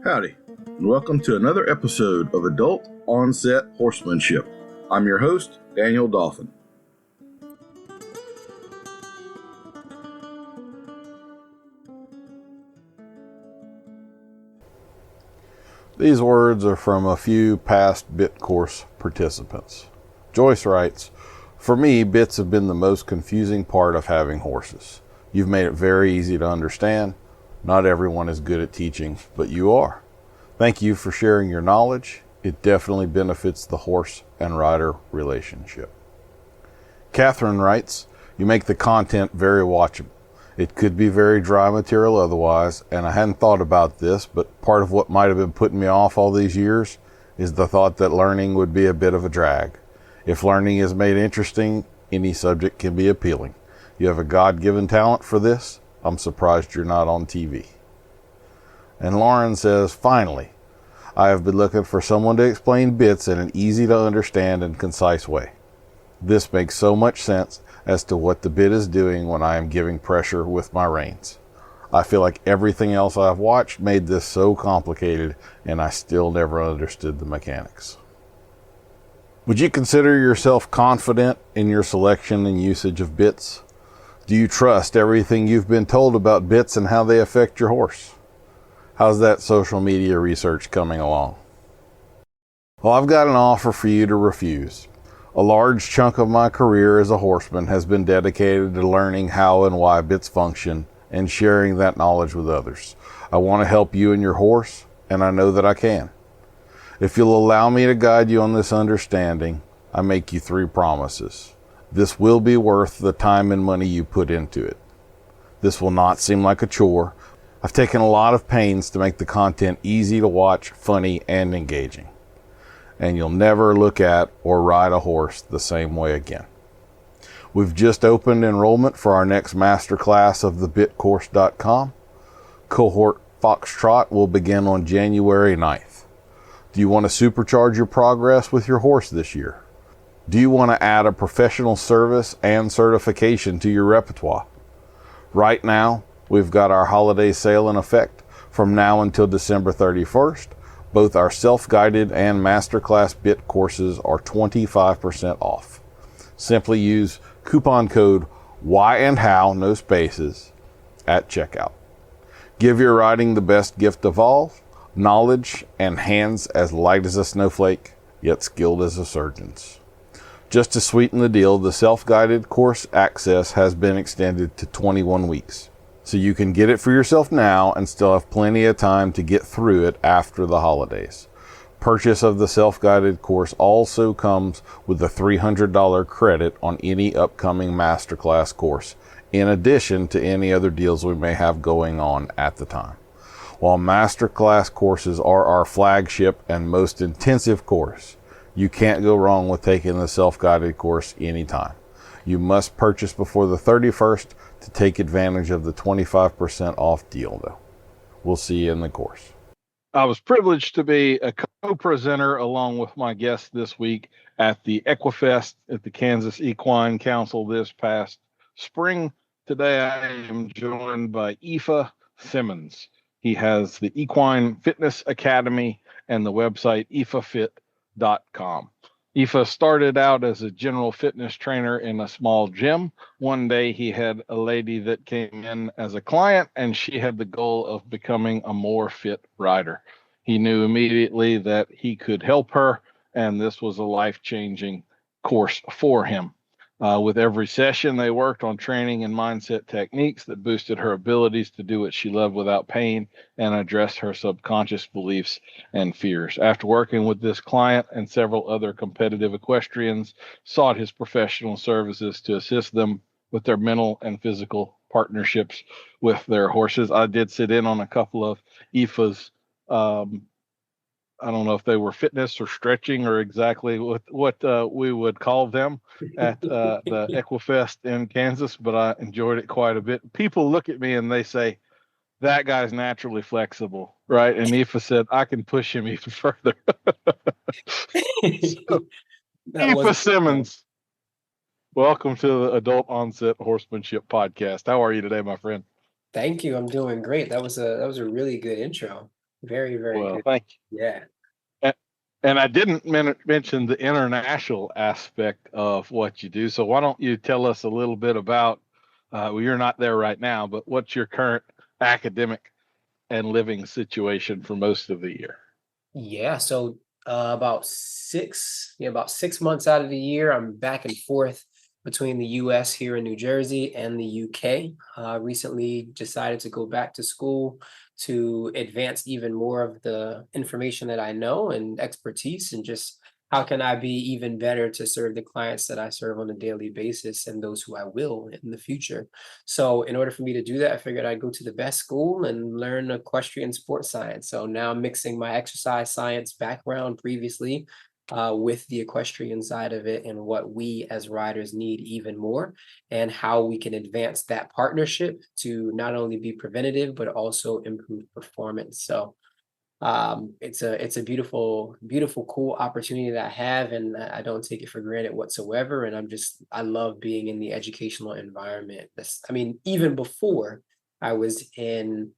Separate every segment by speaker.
Speaker 1: Howdy, and welcome to another episode of Adult Onset Horsemanship. I'm your host, Daniel Dolphin.
Speaker 2: These words are from a few past bit course participants. Joyce writes, "For me, bits have been the most confusing part of having horses. You've made it very easy to understand. Not everyone is good at teaching, but you are. Thank you for sharing your knowledge. It definitely benefits the horse and rider relationship." Catherine writes, "You make the content very watchable. It could be very dry material otherwise, and I hadn't thought about this, but part of what might have been putting me off all these years is the thought that learning would be a bit of a drag. If learning is made interesting, any subject can be appealing. You have a God-given talent for this. I'm surprised you're not on TV." And Lauren says, "Finally, I have been looking for someone to explain bits in an easy to understand and concise way. This makes so much sense as to what the bit is doing when I am giving pressure with my reins. I feel like everything else I've watched made this so complicated, and I still never understood the mechanics." Would you consider yourself confident in your selection and usage of bits? Do you trust everything you've been told about bits and how they affect your horse? How's that social media research coming along? Well, I've got an offer for you to refuse. A large chunk of my career as a horseman has been dedicated to learning how and why bits function and sharing that knowledge with others. I want to help you and your horse, and I know that I can. If you'll allow me to guide you on this understanding, I make you 3 promises. This will be worth the time and money you put into it. This will not seem like a chore. I've taken a lot of pains to make the content easy to watch, funny, and engaging. And you'll never look at or ride a horse the same way again. We've just opened enrollment for our next masterclass of thebitcourse.com. Cohort Foxtrot will begin on January 9th. Do you want to supercharge your progress with your horse this year? Do you want to add a professional service and certification to your repertoire? Right now, we've got our holiday sale in effect. From now until December 31st, both our self-guided and masterclass bit courses are 25% off. Simply use coupon code YANDHOW, no spaces, at checkout. Give your riding the best gift of all, knowledge and hands as light as a snowflake, yet skilled as a surgeon's. Just to sweeten the deal, the self-guided course access has been extended to 21 weeks. So you can get it for yourself now and still have plenty of time to get through it after the holidays. Purchase of the self-guided course also comes with a $300 credit on any upcoming masterclass course, in addition to any other deals we may have going on at the time. While masterclass courses are our flagship and most intensive course, you can't go wrong with taking the self-guided course anytime. You must purchase before the 31st to take advantage of the 25% off deal, though. We'll see you in the course.
Speaker 3: I was privileged to be a co-presenter along with my guest this week at the Equifest at the Kansas Equine Council this past spring. Today I am joined by Ifa Simmonds. He has the Equine Fitness Academy and the website ifafit.com. Ifa started out as a general fitness trainer in a small gym. One day he had a lady that came in as a client, and she had the goal of becoming a more fit rider. He knew immediately that he could help her, and this was a life-changing course for him. With every session, they worked on training and mindset techniques that boosted her abilities to do what she loved without pain and addressed her subconscious beliefs and fears. After working with this client and several other competitive equestrians, sought his professional services to assist them with their mental and physical partnerships with their horses. I did sit in on a couple of Ifa's I don't know if they were fitness or stretching or exactly what we would call them at the Equifest in Kansas, but I enjoyed it quite a bit. People look at me and they say, "That guy's naturally flexible," right? And Ifa said, "I can push him even further." So, Ifa Simmonds, welcome to the Adult Onset Horsemanship Podcast. How are you today, my friend?
Speaker 4: Thank you. I'm doing great. That was a really good intro. Very, very
Speaker 3: Well,
Speaker 4: good.
Speaker 3: thank you.
Speaker 4: Yeah.
Speaker 3: And I didn't mention the international aspect of what you do. So why don't you tell us a little bit about, well, you're not there right now, but what's your current academic and living situation for most of the year?
Speaker 4: Yeah. So about 6 months out of the year, I'm back and forth between the US here in New Jersey and the UK. Recently decided to go back to school to advance even more of the information that I know and expertise, and just how can I be even better to serve the clients that I serve on a daily basis and those who I will in the future. So in order for me to do that, I figured I'd go to the best school and learn equestrian sports science. So now I'm mixing my exercise science background previously with the equestrian side of it, and what we as riders need even more, and how we can advance that partnership to not only be preventative but also improve performance. So it's a beautiful, cool opportunity that I have, and I don't take it for granted whatsoever. And I love being in the educational environment. Even before I was in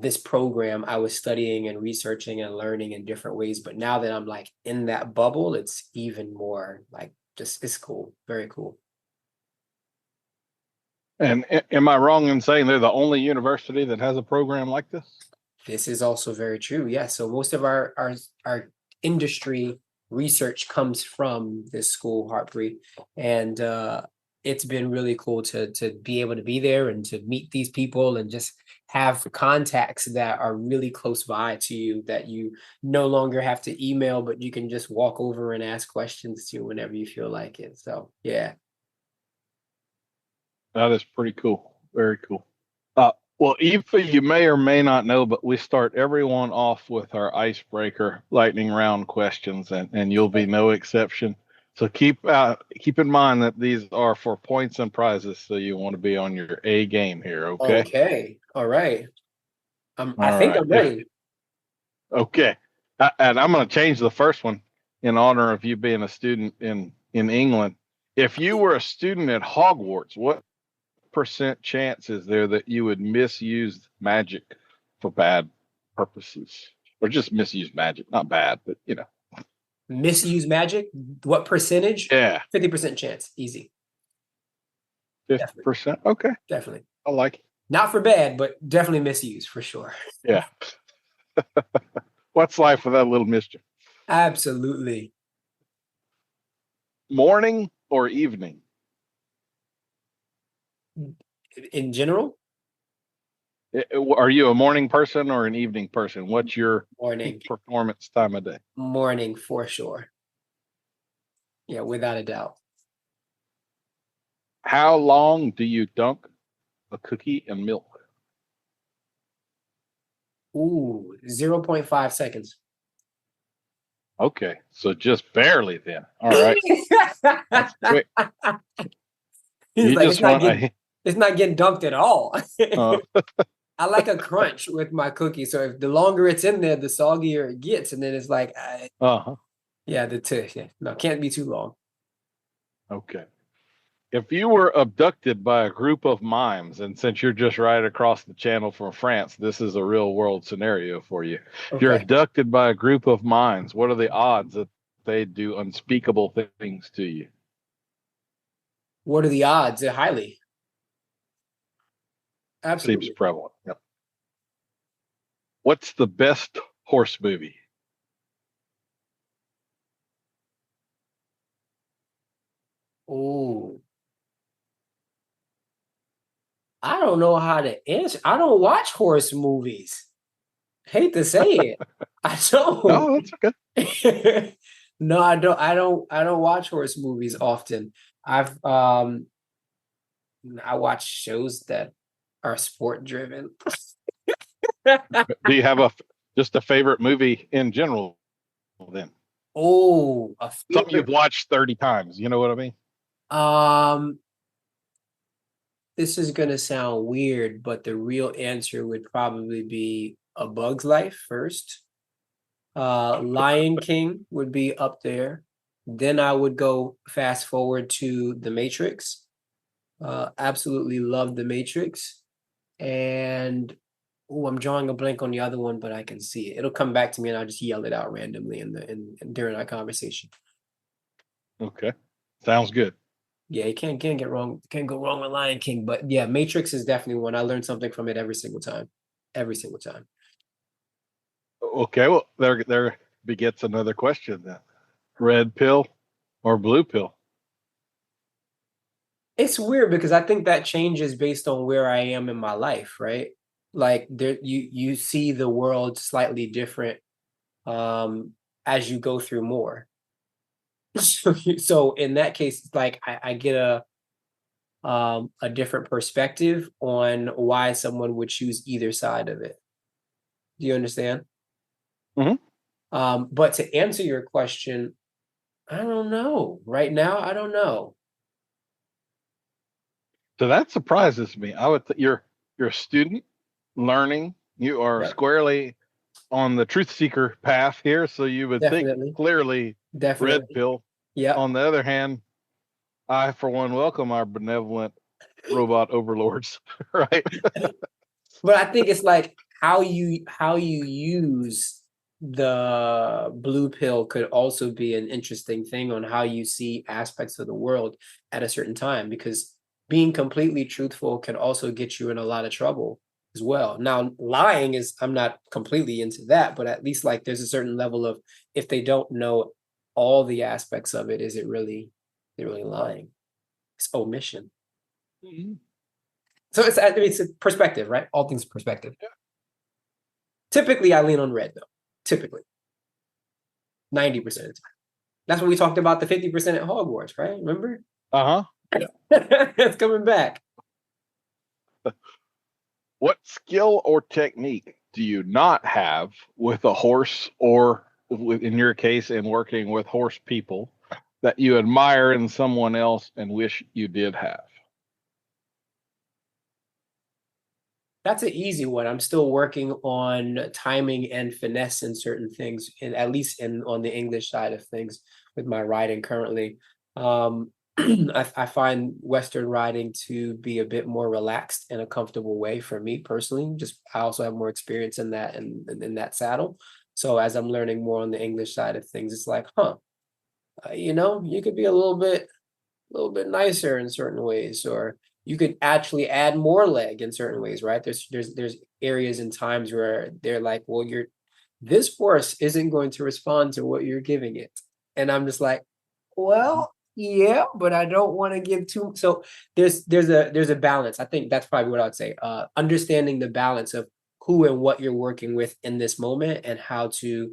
Speaker 4: this program, I was studying and researching and learning in different ways. But now that I'm like in that bubble, it's even more like it's cool, very cool.
Speaker 3: And am I wrong in saying they're the only university that has a program like this?
Speaker 4: This is also very true. Yeah. So most of our industry research comes from this school, Hartbury, and it's been really cool to be able to be there and to meet these people and just have contacts that are really close by to you, that you no longer have to email, but you can just walk over and ask questions to whenever you feel like it. So yeah.
Speaker 3: That is pretty cool. Very cool. Well, Ifa, you may or may not know, but we start everyone off with our icebreaker lightning round questions, and you'll be no exception. So keep in mind that these are for points and prizes, so you want to be on your A game here, okay?
Speaker 4: Okay. All right. I
Speaker 3: All
Speaker 4: think
Speaker 3: right.
Speaker 4: I'm ready.
Speaker 3: Okay. And I'm going to change the first one in honor of you being a student in England. If you were a student at Hogwarts, what percent chance is there that you would misuse magic for bad purposes, or just misuse magic? Not bad, but
Speaker 4: Misuse magic? What percentage?
Speaker 3: Yeah,
Speaker 4: 50% chance. Easy.
Speaker 3: 50%. Okay,
Speaker 4: Definitely.
Speaker 3: I like it.
Speaker 4: Not for bad, but definitely misuse for sure.
Speaker 3: Yeah. What's life without a little mischief?
Speaker 4: Absolutely.
Speaker 3: Morning or evening?
Speaker 4: In general?
Speaker 3: Are you a morning person or an evening person? What's your
Speaker 4: Morning.
Speaker 3: peak performance time of day?
Speaker 4: Morning for sure. Yeah, without a doubt.
Speaker 3: How long do you dunk a cookie in milk?
Speaker 4: Ooh, 0.5 seconds.
Speaker 3: Okay, so just barely then. All right. That's quick.
Speaker 4: He's like, it's not getting dunked at all. I like a crunch with my cookie. So if the longer it's in there, the soggier it gets. And then it's like, yeah, no, can't be too long.
Speaker 3: Okay. If you were abducted by a group of mimes, and since you're just right across the channel from France, this is a real world scenario for you. If you're abducted by a group of mimes, what are the odds that they do unspeakable things to you?
Speaker 4: What are the odds? They're highly. Absolutely.
Speaker 3: Seems prevalent. Yep. What's the best horse movie?
Speaker 4: Oh, I don't know how to answer. I don't watch horse movies. Hate to say it. I don't.
Speaker 3: Oh, that's okay.
Speaker 4: No, I don't. I don't watch horse movies often. I watch shows that are sport driven.
Speaker 3: Do you have just a favorite movie in general then?
Speaker 4: Oh,
Speaker 3: something you've watched 30 times. You know what I mean?
Speaker 4: This is gonna sound weird, but the real answer would probably be A Bug's Life first. Lion King would be up there. Then I would go fast forward to The Matrix. Absolutely love The Matrix. And oh, I'm drawing a blank on the other one, but I can see it. It'll come back to me and I'll just yell it out randomly during our conversation.
Speaker 3: Okay. Sounds good.
Speaker 4: Yeah, you can't get wrong, can't go wrong with Lion King. But yeah, Matrix is definitely one. I learned something from it every single time. Every single time.
Speaker 3: Okay, well, there begets another question then. Red pill or blue pill?
Speaker 4: It's weird because I think that changes based on where I am in my life, right? Like there you see the world slightly different as you go through more. So in that case, it's like I get a different perspective on why someone would choose either side of it. Do you understand?
Speaker 3: Mhm.
Speaker 4: But to answer your question, I don't know. Right now, I don't know.
Speaker 3: So that surprises me. I would you're a student learning. You are
Speaker 4: Yep,
Speaker 3: squarely on the truth seeker path here, so you would think
Speaker 4: definitely,
Speaker 3: clearly red
Speaker 4: definitely.
Speaker 3: pill.
Speaker 4: Yep.
Speaker 3: On the other hand, I for one welcome our benevolent robot overlords, right?
Speaker 4: But I think it's like how you use the blue pill could also be an interesting thing on how you see aspects of the world at a certain time, because being completely truthful can also get you in a lot of trouble as well. Now, lying is, I'm not completely into that, but at least like there's a certain level of, if they don't know all the aspects of it, is it really, they're really lying? It's omission.
Speaker 3: Mhm.
Speaker 4: So I mean, it's a perspective, right? All things perspective. Typically, I lean on red though. Typically, 90% of the time. That's when we talked about the 50% at Hogwarts, right? Remember?
Speaker 3: Uh-huh.
Speaker 4: It's coming back.
Speaker 3: What skill or technique do you not have with a horse, or in your case, in working with horse people, that you admire in someone else and wish you did have?
Speaker 4: That's an easy one. I'm still working on timing and finesse in certain things, and at least on the English side of things with my riding currently. I find Western riding to be a bit more relaxed in a comfortable way for me personally. Just I also have more experience in that and in that saddle. So as I'm learning more on the English side of things, it's like, you could be a little bit nicer in certain ways, or you could actually add more leg in certain ways, right? There's areas and times where they're like, well, this horse isn't going to respond to what you're giving it. And I'm just like, well, yeah, but I don't want to give too. So there's a balance. I think that's probably what I'd say. Understanding the balance of who and what you're working with in this moment and how to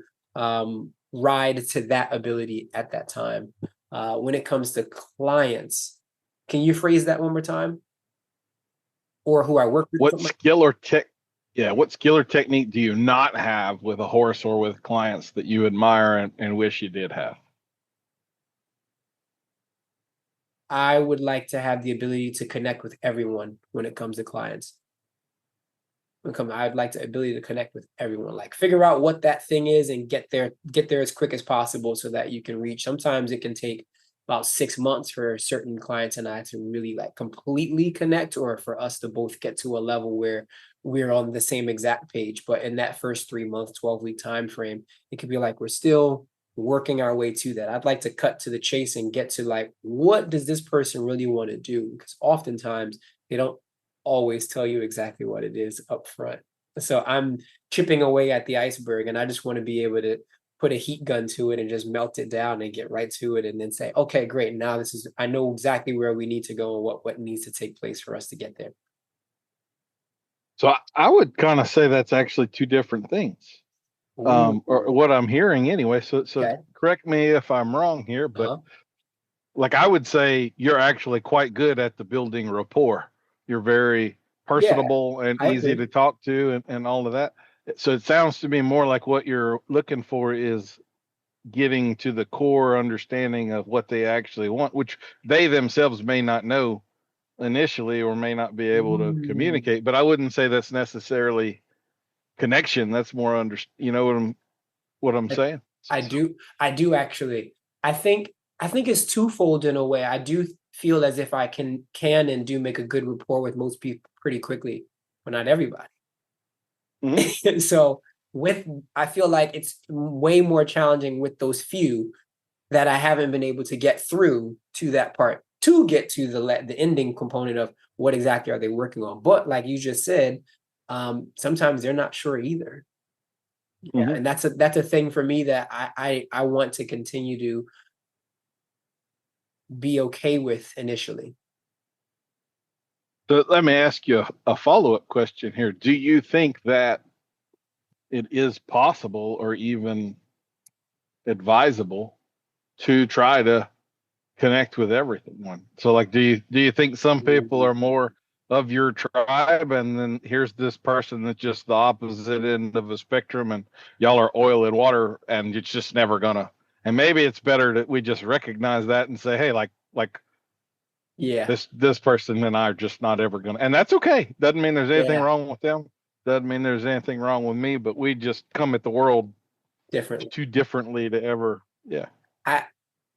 Speaker 4: ride to that ability at that time. When it comes to clients, can you phrase that one more time? Or who I work with?
Speaker 3: What skill or what skill or technique do you not have with a horse or with clients that you admire and wish you did have?
Speaker 4: I would like to have the ability to connect with everyone when it comes to clients. I'd like the ability to connect with everyone, like figure out what that thing is and get there as quick as possible so that you can reach. Sometimes it can take about 6 months for certain clients and I to really like completely connect, or for us to both get to a level where we're on the same exact page. But in that first 3 month, 12-week time frame, it could be like we're still working our way to that. I'd like to cut to the chase and get to like, what does this person really want to do? Because oftentimes they don't always tell you exactly what it is up front. So I'm chipping away at the iceberg and I just want to be able to put a heat gun to it and just melt it down and get right to it and then say, okay, great. Now I know exactly where we need to go and what needs to take place for us to get there.
Speaker 3: So I would kind of say that's actually two different things, or what I'm hearing anyway. So
Speaker 4: Okay.
Speaker 3: correct me if I'm wrong here, but
Speaker 4: Uh-huh.
Speaker 3: like I would say you're actually quite good at the building rapport. You're very
Speaker 4: Yeah,
Speaker 3: personable and
Speaker 4: I
Speaker 3: easy
Speaker 4: agree.
Speaker 3: to talk to and all of that. So it sounds to me more like what you're looking for is getting to the core understanding of what they actually want, which they themselves may not know initially or may not be able to
Speaker 4: Mm.
Speaker 3: communicate. But I wouldn't say that's necessarily connection. That's more you know what I'm
Speaker 4: I,
Speaker 3: saying?
Speaker 4: I do actually. I think it's twofold in a way. I do feel as if I can and do make a good rapport with most people pretty quickly, but not everybody. So I feel like it's way more challenging with those few that I haven't been able to get through to that part to get to the ending component of what exactly are they working on. But like you just said, sometimes they're not sure either. Yeah, and that's a thing for me that I want to continue to be okay with initially.
Speaker 3: So let me ask you a follow-up question here. Do you think that it is possible or even advisable to try to connect with everyone? So like, do you think some people are more of your tribe, and then here's this person that's just the opposite end of the spectrum, and y'all are oil and water, and it's just never gonna, and maybe it's better that we just recognize that and say, hey, like
Speaker 4: Yeah,
Speaker 3: this person and I are just not ever gonna, and that's okay. Doesn't mean there's anything
Speaker 4: yeah,
Speaker 3: wrong with them. Doesn't mean there's anything wrong with me, but we just come at the world
Speaker 4: differently.
Speaker 3: too differently to ever, yeah.
Speaker 4: I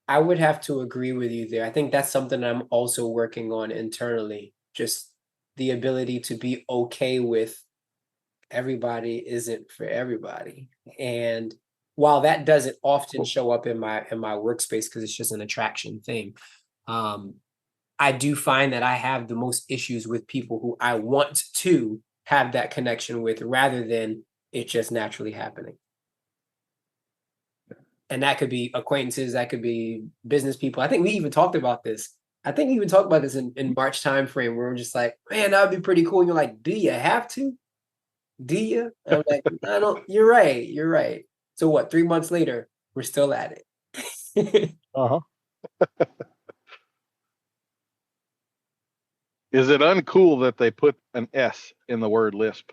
Speaker 4: I would have to agree with you there. I think that's something I'm also working on internally. Just the ability to be okay with everybody isn't for everybody. And while that doesn't often show up in my workspace because it's just an attraction thing, um, I do find that I have the most issues with people who I want to have that connection with rather than it just naturally happening. And that could be acquaintances, that could be business people. I think we even talked about this. I think we even talked about this in March timeframe where we're just like, man, that would be pretty cool. And you're like, do you have to? Do you? And I'm like, I don't, you're right. You're right. So what, 3 months later, we're still at it.
Speaker 3: Uh-huh. Is it uncool that they put an S in the word lisp?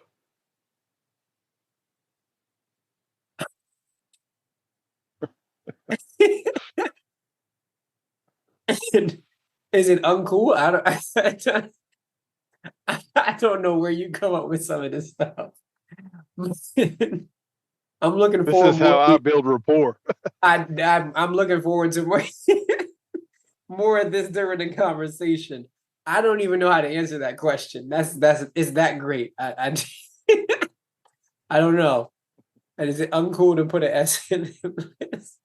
Speaker 4: Is it uncool? I don't know where you come up with some of this stuff. I'm looking
Speaker 3: This is
Speaker 4: forward more.
Speaker 3: how I build rapport.
Speaker 4: I'm looking forward to more more of this during the conversation. I don't even know how to answer that question. That's is that great? I don't know. And is it uncool to put an S in this?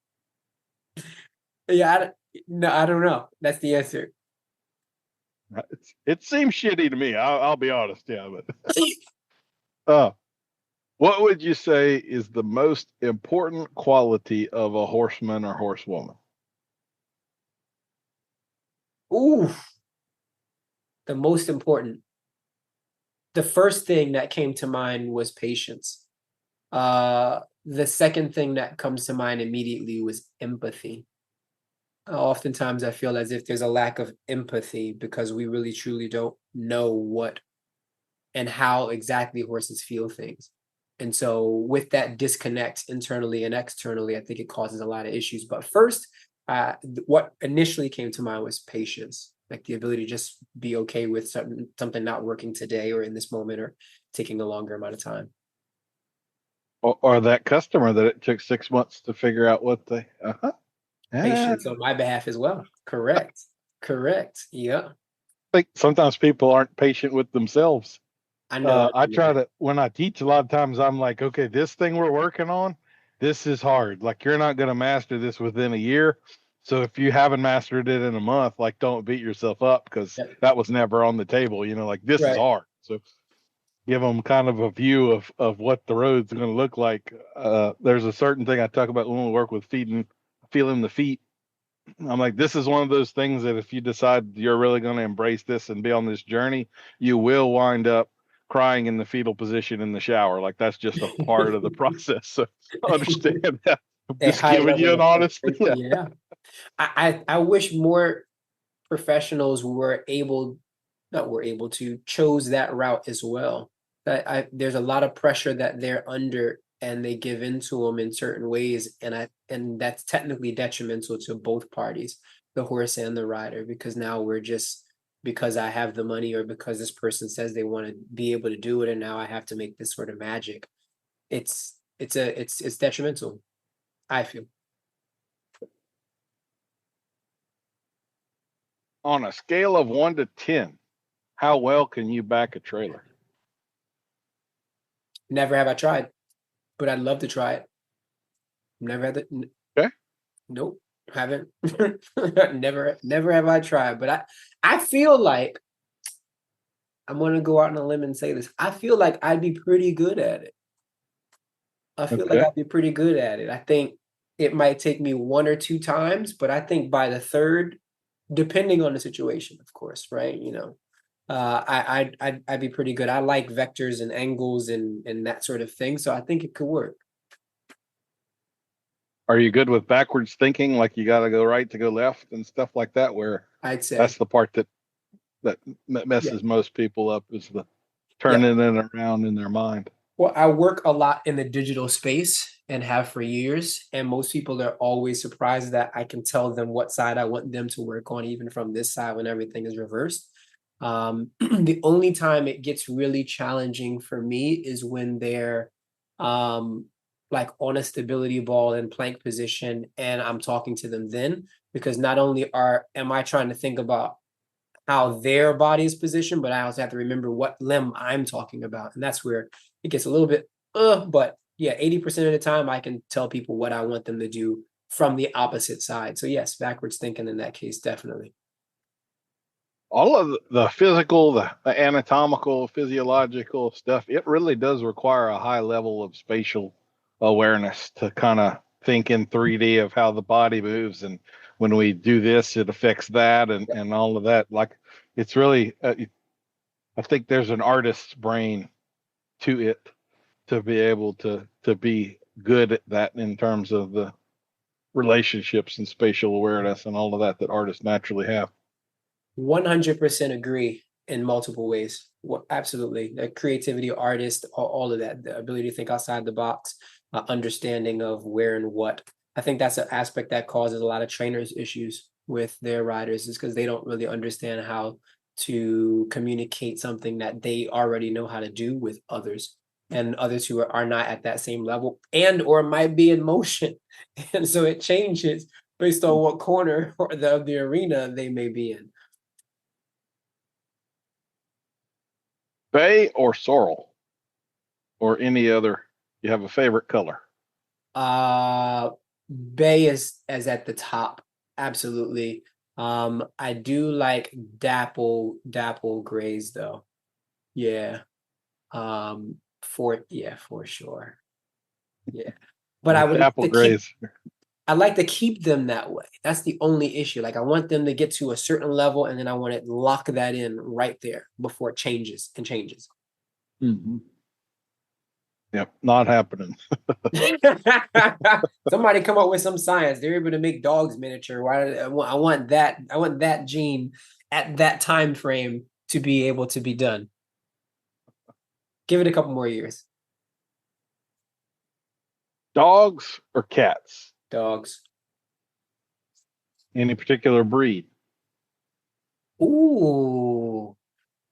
Speaker 4: Yeah, no, I don't know. That's the answer.
Speaker 3: It seems shitty to me. I'll be honest. Yeah, but what would you say is the most important quality of a horseman or horsewoman?
Speaker 4: Ooh, the most important. The first thing that came to mind was patience. The second thing that comes to mind immediately was empathy. Oftentimes, I feel as if there's a lack of empathy because we really truly don't know what and how exactly horses feel things. And so, with that disconnect internally and externally, I think it causes a lot of issues. But first, what initially came to mind was patience, like the ability to just be okay with something not working today or in this moment or taking a longer amount of time.
Speaker 3: Or that customer that it took 6 months to figure out what they.
Speaker 4: Patience on my behalf as well. Correct. Correct. Yeah.
Speaker 3: I think sometimes people aren't patient with themselves.
Speaker 4: I know.
Speaker 3: I try to, when I teach, a lot of times I'm like, okay, this thing we're working on, this is hard. Like, you're not going to master this within a year. So if you haven't mastered it in a month, like, don't beat yourself up because
Speaker 4: Yep.
Speaker 3: that was never on the table. Like, this is
Speaker 4: Right.
Speaker 3: hard. So give them kind of a view of what the road's going to look like. There's a certain thing I talk about when we work with feeling the feet. I'm like, this is one of those things that if you decide you're really going to embrace this and be on this journey, you will wind up crying in the fetal position in the shower. Like, that's just a part of the process. So understand that. I'm
Speaker 4: A
Speaker 3: just
Speaker 4: high
Speaker 3: giving you
Speaker 4: level
Speaker 3: an
Speaker 4: of
Speaker 3: honest.
Speaker 4: frustration.
Speaker 3: Yeah.
Speaker 4: Yeah. I wish more professionals were able to chose that route as well. That there's a lot of pressure that they're under and they give into them in certain ways, and that's technically detrimental to both parties, the horse and the rider, because now we're just because I have the money or because this person says they want to be able to do it, and now I have to make this sort of magic. It's detrimental, I feel.
Speaker 3: On a scale of 1 to 10, how well can you back a trailer?
Speaker 4: Never have I tried, but I'd love to try it. Never had the.
Speaker 3: Okay.
Speaker 4: Nope, haven't. Never have I tried. But I feel like I'm gonna go out on a limb and say this. I feel like I'd be pretty good at it. I feel like
Speaker 3: Okay.
Speaker 4: I'd be pretty good at it. I think it might take me 1 or 2 times, but I think by the third, depending on the situation, of course, right? I'd be pretty good. I like vectors and angles and that sort of thing, so I think it could work.
Speaker 3: Are you good with backwards thinking, like you got to go right to go left and stuff like that? Where
Speaker 4: I'd say,
Speaker 3: that's the part that
Speaker 4: yeah,
Speaker 3: messes most people up, is the
Speaker 4: yeah.
Speaker 3: turning it around in their mind.
Speaker 4: Well, I work a lot in the digital space and have for years, and most people are always surprised that I can tell them what side I want them to work on, even from this side when everything is reversed. The only time it gets really challenging for me is when they're like on a stability ball in plank position, and I'm talking to them then, because not only am I trying to think about how their body is positioned, but I also have to remember what limb I'm talking about. And that's where it gets a little bit, but yeah, 80% of the time I can tell people what I want them to do from the opposite side. So yes, backwards thinking in that case, definitely.
Speaker 3: All of the physical, the anatomical, physiological stuff, it really does require a high level of spatial awareness to kind of think in 3D of how the body moves. And when we do this, it affects that and all of that. Like, it's really, I think there's an artist's brain to it to be able to be good at that in terms of the relationships and spatial awareness and all of that artists naturally have.
Speaker 4: 100% agree in multiple ways. Absolutely. The creativity, artist, all of that, the ability to think outside the box, understanding of where and what. I think that's an aspect that causes a lot of trainers issues with their riders, is because they don't really understand how to communicate something that they already know how to do with others, and others who are not at that same level and or might be in motion. And so it changes based on what corner of the arena they may be in.
Speaker 3: Bay or sorrel or any other, you have a favorite color?
Speaker 4: Bay is at the top, absolutely. I do like dapple grays though. Yeah. For sure. Yeah. But I would like
Speaker 3: Apple
Speaker 4: to keep
Speaker 3: grays.
Speaker 4: I like to keep them that way. That's the only issue. Like, I want them to get to a certain level, and then I want to lock that in right there before it changes.
Speaker 3: Mm-hmm. Yep, not happening.
Speaker 4: Somebody come up with some science. They're able to make dogs miniature. Why I want that? I want that gene at that time frame to be able to be done. Give it a couple more years.
Speaker 3: Dogs or cats?
Speaker 4: Dogs.
Speaker 3: Any particular breed?
Speaker 4: Ooh,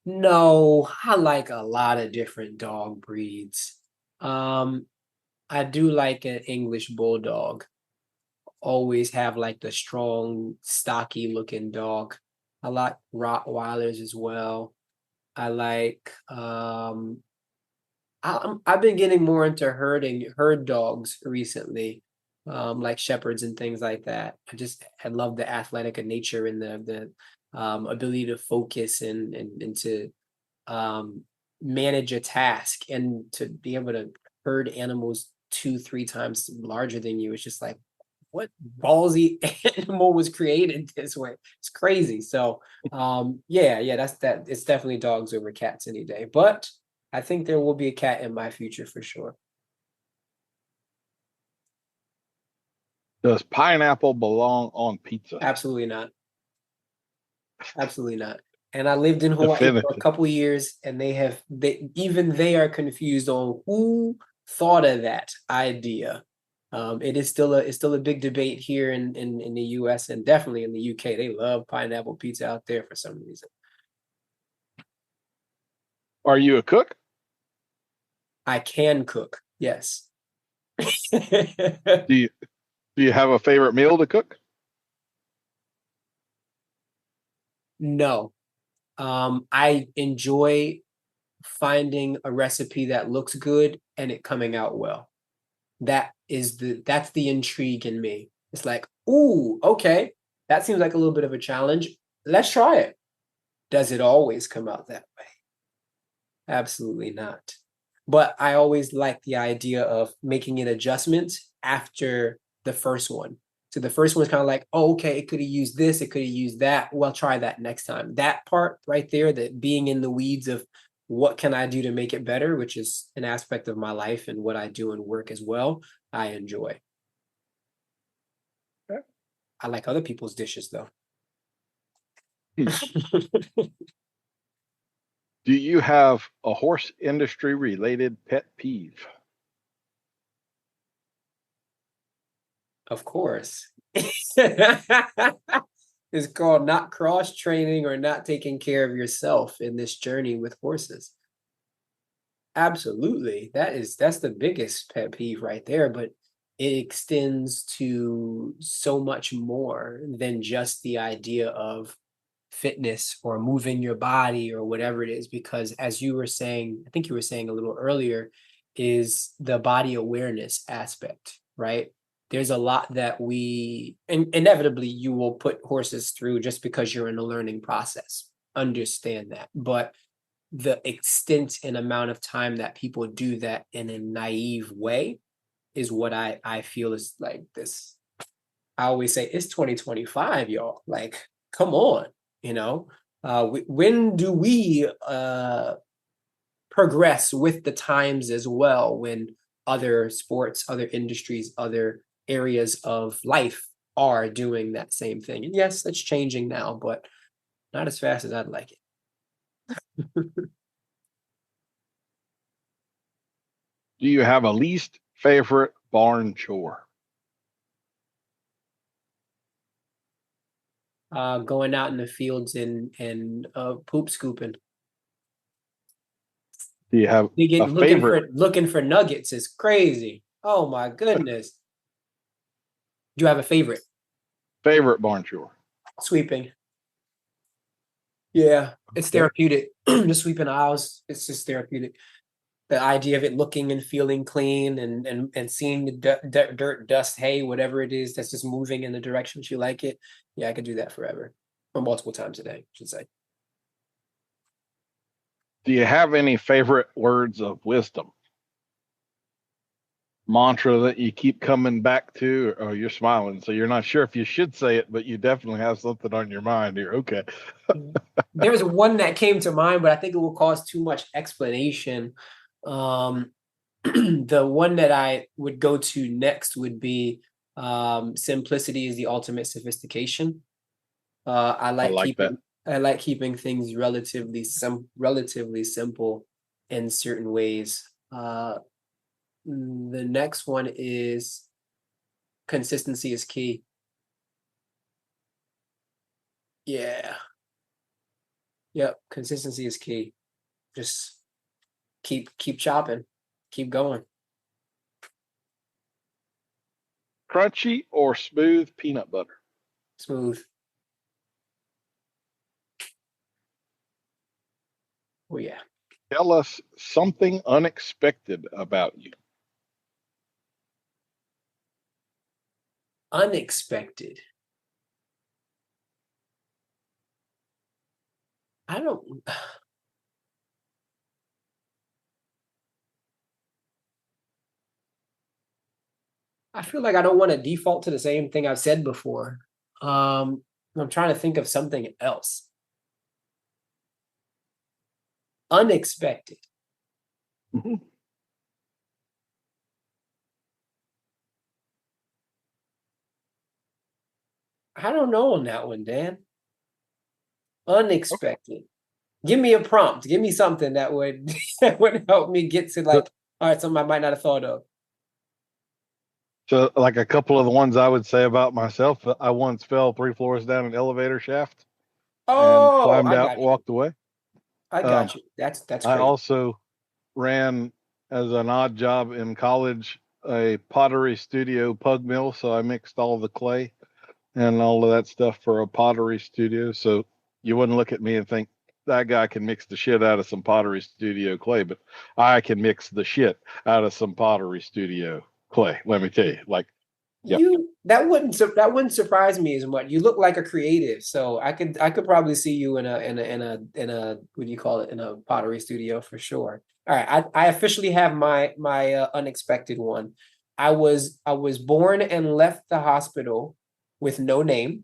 Speaker 4: no, I like a lot of different dog breeds. I do like an English bulldog. Always have like the strong, stocky looking dog. I like Rottweilers as well. I like I've been getting more into herd dogs recently, like shepherds and things like that. I love the athletic nature and the ability to focus and to manage a task, and to be able to herd animals 2-3 times larger than you. It's just like, what ballsy animal was created this way? It's crazy. So yeah, that's that. It's definitely dogs over cats any day. But I think there will be a cat in my future for sure.
Speaker 3: Does pineapple belong on pizza?
Speaker 4: Absolutely not. Absolutely not. And I lived in Hawaii for a
Speaker 3: Definitive.
Speaker 4: couple years, and they are confused on who thought of that idea. It's still a big debate here in the US, and definitely in the UK. They love pineapple pizza out there for some reason.
Speaker 3: Are you a cook?
Speaker 4: I can cook, yes.
Speaker 3: Do you have a favorite meal to cook?
Speaker 4: No. I enjoy finding a recipe that looks good and it coming out well. That's the intrigue in me. It's like, ooh, okay, that seems like a little bit of a challenge. Let's try it. Does it always come out that way? Absolutely not. But I always like the idea of making an adjustment after the first one. So the first one is kind of like, oh, okay, it could have used this, it could have used that. Well, try that next time. That part right there, that being in the weeds of what can I do to make it better, which is an aspect of my life and what I do in work as well, I enjoy.
Speaker 3: Okay.
Speaker 4: I like other people's dishes though.
Speaker 3: Do you have a horse industry related pet peeve?
Speaker 4: Of course. It's called not cross training or not taking care of yourself in this journey with horses. Absolutely. That's the biggest pet peeve right there, but it extends to so much more than just the idea of fitness or moving your body or whatever it is, because as you were saying, I think you were saying a little earlier, is the body awareness aspect, right? There's a lot that inevitably you will put horses through just because you're in a learning process. Understand that. But the extent and amount of time that people do that in a naive way is what I feel is like this. I always say it's 2025, y'all. Like, come on, when do we progress with the times as well, when other sports, other industries, other areas of life are doing that same thing? And yes, that's changing now, but not as fast as I'd like it.
Speaker 3: Do you have a least favorite barn chore?
Speaker 4: Going out in the fields and poop scooping.
Speaker 3: Do you have a favorite?
Speaker 4: Looking for nuggets is crazy. Oh my goodness. Do you have a favorite?
Speaker 3: Favorite barn chore?
Speaker 4: Sweeping. Yeah, it's therapeutic. Just sweeping aisles, it's just therapeutic. The idea of it looking and feeling clean and seeing the dirt, dust, hay, whatever it is that's just moving in the direction that you like it. Yeah, I could do that forever, or multiple times a day, I should say.
Speaker 3: Do you have any favorite words of wisdom? Mantra that you keep coming back to? Or you're smiling, so you're not sure if you should say it, but you definitely have something on your mind here. Okay.
Speaker 4: There was one that came to mind, but I think it will cause too much explanation. The one that I would go to next would be simplicity is the ultimate sophistication. I like keeping things relatively simple in certain ways. The next one is consistency is key. Yeah. Yep, consistency is key. Just keep chopping, keep going.
Speaker 3: Crunchy or smooth peanut butter?
Speaker 4: Smooth. Oh yeah.
Speaker 3: Tell us something unexpected about you.
Speaker 4: Unexpected. I feel like I don't want to default to the same thing I've said before. I'm trying to think of something else. Unexpected.
Speaker 3: Mm-hmm.
Speaker 4: I don't know on that one, Dan. Unexpected. Okay. Give me a prompt. Give me something that would help me get to all right, something I might not have thought of.
Speaker 3: So, like a couple of the ones I would say about myself, I once fell 3 floors down an elevator shaft and climbed out, walked away.
Speaker 4: I got you. That's great.
Speaker 3: I also ran as an odd job in college a pottery studio pug mill, so I mixed all the clay and all of that stuff for a pottery studio. So you wouldn't look at me and think that guy can mix the shit out of some pottery studio clay, but I can mix the shit out of some pottery studio clay. Let me tell you, like, yep.
Speaker 4: That wouldn't surprise me as much. You look like a creative, so I could probably see you in a what do you call it, in a pottery studio for sure. All right, I officially have my unexpected one. I was born and left the hospital with no name,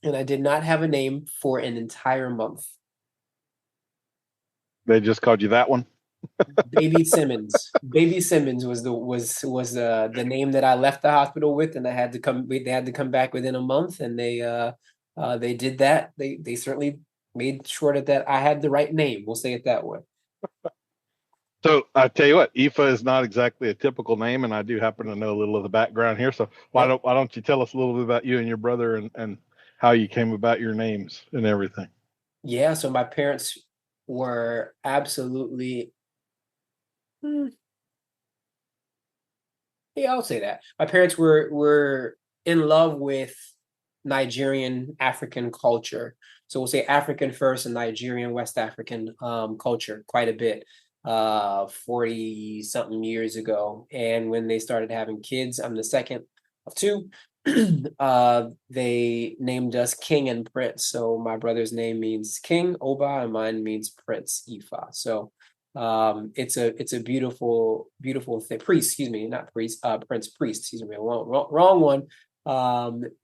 Speaker 4: and I did not have a name for an entire month.
Speaker 3: They just called you that one.
Speaker 4: Baby Simmonds. Baby Simmonds was the name that I left the hospital with, and they had to come back within a month, and they did that. They certainly made sure that I had the right name. We'll say it that way.
Speaker 3: So I tell you what, Ifa is not exactly a typical name, and I do happen to know a little of the background here. So why don't you tell us a little bit about you and your brother and how you came about your names and everything?
Speaker 4: Yeah, so my parents were absolutely yeah, I'll say that. My parents were in love with Nigerian African culture. So we'll say African first and Nigerian West African culture quite a bit 40 something years ago. And when they started having kids, I'm the second of two. They named us King and Prince. So my brother's name means King, Oba, and mine means Prince, Ifa. So it's a beautiful thing. Priest, excuse me, not priest, Prince Priest, excuse me, wrong one.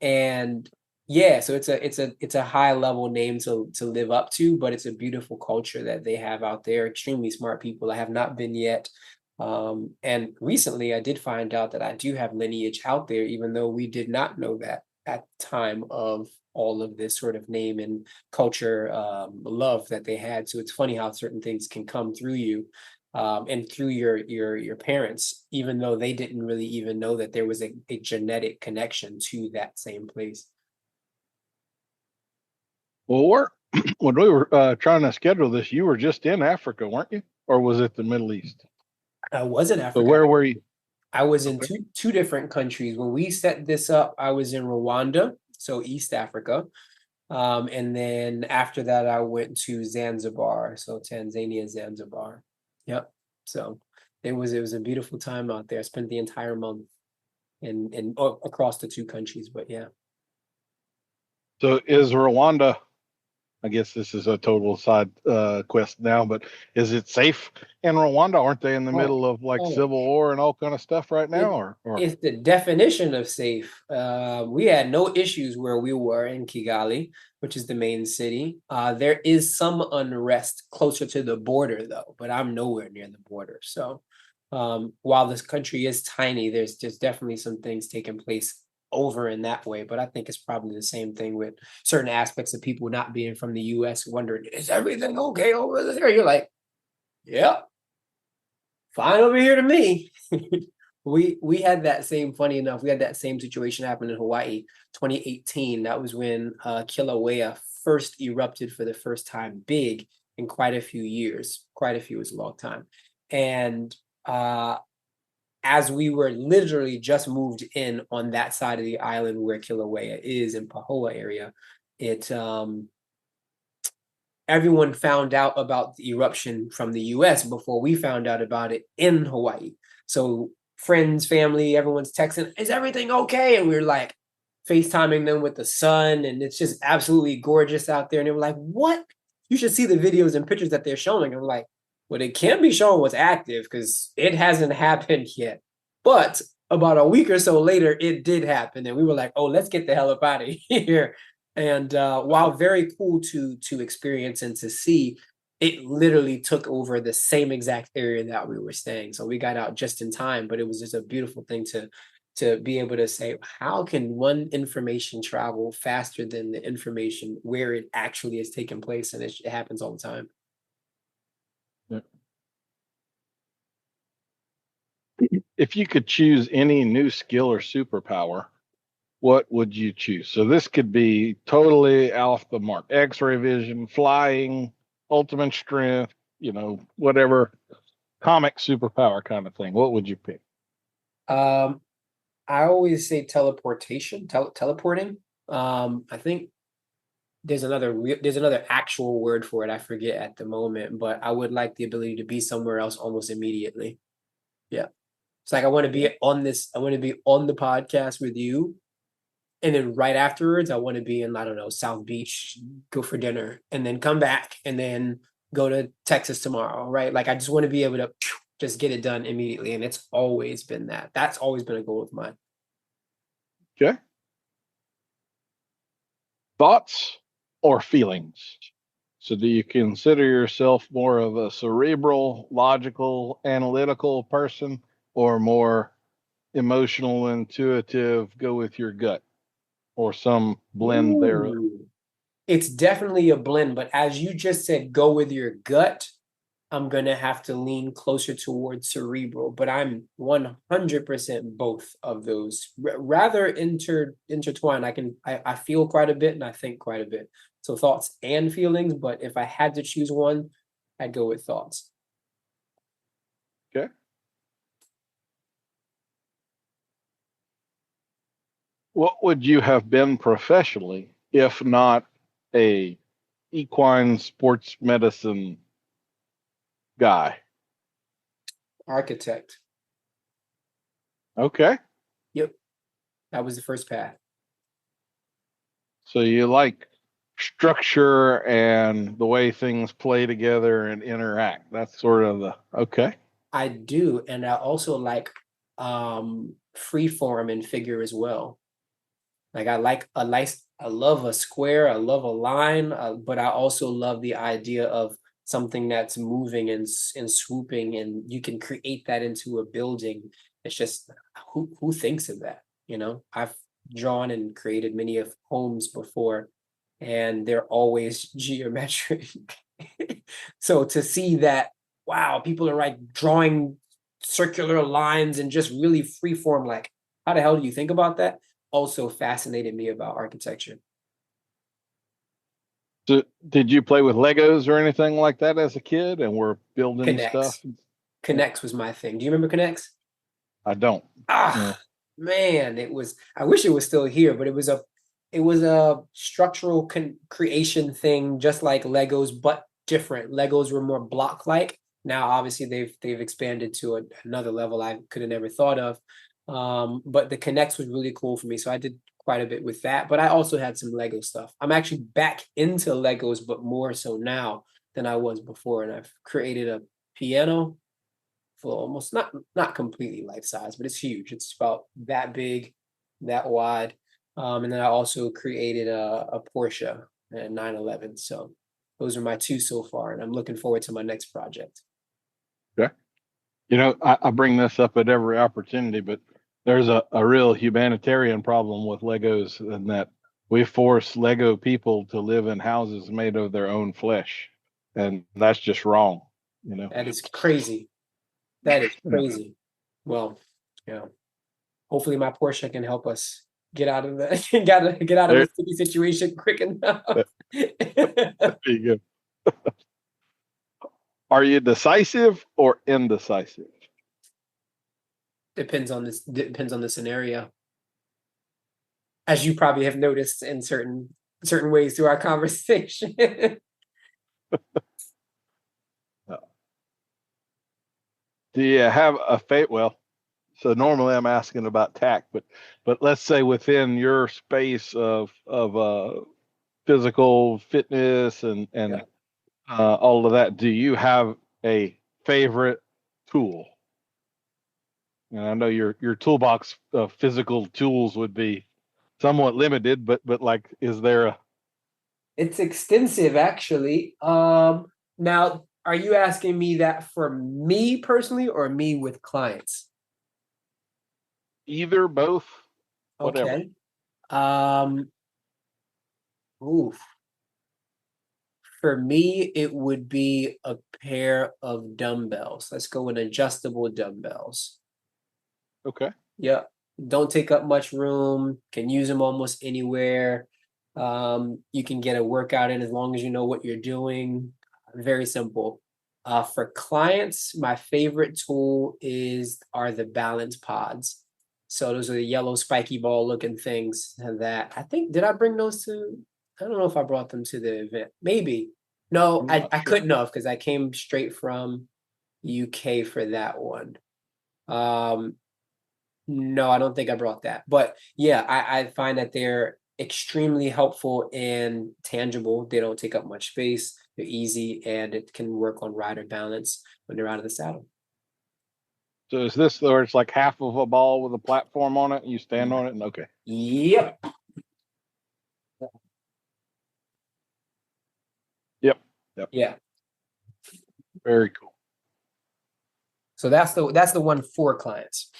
Speaker 4: And yeah, so it's a high level name to live up to, but it's a beautiful culture that they have out there. Extremely smart people. I have not been yet. And recently I did find out that I do have lineage out there, even though we did not know that at the time of all of this sort of name and culture love that they had. So it's funny how certain things can come through you and through your parents, even though they didn't really even know that there was a genetic connection to that same place.
Speaker 3: Well, when we were trying to schedule this, you were just in Africa, weren't you? Or was it the Middle East?
Speaker 4: I was in
Speaker 3: So
Speaker 4: Africa.
Speaker 3: where were you?
Speaker 4: I was in two different countries. When we set this up, I was in Rwanda, so East Africa. And then after that, I went to Zanzibar, so Tanzania, Zanzibar. Yep. So it was a beautiful time out there. I spent the entire month in across the two countries, but yeah.
Speaker 3: So is Rwanda, I guess this is a total side quest now, but is it safe in Rwanda? Aren't they in the middle of like civil war and all kind of stuff right now? Or
Speaker 4: It's the definition of safe. We had no issues where we were in Kigali, which is the main city. There is some unrest closer to the border though, but I'm nowhere near the border. So while this country is tiny, there's definitely some things taking place over in that way, but I think it's probably the same thing with certain aspects of people not being from the US wondering, is everything okay over there? You're like, yeah, fine over here to me. We had that same, funny enough, we had that same situation happen in Hawaii, 2018. That was when Kilauea first erupted for the first time big in quite a few years. Quite a few is a long time. And as we were literally just moved in on that side of the island where Kilauea is in Pahoa area, everyone found out about the eruption from the US before we found out about it in Hawaii. So friends, family, everyone's texting, is everything okay? And we were like FaceTiming them with the sun, and it's just absolutely gorgeous out there. And they were like, what? You should see the videos and pictures that they're showing. I'm like, well, it can't be shown what's active because it hasn't happened yet. But about a week or so later, it did happen. And we were like, oh, let's get the hell up out of here. And while very cool to experience and to see, it literally took over the same exact area that we were staying. So we got out just in time, but it was just a beautiful thing to be able to say, how can one information travel faster than the information where it actually is taking place? And it happens all the time.
Speaker 3: If you could choose any new skill or superpower, what would you choose? So this could be totally off the mark. X-ray vision, flying, ultimate strength, whatever comic superpower kind of thing. What would you pick?
Speaker 4: I always say teleportation, teleporting. I think there's another actual word for it. I forget at the moment, but I would like the ability to be somewhere else almost immediately. Yeah. It's like I want to be on the podcast with you. And then right afterwards, I want to be in, I don't know, South Beach, go for dinner, and then come back and then go to Texas tomorrow, right? Like I just want to be able to just get it done immediately. And it's always been that. That's always been a goal of mine.
Speaker 3: Okay. Thoughts or feelings? So do you consider yourself more of a cerebral, logical, analytical person, or more emotional, intuitive, go with your gut, or some blend thereof?
Speaker 4: Ooh. It's definitely a blend, but as you just said, go with your gut. I'm gonna have to lean closer towards cerebral, but I'm 100% both of those. Rather intertwined. I feel quite a bit and I think quite a bit. So thoughts and feelings, but if I had to choose one, I'd go with thoughts.
Speaker 3: Okay. What would you have been professionally if not a equine sports medicine guy?
Speaker 4: Architect.
Speaker 3: Okay.
Speaker 4: Yep. That was the first path.
Speaker 3: So you like structure and the way things play together and interact. That's sort of the okay.
Speaker 4: I do, and I also like free form and figure as well. Like I love a square, I love a line, but I also love the idea of something that's moving and swooping, and you can create that into a building. It's just who thinks of that? You know, I've drawn and created many of homes before, and they're always geometric. So to see that, wow, people are like drawing circular lines and just really free form, like how the hell do you think about that? Also fascinated me about architecture.
Speaker 3: So did you play with Legos or anything like that as a kid and were building stuff?
Speaker 4: Connects was my thing. Do you remember Connects?
Speaker 3: I don't.
Speaker 4: Ah, man, I wish it was still here, but it was a structural creation thing, just like Legos, but different. Legos were more block-like. Now, obviously, they've expanded to another level I could have never thought of. But the Connects was really cool for me, so I did quite a bit with that. But I also had some Lego stuff. I'm actually back into Legos, but more so now than I was before, and I've created a piano for almost not completely life size, but it's huge. It's about that big, that wide. And then I also created a Porsche at 911. So those are my two so far, and I'm looking forward to my next project.
Speaker 3: Okay. You know, I bring this up at every opportunity, but there's a real humanitarian problem with Legos in that we force Lego people to live in houses made of their own flesh. And that's just wrong, you know.
Speaker 4: That is crazy. That is crazy. Well, yeah. Hopefully my Porsche can help us get out of the get out of the sticky situation quick enough.
Speaker 3: There you go. Are you decisive or indecisive?
Speaker 4: Depends on the scenario. As you probably have noticed in certain ways through our conversation.
Speaker 3: Do you have a fate? Well, so normally I'm asking about tact, but let's say within your space of physical fitness and
Speaker 4: Yeah.
Speaker 3: all of that, do you have a favorite tool? And I know your toolbox of physical tools would be somewhat limited, but like, is there a?
Speaker 4: It's extensive, actually. Now, are you asking me that for me personally or me with clients?
Speaker 3: Either, both, whatever.
Speaker 4: Okay. Oof. For me, it would be a pair of dumbbells. Let's go with adjustable dumbbells.
Speaker 3: Okay.
Speaker 4: Yeah. Don't take up much room. Can use them almost anywhere. You can get a workout in as long as you know what you're doing. Very simple. For clients, my favorite tool are the balance pods. So those are the yellow spiky ball looking things that I think, did I bring those to I don't know if I brought them to the event. Maybe. No,
Speaker 3: I'm
Speaker 4: I
Speaker 3: not sure.
Speaker 4: couldn't have because I came straight from UK for that one. No, I don't think I brought that. But yeah, I find that they're extremely helpful and tangible. They don't take up much space. They're easy and it can work on rider balance when they're out of the saddle.
Speaker 3: So is this where it's like half of a ball with a platform on it and you stand on it? And okay.
Speaker 4: Yep.
Speaker 3: Yep.
Speaker 4: Yeah.
Speaker 3: Very cool.
Speaker 4: So that's the one for clients.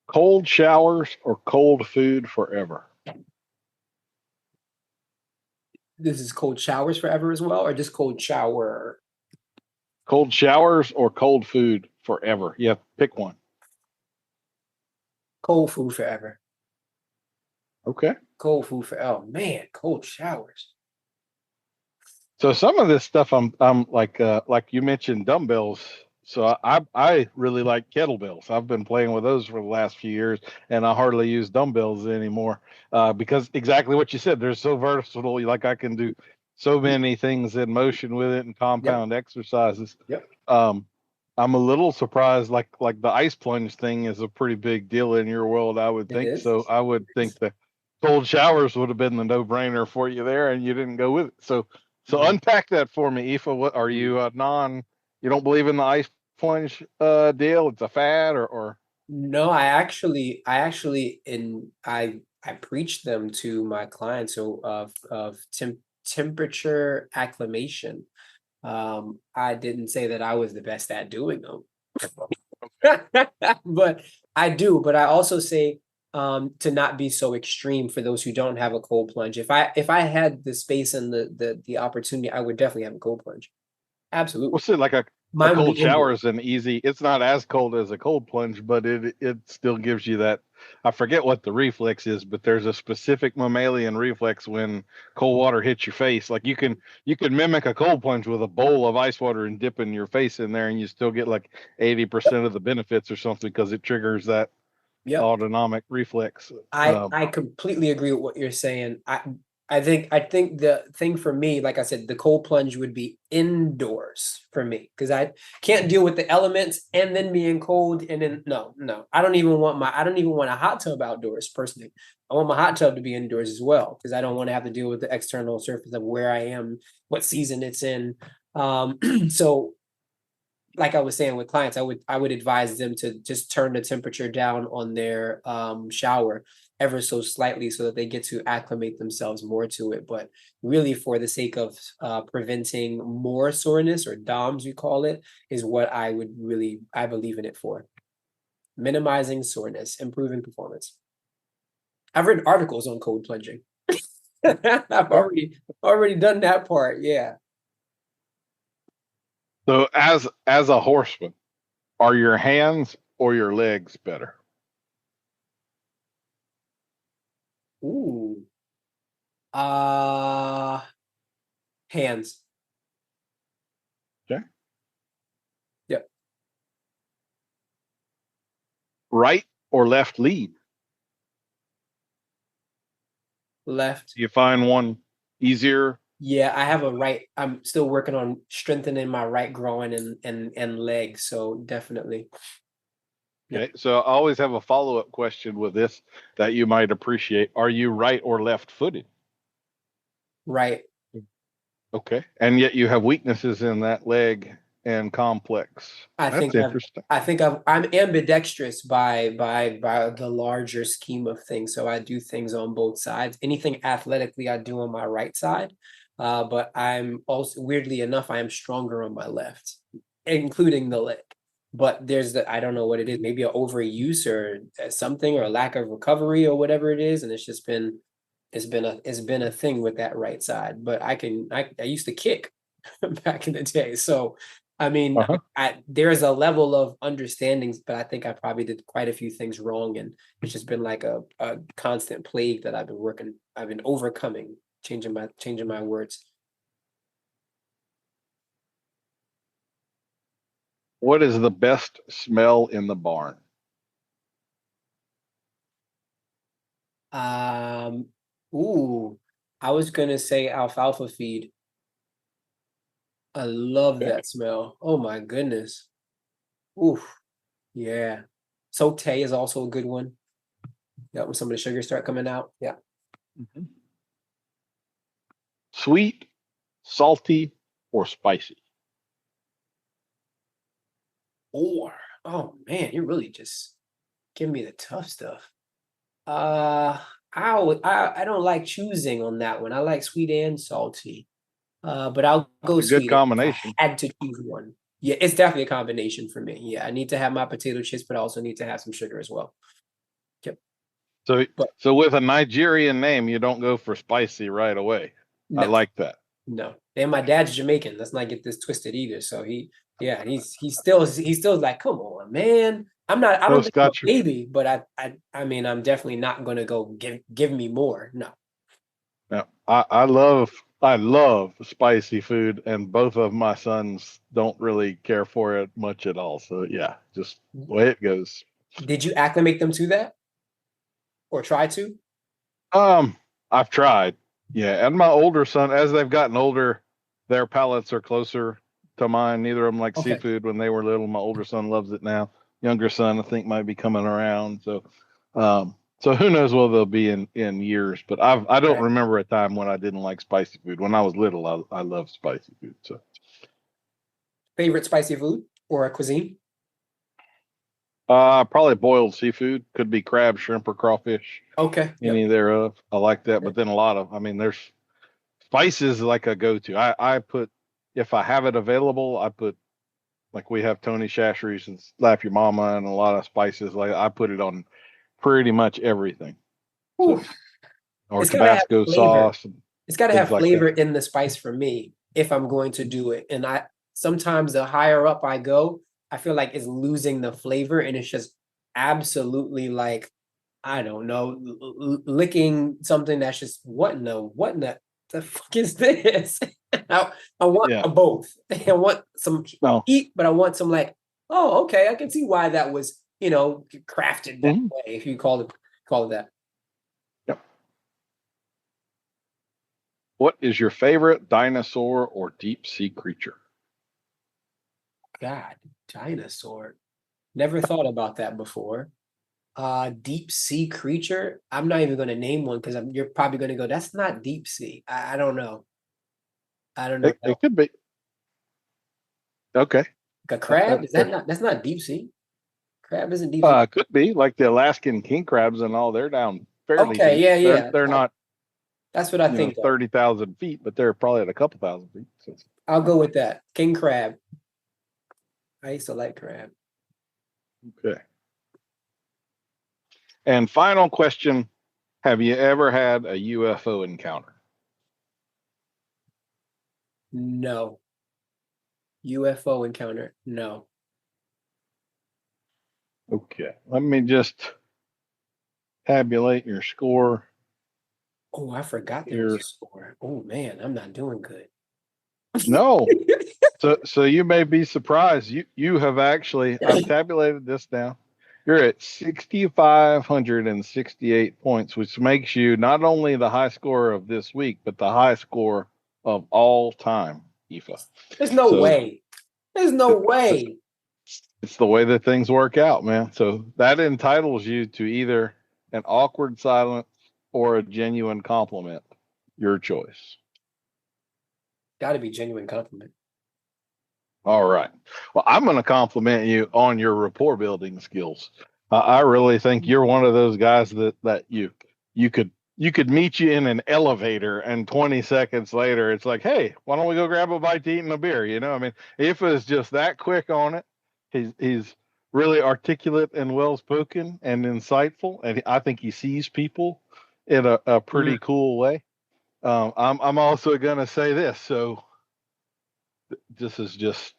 Speaker 3: Cold showers or cold food forever?
Speaker 4: This is cold showers forever as well, or just cold shower?
Speaker 3: Cold showers or cold food forever? Yeah, pick one.
Speaker 4: Cold food forever.
Speaker 3: Okay.
Speaker 4: Cold food for oh man, cold showers.
Speaker 3: So some of this stuff I'm like you mentioned dumbbells. So I really like kettlebells. I've been playing with those for the last few years, and I hardly use dumbbells anymore because exactly what you said. They're so versatile. Like I can do so many things in motion with it and compound exercises.
Speaker 4: Yep.
Speaker 3: I'm a little surprised. Like the ice plunge thing is a pretty big deal in your world, I would
Speaker 4: It
Speaker 3: think.
Speaker 4: is.
Speaker 3: So I would think the cold showers would have been the no-brainer for you there, and you didn't go with it. So unpack that for me, Aoife. What are you you don't believe in the ice plunge deal? It's a fad or
Speaker 4: No, I preach them to my clients of temperature acclimation. I didn't say that I was the best at doing them, but I do. But I also say to not be so extreme for those who don't have a cold plunge. If I had the space and the opportunity, I would definitely have a cold plunge. Absolutely.
Speaker 3: what's it like a
Speaker 4: Mine would
Speaker 3: cold
Speaker 4: be indoor.
Speaker 3: shower is an easy. It's not as cold as a cold plunge, but it still gives you that. I forget what the reflex is, but there's a specific mammalian reflex when cold water hits your face. Like you can mimic a cold plunge with a bowl of ice water and dipping your face in there, and you still get like 80% of the benefits or something because it triggers that
Speaker 4: Yep.
Speaker 3: autonomic reflex.
Speaker 4: I completely agree with what you're saying. I think the thing for me, like I said, the cold plunge would be indoors for me because I can't deal with the elements and then being cold and then no. I don't even want a hot tub outdoors personally. I want my hot tub to be indoors as well because I don't want to have to deal with the external surface of where I am, what season it's in. So like I was saying with clients, I would advise them to just turn the temperature down on their shower ever so slightly so that they get to acclimate themselves more to it. But really for the sake of preventing more soreness or DOMS, we call it, is what I believe in it for. Minimizing soreness, improving performance. I've written articles on cold plunging. I've already done that part. Yeah.
Speaker 3: So as a horseman, are your hands or your legs better?
Speaker 4: Ooh. Hands.
Speaker 3: Okay.
Speaker 4: Yep.
Speaker 3: Right or left lead?
Speaker 4: Left.
Speaker 3: Do you find one easier?
Speaker 4: Yeah, I have a right. I'm still working on strengthening my right groin and leg. So definitely.
Speaker 3: Okay. So I always have a follow-up question with this that you might appreciate. Are you right or left-footed?
Speaker 4: Right.
Speaker 3: Okay. And yet you have weaknesses in that leg and complex. That's interesting.
Speaker 4: I'm ambidextrous by the larger scheme of things. So I do things on both sides. Anything athletically I do on my right side. But I'm also weirdly enough, I am stronger on my left, including the leg. But I don't know what it is, maybe an overuse or something or a lack of recovery or whatever it is. And it's been a thing with that right side. But I used to kick back in the day. So I mean, there's a level of understandings, but I think I probably did quite a few things wrong. And it's just been like a constant plague that I've been overcoming, changing my words.
Speaker 3: What is the best smell in the barn?
Speaker 4: Um, ooh, I was gonna say alfalfa feed. I love
Speaker 3: Okay.
Speaker 4: that smell. Oh my goodness. Oof. Yeah. Saute is also a good one. Yeah, when some of the sugars start coming out. Yeah.
Speaker 3: Mhm. Sweet, salty, or spicy?
Speaker 4: Or, oh man, you're really just giving me the tough stuff. Uh, I don't like choosing on that one. I like sweet and salty. But I'll
Speaker 3: That's
Speaker 4: go
Speaker 3: a good
Speaker 4: sweet if
Speaker 3: combination.
Speaker 4: I had to choose one. Yeah, it's definitely a combination for me. Yeah, I need to have my potato chips, but I also need to have some sugar as well. Yep.
Speaker 3: So,
Speaker 4: But
Speaker 3: so with a Nigerian name, you don't go for spicy right away. I
Speaker 4: no,
Speaker 3: like that.
Speaker 4: no. And my dad's Jamaican. Let's not get this twisted either. So yeah, he's still like, come on, man. I
Speaker 3: No
Speaker 4: don't think I'm a
Speaker 3: scotch.
Speaker 4: baby, but I mean, I'm definitely not gonna go give me more. No.
Speaker 3: No, I love spicy food, and both of my sons don't really care for it much at all. So yeah, just the way it goes.
Speaker 4: Did you acclimate them to that or try to?
Speaker 3: Um, I've tried. Yeah, and my older son, as they've gotten older, their palates are closer to mine. Neither of them like
Speaker 4: Okay.
Speaker 3: seafood when they were little. My older son loves it now. Younger son, I think, might be coming around. So who knows what they'll be in years. But I don't
Speaker 4: Right.
Speaker 3: remember a time when I didn't like spicy food. When I was little, I loved spicy food. So
Speaker 4: Favorite spicy food or a cuisine?
Speaker 3: probably boiled seafood. Could be crab, shrimp, or crawfish.
Speaker 4: Okay. Yep.
Speaker 3: Any thereof. I like that. But then a lot of, I mean, there's spices like a go-to. I put, if I have it available, I put, like we have Tony Chachere's and Slap Your Mama and a lot of spices. Like I put it on pretty much everything.
Speaker 4: Ooh,
Speaker 3: So or
Speaker 4: it's gotta have
Speaker 3: Tabasco
Speaker 4: flavor.
Speaker 3: sauce and
Speaker 4: It's gotta
Speaker 3: things
Speaker 4: have
Speaker 3: like that.
Speaker 4: flavor in the spice for me if I'm going to do it. And I sometimes the higher up I go, I feel like it's losing the flavor and it's just absolutely like, I don't know, licking something that's just the fuck is this? I want
Speaker 3: Yeah.
Speaker 4: both. I want some
Speaker 3: No.
Speaker 4: heat, but I want some like, oh, okay, I can see why that was, crafted that
Speaker 3: Mhm.
Speaker 4: way, if you call it that.
Speaker 3: Yep. What is your favorite dinosaur or deep sea creature?
Speaker 4: God, dinosaur. Never thought about that before. Deep sea creature. I'm not even gonna name one because you're probably gonna go, that's not deep sea. I don't know. I don't know.
Speaker 3: It could be okay.
Speaker 4: Like a crab? Is that
Speaker 3: That
Speaker 4: not that's not deep sea? Crab isn't deep sea.
Speaker 3: could be like the Alaskan king crabs and all. They're down fairly
Speaker 4: Okay,
Speaker 3: deep.
Speaker 4: yeah,
Speaker 3: They're
Speaker 4: yeah.
Speaker 3: they're not
Speaker 4: That's what I think of.
Speaker 3: 30,000 feet, but they're probably at a couple thousand feet. So,
Speaker 4: I'll go with that. King crab. I used to like crab.
Speaker 3: okay. And final question: have you ever had a UFO encounter?
Speaker 4: No. UFO encounter. No.
Speaker 3: Okay, let me just tabulate your score
Speaker 4: Oh, I forgot there was a
Speaker 3: here.
Speaker 4: score. Oh man, I'm not doing good.
Speaker 3: No, so you may be surprised. You have actually, I've tabulated this now. You're at 6,568 points, which makes you not only the high scorer of this week, but the high score of all time, Ifa.
Speaker 4: There's no
Speaker 3: So
Speaker 4: way. There's no way.
Speaker 3: it's the way that things work out, man. So that entitles you to either an awkward silence or a genuine compliment. Your choice.
Speaker 4: Gotta be genuine compliment.
Speaker 3: All right. Well, I'm going to compliment you on your rapport building skills. I really think you're one of those guys that you could meet you in an elevator and 20 seconds later it's like, hey, why don't we go grab a bite to eat and a beer? I mean, if it's just that quick on it, he's really articulate and well spoken and insightful, and I think he sees people in a
Speaker 4: Mm.
Speaker 3: pretty cool way. I'm also going to say this. So this is just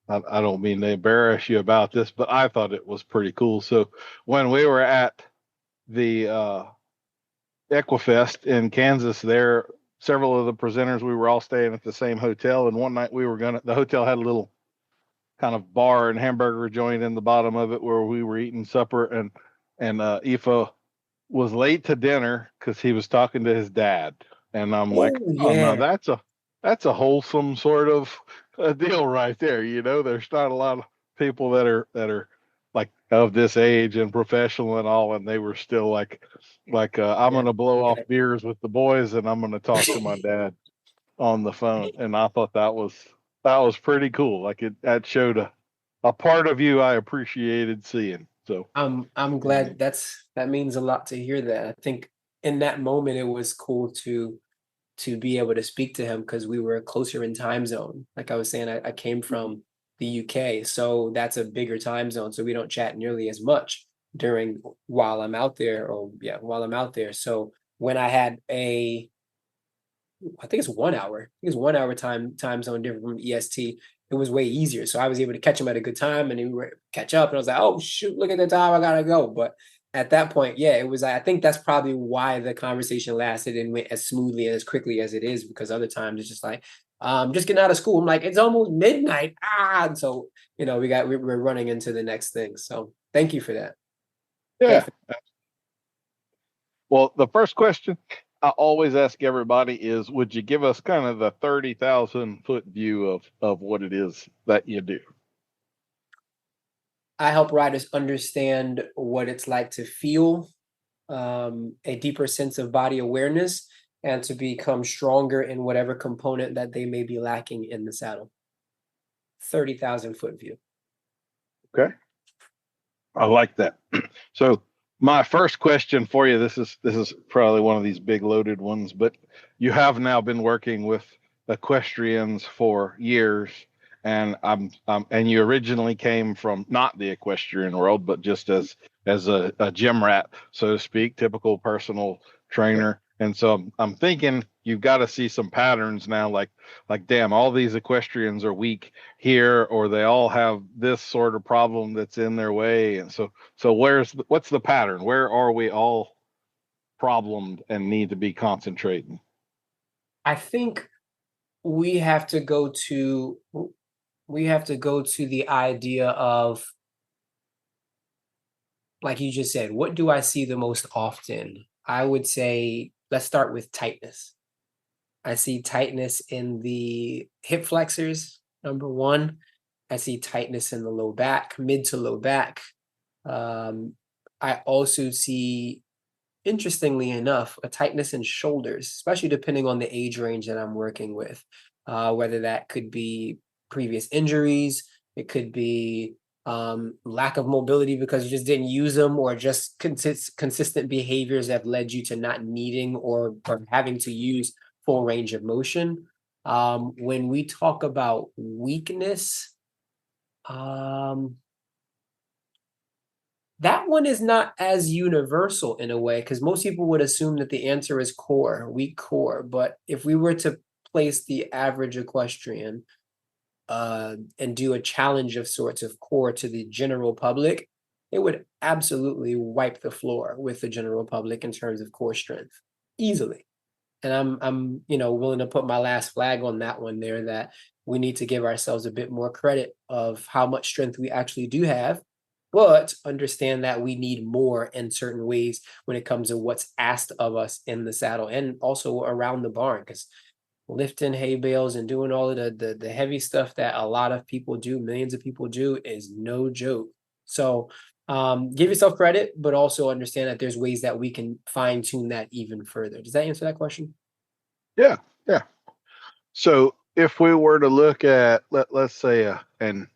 Speaker 3: I don't mean to embarrass you about this, but I thought it was pretty cool. So when we were at the Equifest in Kansas, there several of the presenters, we were all staying at the same hotel, and one night the hotel had a little kind of bar and hamburger joint in the bottom of it where we were eating supper, and Ifa was late to dinner because he was talking to his dad, and I'm like,
Speaker 4: Oh
Speaker 3: oh no,
Speaker 4: yeah.
Speaker 3: that's a wholesome sort of deal right there. There's not a lot of people that are like of this age and professional and all, and they were still like I'm
Speaker 4: Yeah.
Speaker 3: gonna blow off
Speaker 4: Yeah.
Speaker 3: beers with the boys, and I'm gonna talk to my dad on the phone, and I thought that was pretty cool. Like that showed a part of you I appreciated seeing. So
Speaker 4: I'm glad that means a lot to hear that. I think in that moment it was cool to be able to speak to him because we were closer in time zone. Like I was saying, I came from the UK, so that's a bigger time zone. So we don't chat nearly as much during while I'm out there, or yeah, while I'm out there. So when I had I think it's 1 hour. I think it's 1 hour time zone different from EST. It was way easier. So I was able to catch him at a good time and then we were catch up. And I was like, oh shoot, look at the time, I gotta go. But at that point, yeah, it was. I think that's probably why the conversation lasted and went as smoothly and as quickly as it is, because other times it's just like, just getting out of school. I'm like, it's almost midnight. And so, we're running into the next thing. So thank you for that.
Speaker 3: yeah.
Speaker 4: Definitely.
Speaker 3: Well, the first question I always ask everybody is, would you give us kind of the 30,000-foot view of what it is that you do?
Speaker 4: I help riders understand what it's like to feel a deeper sense of body awareness and to become stronger in whatever component that they may be lacking in the saddle. 30,000-foot view.
Speaker 3: Okay, I like that. So my first question for you, this is probably one of these big loaded ones, but you have now been working with equestrians for years, and and you originally came from not the equestrian world, but just as a gym rat, so to speak, typical personal
Speaker 4: Yep.
Speaker 3: trainer. And so I'm thinking you've got to see some patterns now, like damn, all these equestrians are weak here, or they all have this sort of problem that's in their way. And so what's the pattern? Where are we all problemed and need to be concentrating?
Speaker 4: I think we have to go to we have to go to the idea of, like you just said, what do I see the most often? I would say let's start with tightness. I see tightness in the hip flexors, number one. I see tightness in the low back, mid to low back. Um, I also see, interestingly enough, a tightness in shoulders, especially depending on the age range that I'm working with. Whether that could be previous injuries, it could be lack of mobility because you just didn't use them, or just consistent behaviors that have led you to not needing or having to use full range of motion. When we talk about weakness, um, that one is not as universal in a way, because most people would assume that the answer is core, weak core. But if we were to place the average equestrian and do a challenge of sorts of core to the general public, it would absolutely wipe the floor with the general public in terms of core strength easily. And I'm willing to put my last flag on that one there, that we need to give ourselves a bit more credit of how much strength we actually do have, but understand that we need more in certain ways when it comes to what's asked of us in the saddle and also around the barn, because lifting hay bales and doing all of the heavy stuff that a lot of people do, millions of people do, is no joke. So give yourself credit, but also understand that there's ways that we can fine tune that even further. Does that answer that question?
Speaker 3: Yeah, yeah. So if we were to look at let's say and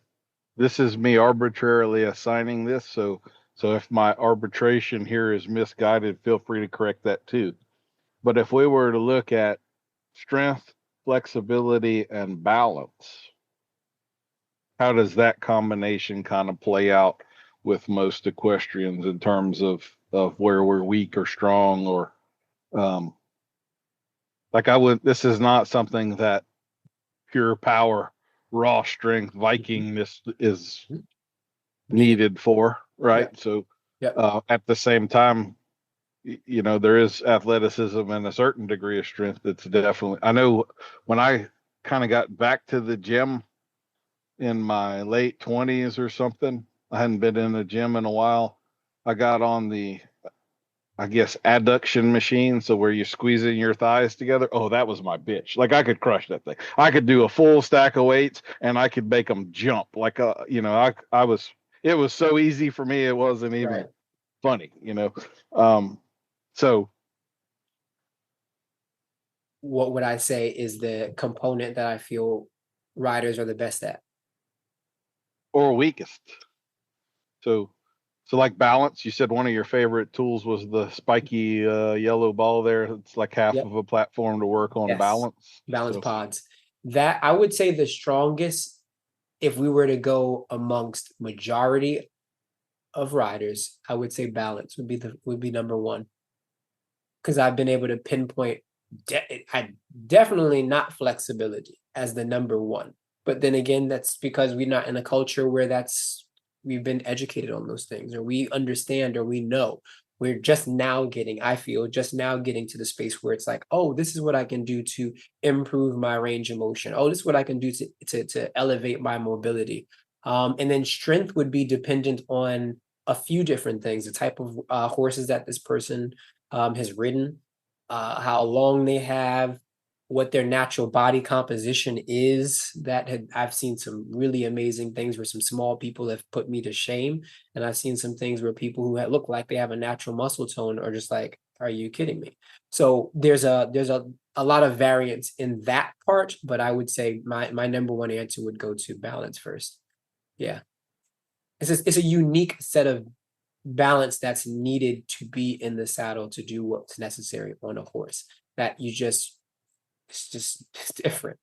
Speaker 3: this is me arbitrarily assigning this, so if my arbitration here is misguided, feel free to correct that too. But if we were to look at strength, flexibility, and balance, how does that combination kind of play out with most equestrians in terms of where we're weak or strong, or um, like I would, this is not something that pure power, raw strength Viking this is
Speaker 4: Needed.
Speaker 3: needed for,
Speaker 4: Yeah.
Speaker 3: right? So
Speaker 4: Yeah.
Speaker 3: at the same time, there is athleticism and a certain degree of strength that's definitely, I know when I kind of got back to the gym in my late 20s or something, I hadn't been in the gym in a while. I got on the I guess, adduction machine. So where you're squeezing your thighs together. Oh, that was my bitch. Like I could crush that thing. I could do a full stack of weights and I could make them jump. Like, it was so easy for me. It wasn't even
Speaker 4: Right.
Speaker 3: funny, so,
Speaker 4: What would I say is the component that I feel riders are the best at?
Speaker 3: or weakest. So, like balance, you said one of your favorite tools was the spiky yellow ball there. It's like half
Speaker 4: Yep.
Speaker 3: of a platform to work on
Speaker 4: Yes.
Speaker 3: balance.
Speaker 4: Balance
Speaker 3: So,
Speaker 4: pods. That I would say the strongest, if we were to go amongst majority of riders, I would say balance would be number one. Because I've been able to pinpoint I definitely not flexibility as the number one. But then again, that's because we're not in a culture where we've been educated on those things, or we understand, or we know. We're just now getting, I feel, just now getting to the space where it's like, oh, this is what I can do to improve my range of motion. Oh, this is what I can do to elevate my mobility. And then strength would be dependent on a few different things, the type of horses that this person has ridden, how long they have, what their natural body composition is. I've seen some really amazing things where some small people have put me to shame, and I've seen some things where people who look like they have a natural muscle tone are just like, "Are you kidding me?" So there's a lot of variance in that part, but I would say my number one answer would go to balance first. Yeah, it's a unique set of balance that's needed to be in the saddle to do what's necessary on a horse, that it's different.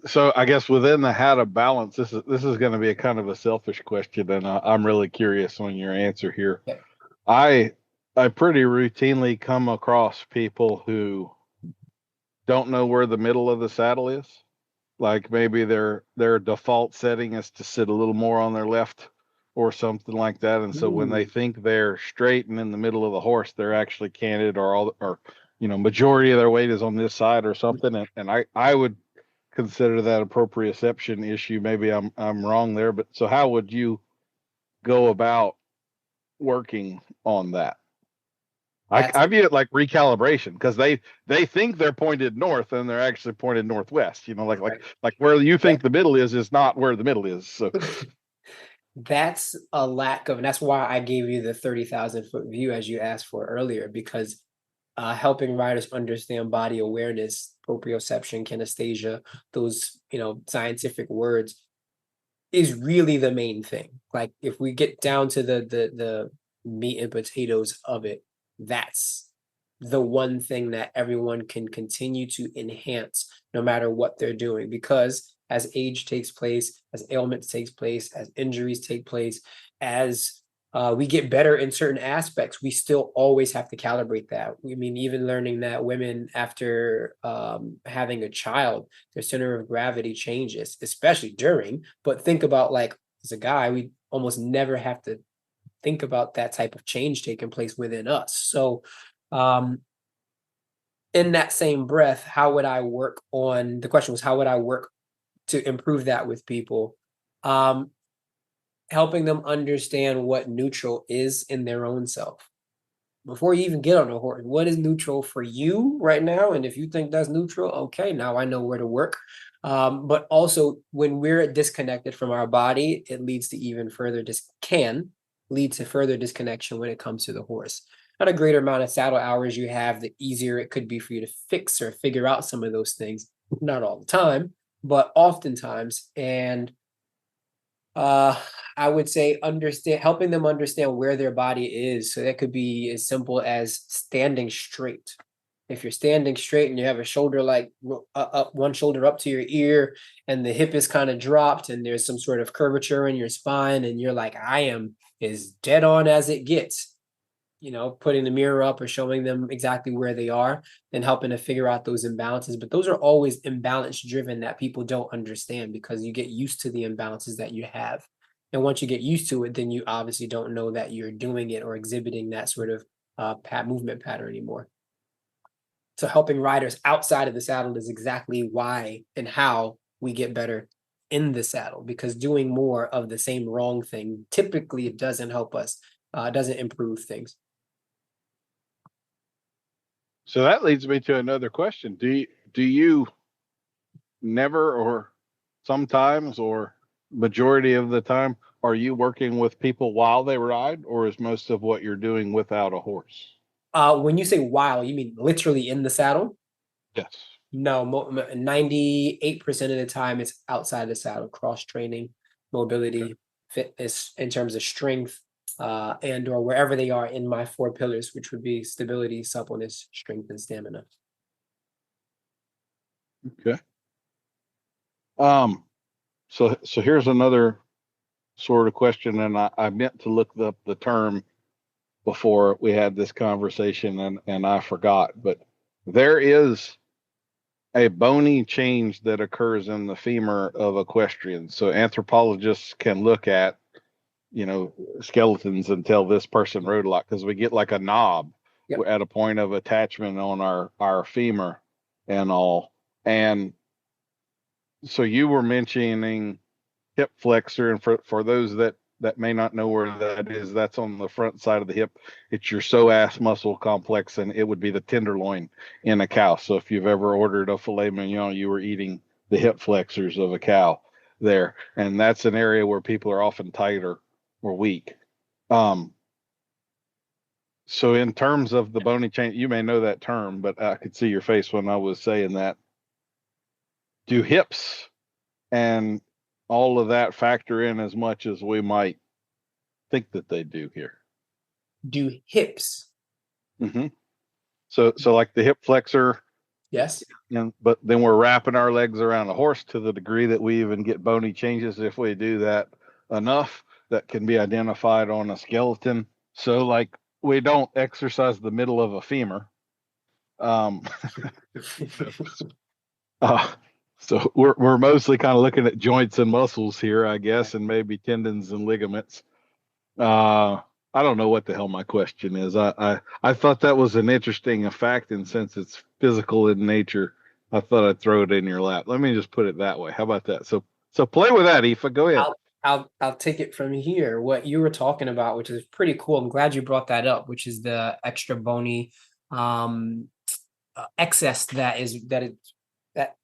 Speaker 3: so I guess within the how to balance, this is going to be a kind of a selfish question, and I'm really curious on your answer here.
Speaker 4: Yeah.
Speaker 3: I pretty routinely come across people who don't know where the middle of the saddle is. Like maybe their default setting is to sit a little more on their left or something like that. And so when they think they're straight and in the middle of the horse, they're actually canted, or majority of their weight is on this side or something. And I would consider that a proprioception issue. Maybe I'm wrong there, but so how would you go about working on that?
Speaker 4: That's
Speaker 3: I view it like recalibration, because they think they're pointed north and they're actually pointed northwest. Like where you think the middle is not where the middle is. So
Speaker 4: that's a lack of, and that's why I gave you the 30,000 foot view as you asked for earlier, because helping riders understand body awareness, proprioception, kinesthesia, those scientific words, is really the main thing. Like if we get down to the meat and potatoes of it, that's the one thing that everyone can continue to enhance no matter what they're doing, because as age takes place, as ailments takes place, as injuries take place, as we get better in certain aspects, we still always have to calibrate that. I mean, even learning that women after having a child, their center of gravity changes, especially during. But think about, like, as a guy, we almost never have to think about that type of change taking place within us. So in that same breath, how would I work on, the question was, how would I work to improve that with people? Helping them understand what neutral is in their own self. Before you even get on a horse, what is neutral for you right now? And if you think that's neutral, okay, now I know where to work. But also, when we're disconnected from our body, it leads to even further can lead to further disconnection when it comes to the horse. Not a greater amount of saddle hours you have, the easier it could be for you to fix or figure out some of those things. Not all the time, but oftentimes. And I would say helping them understand where their body is. So that could be as simple as standing straight. If you're standing straight and you have a shoulder up, one shoulder up to your ear, and the hip is kind of dropped, and there's some sort of curvature in your spine, and you're like, I am as dead on as it gets. Putting the mirror up or showing them exactly where they are and helping to figure out those imbalances. But those are always imbalance driven that people don't understand, because you get used to the imbalances that you have. And once you get used to it, then you obviously don't know that you're doing it or exhibiting that sort of movement pattern anymore. So helping riders outside of the saddle is exactly why and how we get better in the saddle, because doing more of the same wrong thing typically doesn't help us doesn't improve things.
Speaker 3: So that leads me to another question. Do you never, or sometimes, or majority of the time, are you working with people while they ride, or is most of what you're doing without a horse?
Speaker 4: When you say while, you mean literally in the saddle?
Speaker 3: Yes.
Speaker 4: No, 98% of the time it's outside the saddle, cross training, mobility, fitness in terms of strength, and or wherever they are in my 4 pillars, which would be stability, suppleness, strength, and stamina.
Speaker 3: Okay. So here's another sort of question, and I meant to look up the term before we had this conversation, and I forgot, but there is a bony change that occurs in the femur of equestrians. So anthropologists can look at, skeletons and tell this person rode a lot, because we get like a knob at a point of attachment on our femur and all. And so you were mentioning hip flexor, and for those that may not know where that is, that's on the front side of the hip. It's your psoas muscle complex, and it would be the tenderloin in a cow. So if you've ever ordered a filet mignon, you were eating the hip flexors of a cow there, and that's an area where people are often tight or weak. So in terms of the bony change, you may know that term, but I could see your face when I was saying that. Do hips and all of that factor in as much as we might think that they do here?
Speaker 4: Do hips?
Speaker 3: Mm-hmm. So like the hip flexor.
Speaker 4: Yes.
Speaker 3: But then we're wrapping our legs around a horse to the degree that we even get bony changes. If we do that enough, that can be identified on a skeleton. So like we don't exercise the middle of a femur. So we're mostly kind of looking at joints and muscles here, I guess, and maybe tendons and ligaments. I don't know what the hell my question is. I thought that was an interesting fact, and since it's physical in nature, I thought I'd throw it in your lap. Let me just put it that way. How about that? So play with that, Ifa. Go ahead.
Speaker 4: I'll take it from here. What you were talking about, which is pretty cool. I'm glad you brought that up, which is the extra bony excess that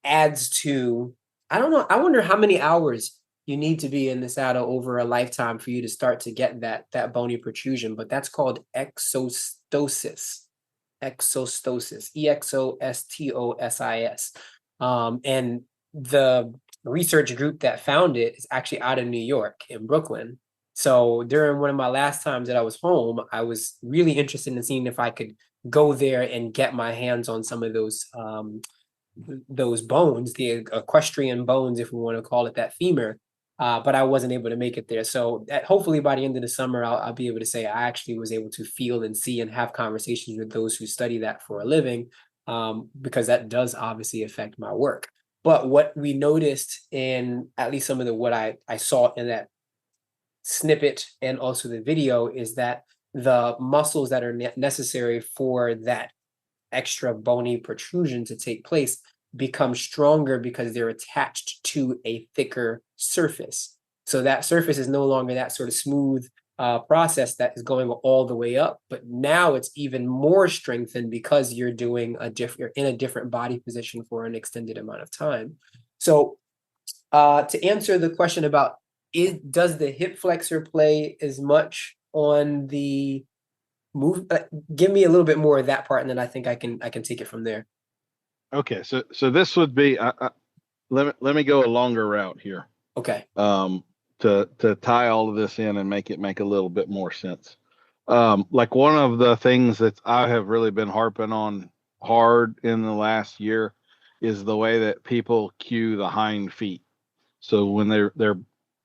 Speaker 4: adds to, I don't know. I wonder how many hours you need to be in the saddle over a lifetime for you to start to get that bony protrusion, but that's called exostosis. Exostosis, Exostosis. And the research group that found it is actually out of New York in Brooklyn. So during one of my last times that I was home, I was really interested in seeing if I could go there and get my hands on some of those bones, the equestrian bones, if we want to call it that, femur. But I wasn't able to make it there. So hopefully by the end of the summer, I'll be able to say I actually was able to feel and see and have conversations with those who study that for a living, because that does obviously affect my work. But what we noticed in at least some of what I saw in that snippet and also the video is that the muscles that are necessary for that extra bony protrusion to take place become stronger because they're attached to a thicker surface. So that surface is no longer that sort of smooth process that is going all the way up, but now it's even more strengthened because you're in a different body position for an extended amount of time. So to answer the question about does the hip flexor play as much on the move, give me a little bit more of that part, and then I think I can take it from there.
Speaker 3: Okay, so this would be let me go a longer route here.
Speaker 4: Okay.
Speaker 3: To tie all of this in and make it make a little bit more sense. Like one of the things that I have really been harping on hard in the last year is the way that people cue the hind feet. So when they're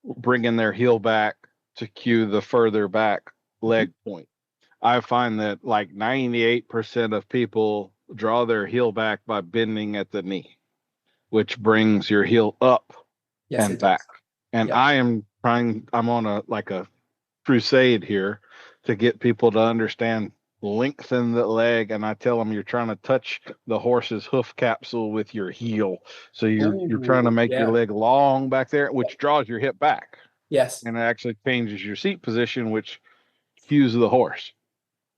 Speaker 3: bringing their heel back to cue the further back leg point, I find that like 98% of people draw their heel back by bending at the knee, which brings your heel up and back. And yep. I'm on a crusade here to get people to understand lengthen the leg, and I tell them you're trying to touch the horse's hoof capsule with your heel. So you're trying to make your leg long back there, which draws your hip back.
Speaker 4: Yes.
Speaker 3: And it actually changes your seat position, which cues the horse.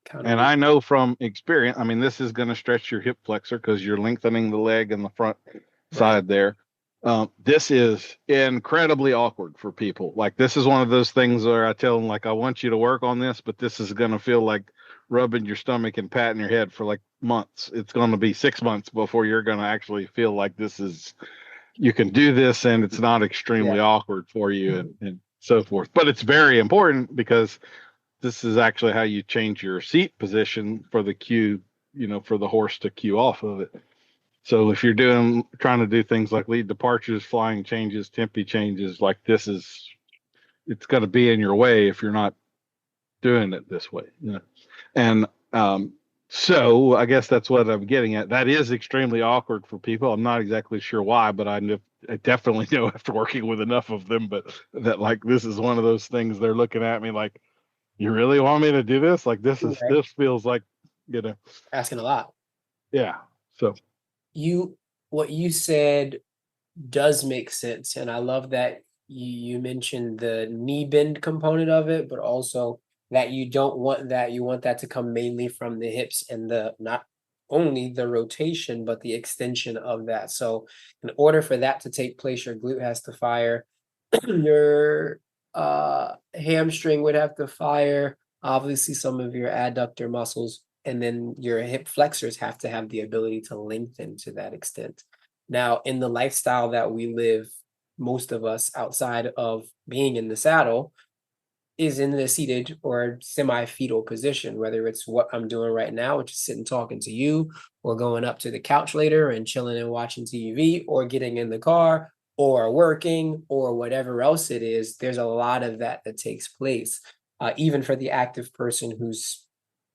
Speaker 4: Kind
Speaker 3: And I know from experience, I mean, this is going to stretch your hip flexor because you're lengthening the leg in the front side there. This is incredibly awkward for people. Like, this is one of those things where I tell them, like, I want you to work on this, but this is going to feel like rubbing your stomach and patting your head for like months. It's going to be 6 months before you're going to actually feel like this is, you can do this and it's not extremely awkward for you and so forth. But it's very important because this is actually how you change your seat position for the cue, for the horse to cue off of it. So if you're trying to do things like lead departures, flying changes, tempi changes, like this it's going to be in your way if you're not doing it this way. And so I guess that's what I'm getting at. That is extremely awkward for people. I'm not exactly sure why, but I definitely know after working with enough of them, but that like this is one of those things they're looking at me like, you really want me to do this? Like this feels like,
Speaker 4: asking a lot.
Speaker 3: Yeah. So
Speaker 4: what you said does make sense. And I love that you mentioned the knee bend component of it, but also that you don't want that. You want that to come mainly from the hips and not only the rotation, but the extension of that. So in order for that to take place, your glute has to fire, your hamstring would have to fire, obviously some of your adductor muscles, and then your hip flexors have to have the ability to lengthen to that extent. Now, in the lifestyle that we live, most of us outside of being in the saddle is in the seated or semi-fetal position, whether it's what I'm doing right now, which is sitting talking to you, or going up to the couch later and chilling and watching TV, or getting in the car, or working, or whatever else it is. There's a lot of that takes place. Even for the active person who's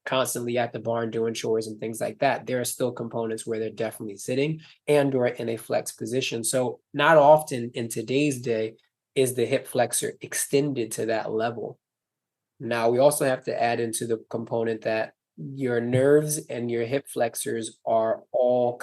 Speaker 4: constantly at the barn doing chores and things like that, there are still components where they're definitely sitting and or in a flex position. So not often in today's day is the hip flexor extended to that level. Now we also have to add into the component that your nerves and your hip flexors are both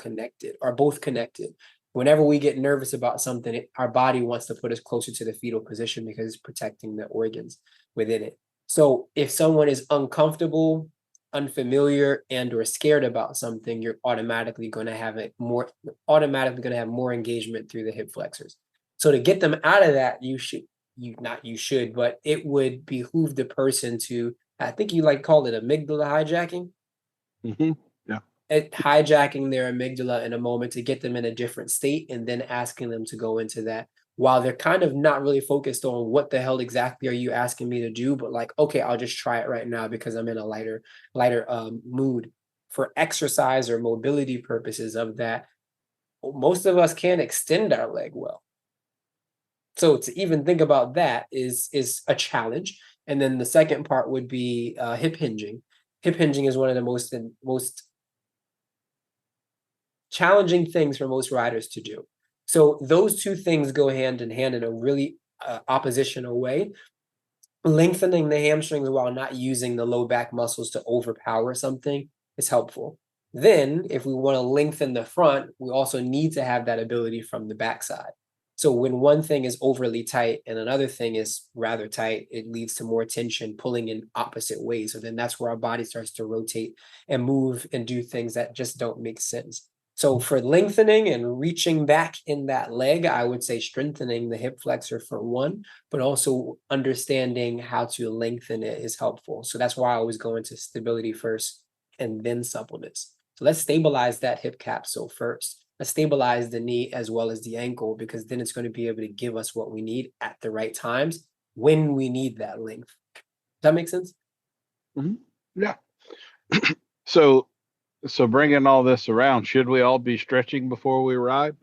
Speaker 4: connected. Whenever we get nervous about something, our body wants to put us closer to the fetal position because it's protecting the organs within it. So if someone is uncomfortable, unfamiliar, and or scared about something, you're automatically going to have more engagement through the hip flexors. So to get them out of that, but it would behoove the person to, I think you call it amygdala hijacking.
Speaker 3: Mm-hmm. Yeah.
Speaker 4: Hijacking their amygdala in a moment to get them in a different state and then asking them to go into that while they're kind of not really focused on what the hell exactly are you asking me to do, but like, okay, I'll just try it right now because I'm in a lighter mood. For exercise or mobility purposes of that, most of us can't extend our leg well. So to even think about that is a challenge. And then the second part would be hip hinging. Hip hinging is one of the most challenging things for most riders to do. So those two things go hand in hand in a really oppositional way. Lengthening the hamstrings while not using the low back muscles to overpower something is helpful. Then if we want to lengthen the front, we also need to have that ability from the backside. So when one thing is overly tight and another thing is rather tight, it leads to more tension pulling in opposite ways. So then that's where our body starts to rotate and move and do things that just don't make sense. So for lengthening and reaching back in that leg, I would say strengthening the hip flexor for one, but also understanding how to lengthen it is helpful. So that's why I always go into stability first and then supplements. So let's stabilize that hip capsule first. Let's stabilize the knee as well as the ankle, because then it's going to be able to give us what we need at the right times when we need that length. Does that make sense?
Speaker 3: Mm-hmm. Yeah. So bringing all this around, should we all be stretching before we ride?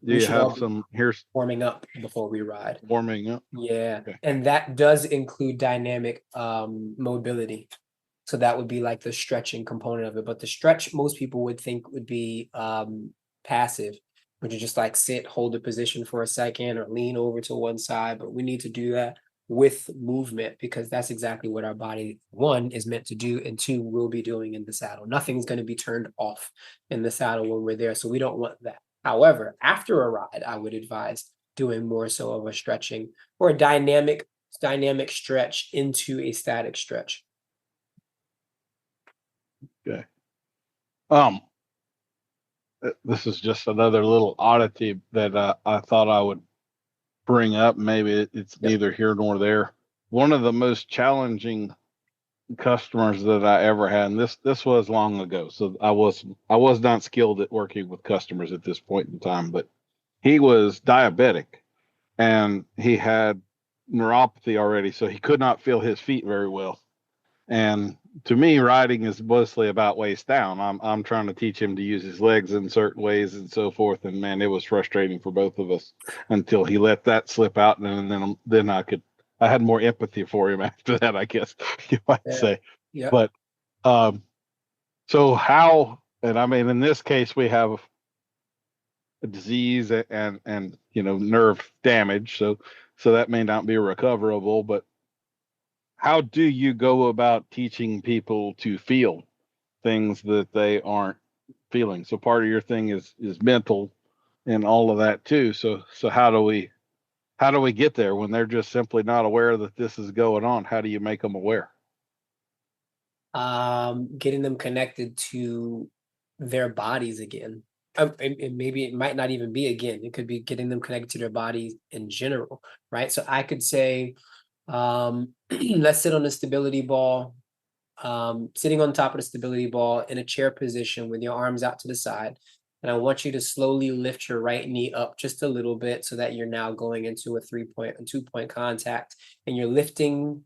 Speaker 3: Do you have some here's
Speaker 4: warming up before we ride?
Speaker 3: Warming up.
Speaker 4: Yeah. Okay. And that does include dynamic mobility. So that would be like the stretching component of it. But the stretch most people would think would be passive, which is just like sit, hold a position for a second or lean over to one side. But we need to do that with movement, because that's exactly what our body, one, is meant to do, and two, we'll be doing in the saddle. Nothing's going to be turned off in the saddle when we're there, so we don't want that. However, after a ride, I would advise doing more so of a stretching or a dynamic stretch into a static stretch.
Speaker 3: Okay. This is just another little oddity that I thought I would bring up. Maybe it's
Speaker 4: Yep.
Speaker 3: neither here nor there. One of the most challenging customers that I ever had, and this was long ago, so I was not skilled at working with customers at this point in time, but he was diabetic and he had neuropathy already, so he could not feel his feet very well. And to me, riding is mostly about waist down. I'm trying to teach him to use his legs in certain ways and so forth. And man, it was frustrating for both of us until he let that slip out, and then I had more empathy for him after that, I guess you might
Speaker 4: Yeah.
Speaker 3: say.
Speaker 4: Yep.
Speaker 3: But so how? And I mean, in this case, we have a disease and nerve damage, so that may not be recoverable, but how do you go about teaching people to feel things that they aren't feeling? So part of your thing is mental and all of that too. So how do we get there when they're just simply not aware that this is going on? How do you make them aware?
Speaker 4: Getting them connected to their bodies again. And maybe it might not even be again. It could be getting them connected to their bodies in general, right? So I could say, let's sit on a stability ball, sitting on top of the stability ball in a chair position with your arms out to the side. And I want you to slowly lift your right knee up just a little bit so that you're now going into a 2-point contact, and you're lifting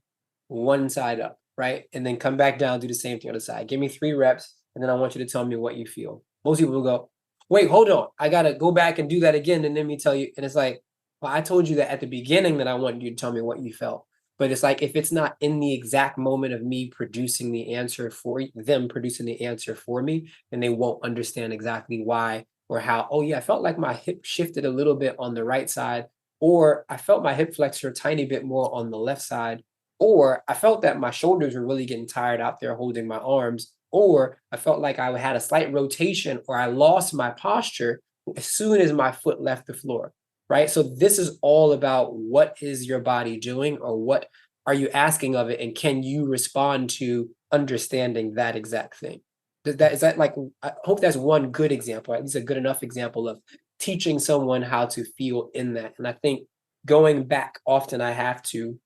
Speaker 4: one side up, right? And then come back down, do the same thing on the side. Give me 3 reps, and then I want you to tell me what you feel. Most people will go, wait, hold on. I got to go back and do that again. And let me tell you. And it's like, well, I told you that at the beginning that I wanted you to tell me what you felt. But it's like, if it's not in the exact moment of me producing the answer for them, producing the answer for me, then they won't understand exactly why or how. Oh yeah, I felt like my hip shifted a little bit on the right side, or I felt my hip flexor a tiny bit more on the left side, or I felt that my shoulders were really getting tired out there holding my arms, or I felt like I had a slight rotation, or I lost my posture as soon as my foot left the floor. Right. So this is all about what is your body doing, or what are you asking of it? And can you respond to understanding that exact thing? Is that like, I hope that's one good example, at least a good enough example of teaching someone how to feel in that. And I think going back often I have to,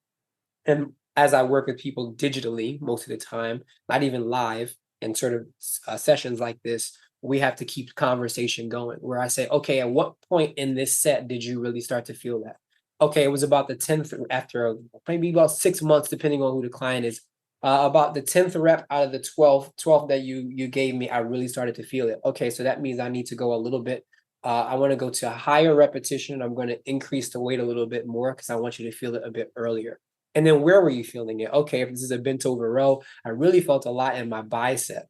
Speaker 4: and as I work with people digitally most of the time, not even live, and sort of sessions like this, we have to keep conversation going where I say, okay, at what point in this set did you really start to feel that? Okay, it was about the 10th, after maybe about 6 months, depending on who the client is. About the 10th rep out of the 12th that you gave me, I really started to feel it. Okay, so that means I need to go a little bit. I want to go to a higher repetition. I'm going to increase the weight a little bit more because I want you to feel it a bit earlier. And then where were you feeling it? Okay, if this is a bent over row, I really felt a lot in my bicep.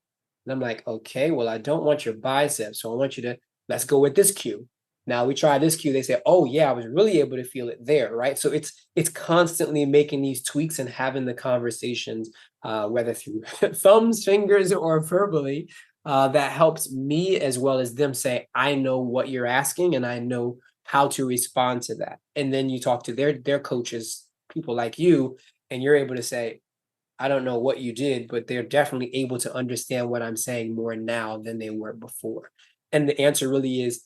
Speaker 4: And I'm like, okay, well, I don't want your bicep. So I want you to, let's go with this cue. Now we try this cue. They say, oh yeah, I was really able to feel it there, right? So it's constantly making these tweaks and having the conversations, whether through thumbs, fingers, or verbally, that helps me as well as them say, I know what you're asking and I know how to respond to that. And then you talk to their coaches, people like you, and you're able to say, I don't know what you did, but they're definitely able to understand what I'm saying more now than they were before. And the answer really is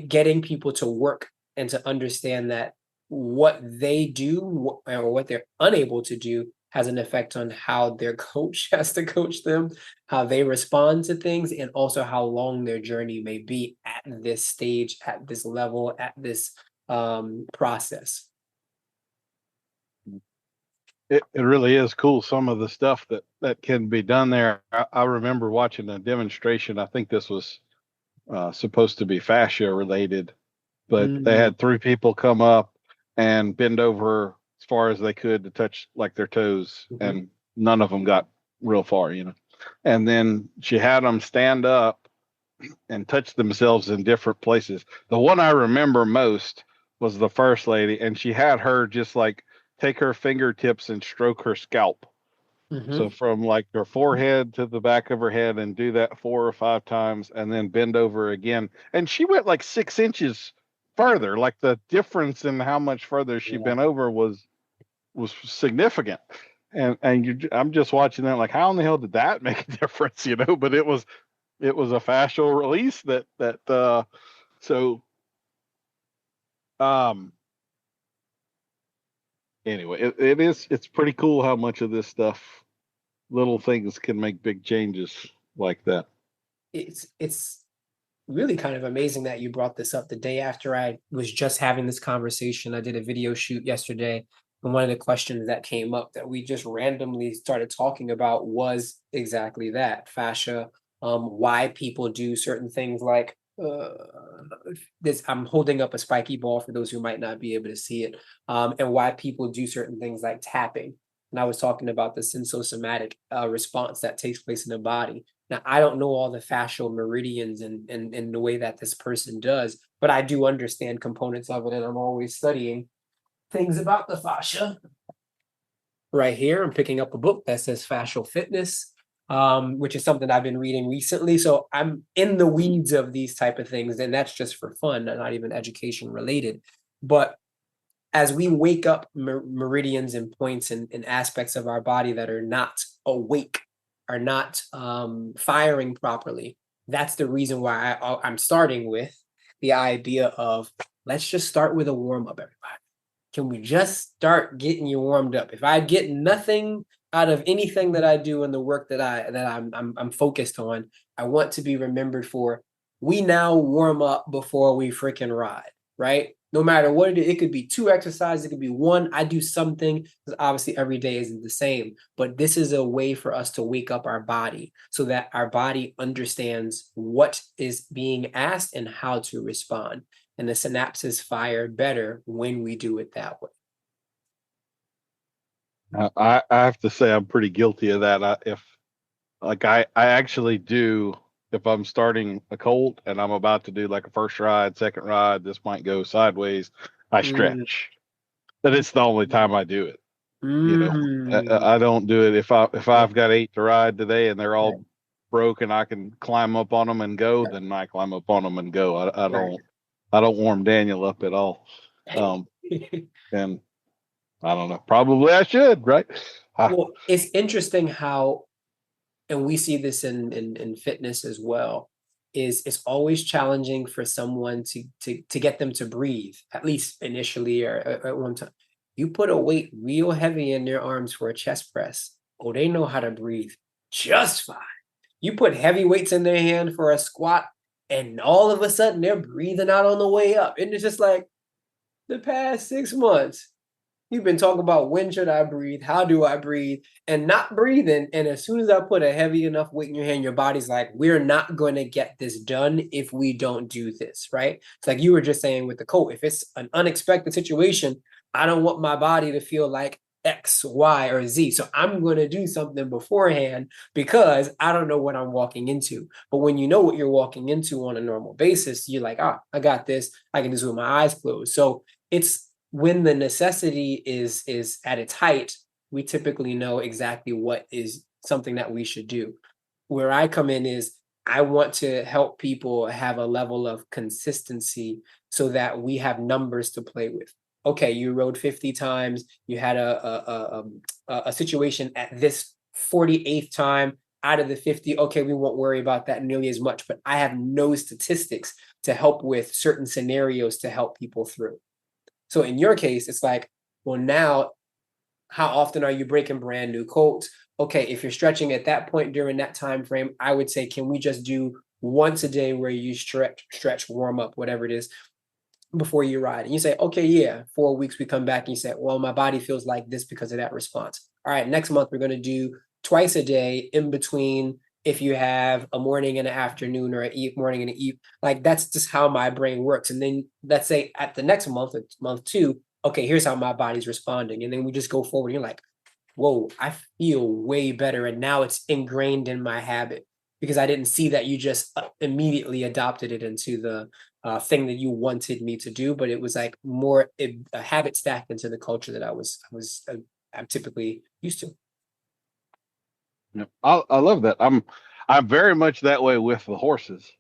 Speaker 4: getting people to work and to understand that what they do or what they're unable to do has an effect on how their coach has to coach them, how they respond to things, and also how long their journey may be at this stage, at this level, at this process.
Speaker 3: It really is cool, some of the stuff that can be done there. I remember watching a demonstration. I think this was supposed to be fascia related, but they had 3 people come up and bend over as far as they could to touch like their toes, and none of them got real far, And then she had them stand up and touch themselves in different places. The one I remember most was the first lady, and she had her just like take her fingertips and stroke her scalp. So from like her forehead to the back of her head, and do that 4 or 5 times, and then bend over again. And she went like 6 inches further. Like the difference in how much further she bent over was significant. I'm just watching that like, how in the hell did that make a difference? But it was a fascial release so anyway, it's pretty cool how much of this stuff, little things can make big changes like that.
Speaker 4: It's really kind of amazing that you brought this up the day after I was just having this conversation. I did a video shoot yesterday, and one of the questions that came up that we just randomly started talking about was exactly that: fascia, why people do certain things like this. I'm holding up a spiky ball for those who might not be able to see it, and why people do certain things like tapping. And I was talking about the sensosomatic response that takes place in the body. Now, I don't know all the fascial meridians and the way that this person does, but I do understand components of it, and I'm always studying things about the fascia. Right here, I'm picking up a book that says Fascial Fitness, which is something I've been reading recently. So I'm in the weeds of these type of things, and that's just for fun, not even education related. But as we wake up meridians and points and aspects of our body that are not awake, are not firing properly, that's the reason why I'm starting with the idea of, let's just start with a warm-up, everybody. Can we just start getting you warmed up? If I get nothing out of anything that I do in the work that I'm focused on, I want to be remembered for, we now warm up before we freaking ride, right? No matter what it is, it could be 2 exercises, it could be 1. I do something, because obviously every day isn't the same, but this is a way for us to wake up our body so that our body understands what is being asked and how to respond. And the synapses fire better when we do it that way.
Speaker 3: I have to say I'm pretty guilty of that. I actually do, if I'm starting a colt and I'm about to do like a first ride, second ride, this might go sideways, I stretch. But it's the only time I do it. I don't do it if I've got 8 to ride today and they're all broke and I can climb up on them and go, then I climb up on them and go. I don't warm Daniel up at all. And I don't know. Probably I should, right?
Speaker 4: Well, it's interesting how, and we see this in fitness as well, is it's always challenging for someone to get them to breathe, at least initially or at one time. You put a weight real heavy in their arms for a chest press. Oh, they know how to breathe just fine. You put heavy weights in their hand for a squat, and all of a sudden they're breathing out on the way up. And it's just like, the past 6 months, you've been talking about when should I breathe, how do I breathe, and not breathing. And as soon as I put a heavy enough weight in your hand, your body's like, we're not going to get this done if we don't do this, right? It's like you were just saying with the coat, if it's an unexpected situation, I don't want my body to feel like X, Y, or Z. So I'm going to do something beforehand because I don't know what I'm walking into. But when you know what you're walking into on a normal basis, you're like, I got this. I can do this with my eyes closed. So it's when the necessity is at its height, we typically know exactly what is something that we should do. Where I come in is I want to help people have a level of consistency so that we have numbers to play with. Okay, you rode 50 times, you had a situation at this 48th time out of the 50. Okay, we won't worry about that nearly as much, but I have no statistics to help with certain scenarios to help people through. So in your case, it's like, well, now, how often are you breaking brand new colts? Okay, if you're stretching at that point during that time frame, I would say, can we just do once a day where you stretch, warm up, whatever it is, before you ride? And you say, okay, yeah, 4 weeks we come back and you say, well, my body feels like this because of that response. All right, next month we're going to do twice a day in between, if you have a morning and an afternoon or a morning and an eve. Like, that's just how my brain works. And then let's say at the next month, month 2, okay, here's how my body's responding. And then we just go forward. You're like, whoa, I feel way better. And now it's ingrained in my habit because I didn't see that you just immediately adopted it into the thing that you wanted me to do. But it was like more a habit stacked into the culture that I'm typically used to.
Speaker 3: Yeah, I love that. I'm very much that way with the horses.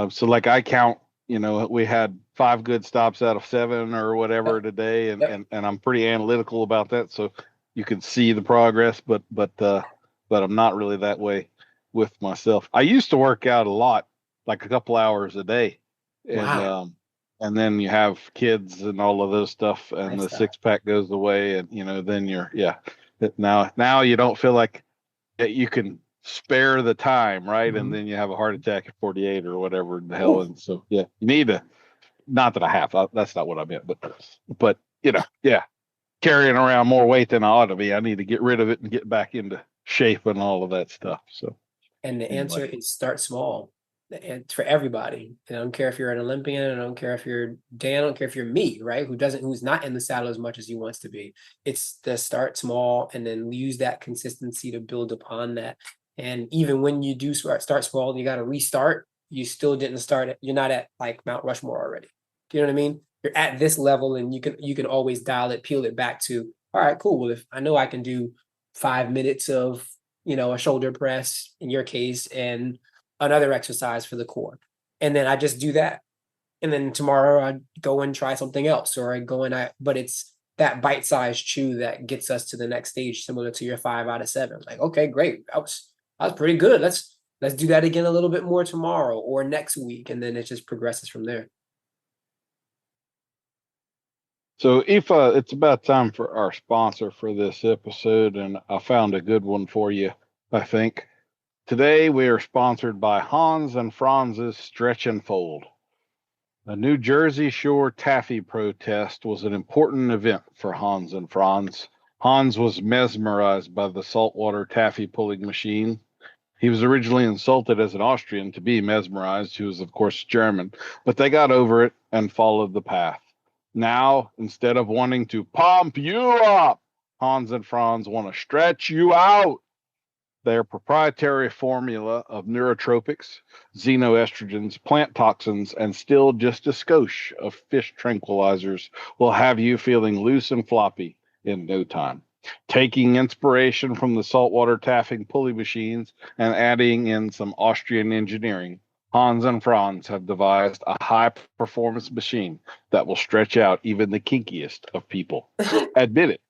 Speaker 3: So like I count, we had 5 good stops out of 7 or whatever today, and I'm pretty analytical about that. So, you can see the progress, but I'm not really that way with myself. I used to work out a lot, like a couple hours a day,
Speaker 4: Wow.
Speaker 3: and then you have kids and all of those stuff, and the
Speaker 4: Lifestyle.
Speaker 3: 6-pack goes away, and then now you don't feel like that you can spare the time, right? And
Speaker 4: Mhm.
Speaker 3: then you have a heart attack at 48 or whatever the hell.
Speaker 4: Ooh.
Speaker 3: And so, yeah, you need to, not that I have, that's not what I meant, but, yeah, carrying around more weight than I ought to be. I need to get rid of it and get back into shape and all of that stuff. So,
Speaker 4: And the
Speaker 3: anyway.
Speaker 4: answer is start small. And for everybody. And I don't care if you're an Olympian, I don't care if you're Dan, I don't care if you're me, right? Who's not in the saddle as much as he wants to be. It's the start small and then use that consistency to build upon that. And even when you do start small, you got to restart. You still didn't start you're not at like Mount Rushmore already. Do you know what I mean? You're at this level and you can always dial it, peel it back to, all right, cool. Well, if I know I can do 5 minutes of a shoulder press in your case and another exercise for the core. And then I just do that. And then tomorrow I go and try something else or I go and but it's that bite-sized chew that gets us to the next stage, similar to your 5 out of 7. Like, okay, great. That was pretty good. Let's do that again a little bit more tomorrow or next week. And then it just progresses from there.
Speaker 3: So, Aoife, it's about time for our sponsor for this episode, and I found a good one for you, I think. Today, we are sponsored by Hans and Franz's Stretch and Fold. The New Jersey Shore Taffy protest was an important event for Hans and Franz. Hans was mesmerized by the saltwater taffy pulling machine. He was originally insulted as an Austrian to be mesmerized. He was, of course, German, but they got over it and followed the path. Now, instead of wanting to pump you up, Hans and Franz want to stretch you out. Their proprietary formula of neurotropics, xenoestrogens, plant toxins, and still just a skosh of fish tranquilizers will have you feeling loose and floppy in no time. Taking inspiration from the saltwater taffing pulley machines and adding in some Austrian engineering, Hans and Franz have devised a high performance machine that will stretch out even the kinkiest of people. Admit it.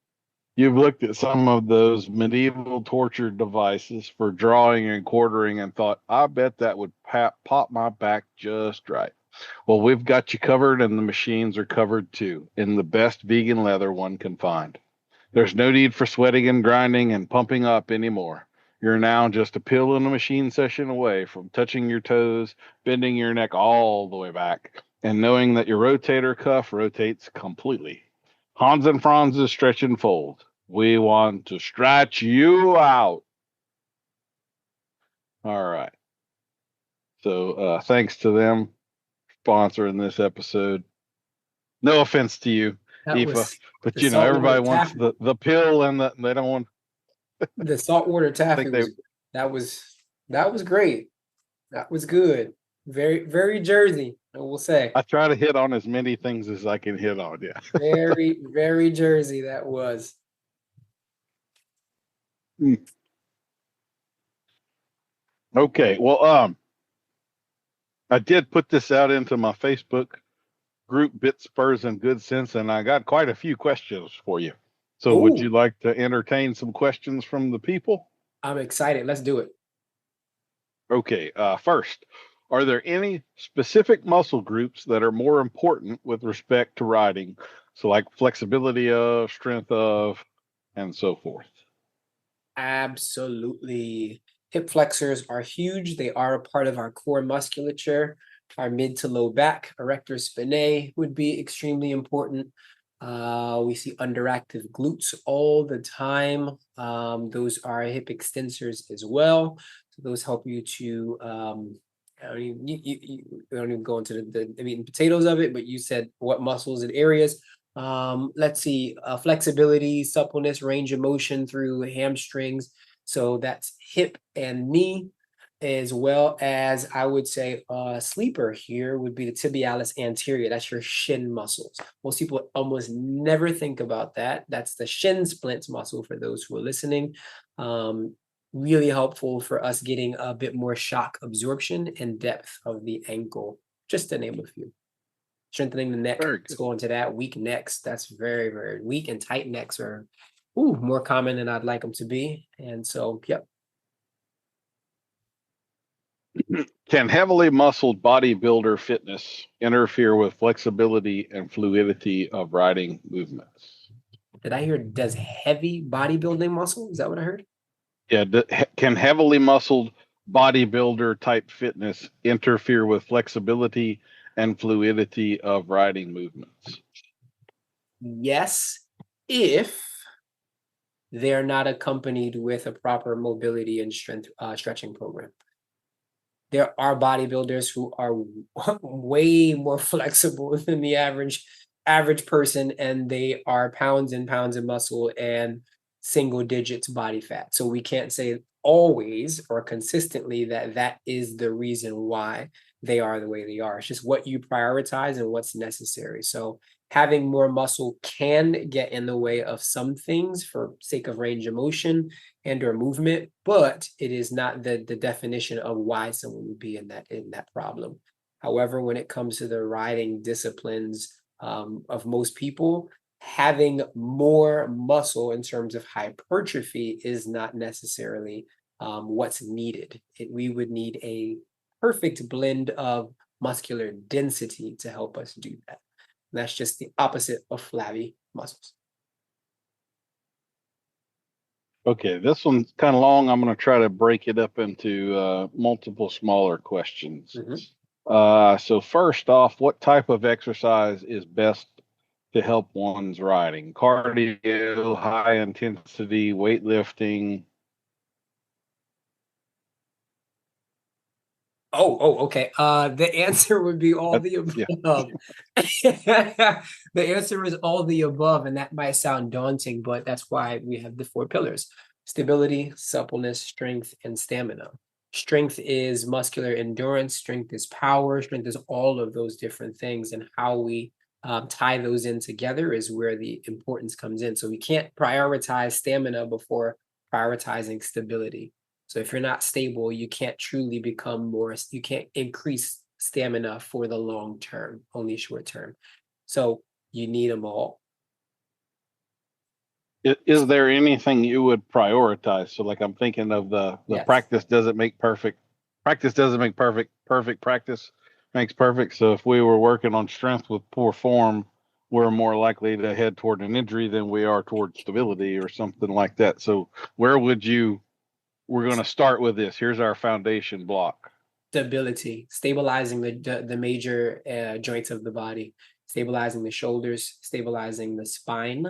Speaker 3: You've looked at some of those medieval torture devices for drawing and quartering and thought, I bet that would pop my back just right. Well, we've got you covered, and the machines are covered too, in the best vegan leather one can find. There's no need for sweating and grinding and pumping up anymore. You're now just a pill in a machine session away from touching your toes, bending your neck all the way back, and knowing that your rotator cuff rotates completely. Hans and Franz's Stretch and Fold. We want to stretch you out. All right. So thanks to them sponsoring this episode. No offense to you,
Speaker 4: That
Speaker 3: Aoife,
Speaker 4: was
Speaker 3: but
Speaker 4: the saltwater
Speaker 3: everybody wants
Speaker 4: taffy.
Speaker 3: the pill and they don't want.
Speaker 4: The saltwater taffy
Speaker 3: Think they.
Speaker 4: that was that was great. That was good. Very, very Jersey, I will say.
Speaker 3: I try to hit on as many things as I can hit on. Yeah.
Speaker 4: Very, very Jersey that was.
Speaker 3: Okay. Well, I did put this out into my Facebook group, Bit Spurs and Good Sense, and I got quite a few questions for you. So, would you
Speaker 4: Oh,
Speaker 3: like to entertain some questions from the people?
Speaker 4: I'm excited. Let's do it.
Speaker 3: Okay. First, are there any specific muscle groups that are more important with respect to riding? So, like flexibility of, strength of, and so forth.
Speaker 4: Absolutely. Hip flexors are huge. They are a part of our core musculature. Our mid to low back, erector spinae would be extremely important. We see underactive glutes all the time. Those are hip extensors as well. So those help you to I don't even, you don't even go into the meat and potatoes of it, but you said what muscles and areas. Let's see, flexibility, suppleness, range of motion through hamstrings. So that's hip and knee, as well as I would say sleeper here would be the tibialis anterior. That's your shin muscles. Most people almost never think about that. That's the shin splints muscle for those who are listening. Really helpful for us getting a bit more shock absorption and depth of the ankle, just to name a few. Strengthening the neck,
Speaker 3: Very
Speaker 4: let's
Speaker 3: good.
Speaker 4: go into that. Weak necks, that's very, very weak and tight necks are more common than I'd like them to be. And so, yep.
Speaker 3: Can heavily muscled bodybuilder fitness interfere with flexibility and fluidity of riding movements?
Speaker 4: Did I hear does heavy bodybuilding muscle? Is that what I heard?
Speaker 3: Yeah, can heavily muscled bodybuilder type fitness interfere with flexibility and fluidity of riding movements?
Speaker 4: Yes, if they're not accompanied with a proper mobility and strength stretching program. There are bodybuilders who are way more flexible than the average person, and they are pounds and pounds of muscle and single digits body fat. So we can't say always or consistently that that is the reason why they are the way they are. It's just what you prioritize and what's necessary. So having more muscle can get in the way of some things for sake of range of motion and or movement, but it is not the definition of why someone would be in that problem. However, when it comes to the riding disciplines of most people, having more muscle in terms of hypertrophy is not necessarily what's needed. We would need a perfect blend of muscular density to help us do that. And that's just the opposite of flabby muscles.
Speaker 3: Okay, this one's kind of long. I'm going to try to break it up into multiple smaller questions. So first off, what type of exercise is best to help one's riding? Cardio, high intensity, weightlifting?
Speaker 4: Okay. The answer would be all the above. Yeah. The answer is all the above, and that might sound daunting, but that's why we have the 4 pillars: stability, suppleness, strength, and stamina. Strength is muscular endurance, strength is power, strength is all of those different things, and how we tie those in together is where the importance comes in. So we can't prioritize stamina before prioritizing stability. So if you're not stable, you can't truly become more, you can't increase stamina for the long term, only short term. So you need them all.
Speaker 3: Is there anything you would prioritize? So like I'm thinking of the
Speaker 4: Yes.
Speaker 3: practice doesn't make perfect. Practice doesn't make perfect. Perfect practice makes perfect. So if we were working on strength with poor form, we're more likely to head toward an injury than we are toward stability or something like that. So where would you, we're going to start with this. Here's our foundation block.
Speaker 4: Stability, stabilizing the major joints of the body, stabilizing the shoulders, stabilizing the spine,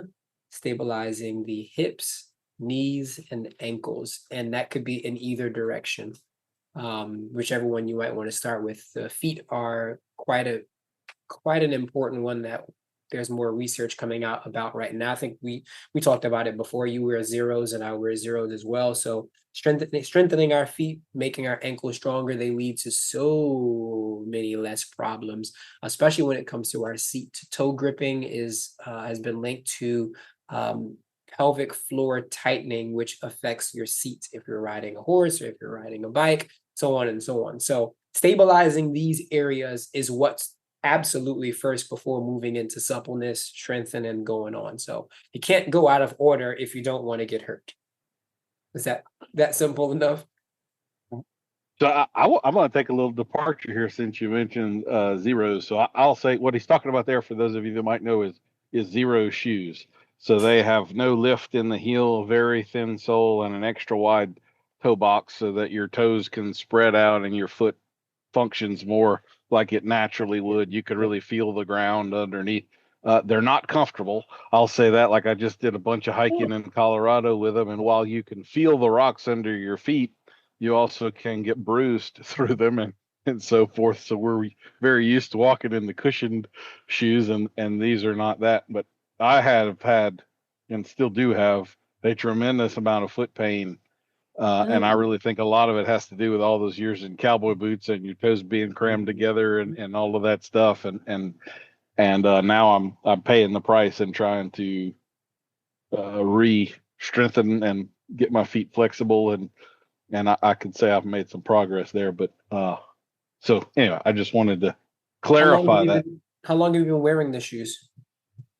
Speaker 4: stabilizing the hips, knees, and ankles. And that could be in either direction, whichever one you might want to start with. The feet are quite an important one that there's more research coming out about right now. I think we talked about it before. You wear zeros and I wear zeros as well. So strengthening our feet, making our ankles stronger, they lead to so many less problems, especially when it comes to our seat to toe gripping has been linked to pelvic floor tightening, which affects your seat if you're riding a horse or if you're riding a bike, so on and so on. So stabilizing these areas is what's absolutely first before moving into suppleness, strengthen, and going on. So you can't go out of order if you don't want to get hurt. Is that simple enough?
Speaker 3: So I'm going to take a little departure here since you mentioned zeros. So I'll say what he's talking about there for those of you that might know is zero shoes. So they have no lift in the heel, very thin sole, and an extra wide toe box so that your toes can spread out and your foot functions more like it naturally would. You could really feel the ground underneath. They're not comfortable. I'll say that. Like I just did a bunch of hiking in Colorado with them, and while you can feel the rocks under your feet, you also can get bruised through them and so forth. So we're very used to walking in the cushioned shoes, and these are not that. But I have had and still do have a tremendous amount of foot pain. And I really think a lot of it has to do with all those years in cowboy boots and your toes being crammed together and all of that stuff. And now I'm paying the price and trying to re-strengthen and get my feet flexible. And I could say I've made some progress there. But so anyway, I just wanted to clarify that.
Speaker 4: How long have you been wearing the shoes?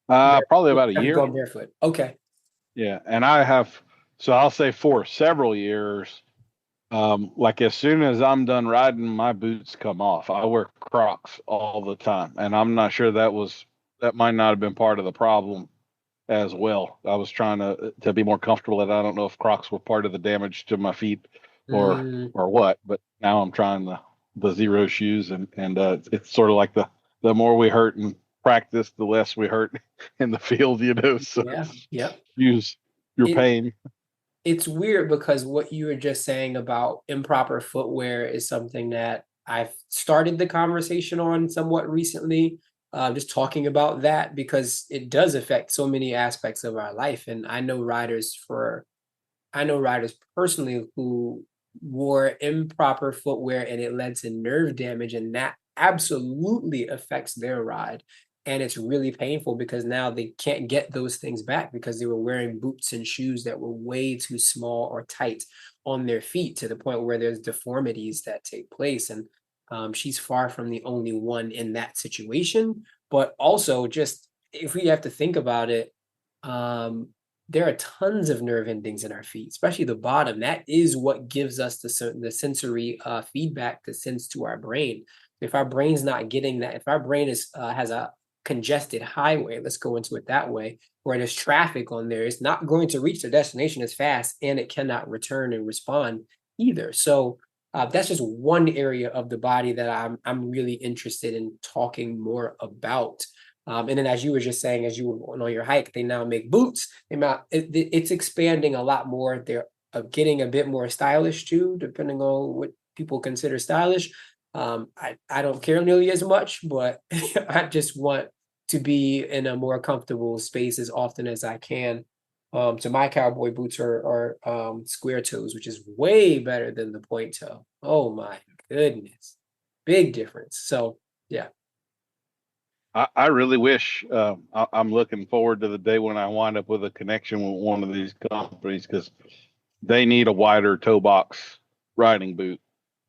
Speaker 3: Probably about a
Speaker 4: Have you
Speaker 3: year.
Speaker 4: gone barefoot? Okay.
Speaker 3: Yeah, and I have, so I'll say for several years, like as soon as I'm done riding, my boots come off. I wear Crocs all the time, and I'm not sure that might not have been part of the problem as well. I was trying to be more comfortable, and I don't know if Crocs were part of the damage to my feet
Speaker 4: Mm,
Speaker 3: or what. But now I'm trying the zero shoes, and it's sort of like the more we hurt in practice, the less we hurt in the field, you know. So
Speaker 4: yeah, yep.
Speaker 3: use your
Speaker 4: It
Speaker 3: pain.
Speaker 4: it's weird because what you were just saying about improper footwear is something that I've started the conversation on somewhat recently. Just talking about that because it does affect so many aspects of our life, and I know riders personally who wore improper footwear and it led to nerve damage, and that absolutely affects their ride. And it's really painful because now they can't get those things back because they were wearing boots and shoes that were way too small or tight on their feet to the point where there's deformities that take place. And she's far from the only one in that situation. But also, just if we have to think about it, um, there are tons of nerve endings in our feet, especially the bottom. That is what gives us the sensory feedback to sense to our brain. If our brain's not getting that, if our brain is has a congested highway, let's go into it that way, where there's traffic on there, it's not going to reach the destination as fast, and it cannot return and respond either. So that's just one area of the body that I'm really interested in talking more about. And then, as you were just saying, as you were going on your hike, they now make boots. It's expanding a lot more. They're getting a bit more stylish too, depending on what people consider stylish. I don't care nearly as much, but I just want to be in a more comfortable space as often as I can. So my cowboy boots are square toes, which is way better than the point toe. Oh my goodness, big difference. So yeah.
Speaker 3: I really wish I'm looking forward to the day when I wind up with a connection with one of these companies because they need a wider toe box riding boot.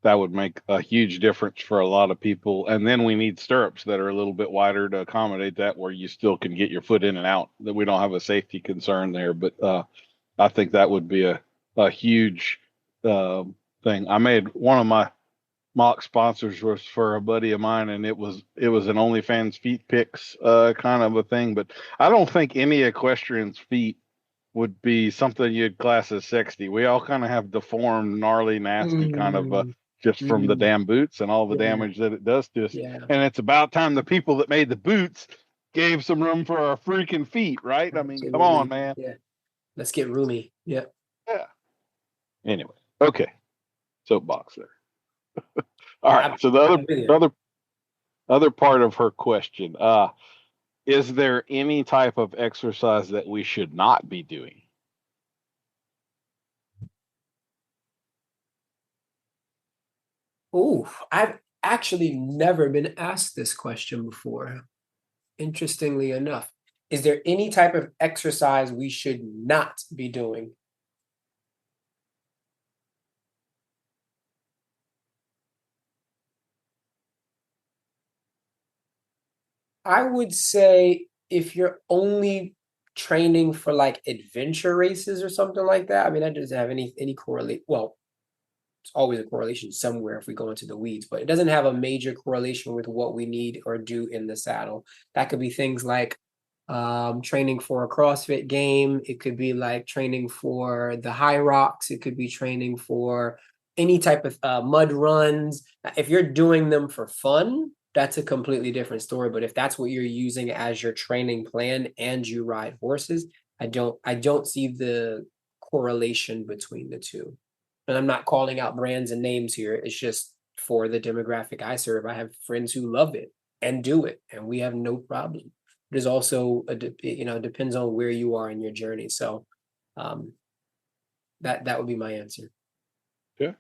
Speaker 3: That would make a huge difference for a lot of people. And then we need stirrups that are a little bit wider to accommodate that, where you still can get your foot in and out. That we don't have a safety concern there. But I think that would be a huge uh, thing. I made one of my mock sponsors was for a buddy of mine, and it was an OnlyFans feet pics kind of a thing. But I don't think any equestrian's feet would be something you'd class as sexy. We all kind of have deformed, gnarly, nasty kind of
Speaker 4: Mm,
Speaker 3: just from the
Speaker 4: mm,
Speaker 3: damn boots and all the
Speaker 4: yeah,
Speaker 3: damage that it does to us.
Speaker 4: yeah,
Speaker 3: And it's about time the people that made the boots gave some room for our freaking feet, right? I mean, come on,
Speaker 4: absolutely.
Speaker 3: man.
Speaker 4: Yeah. Let's get roomy. Yeah.
Speaker 3: Yeah. Anyway, okay. Soapbox there. All right.
Speaker 4: I'm,
Speaker 3: So the
Speaker 4: I'm with you.
Speaker 3: other part of her question, is there any type of exercise that we should not be doing?
Speaker 4: Oh, I've actually never been asked this question before. Interestingly enough, is there any type of exercise we should not be doing? I would say if you're only training for like adventure races or something like that, I mean, that doesn't have any correlate. Well, it's always a correlation somewhere if we go into the weeds, but it doesn't have a major correlation with what we need or do in the saddle. That could be things like training for a CrossFit game. It could be like training for the high rocks. It could be training for any type of mud runs. If you're doing them for fun, that's a completely different story. But if that's what you're using as your training plan and you ride horses, I don't see the correlation between the two. And I'm not calling out brands and names here. It's just for the demographic I serve. I have friends who love it and do it, and we have no problem. There's also depends on where you are in your journey. So um, that would be my answer.
Speaker 3: Yeah.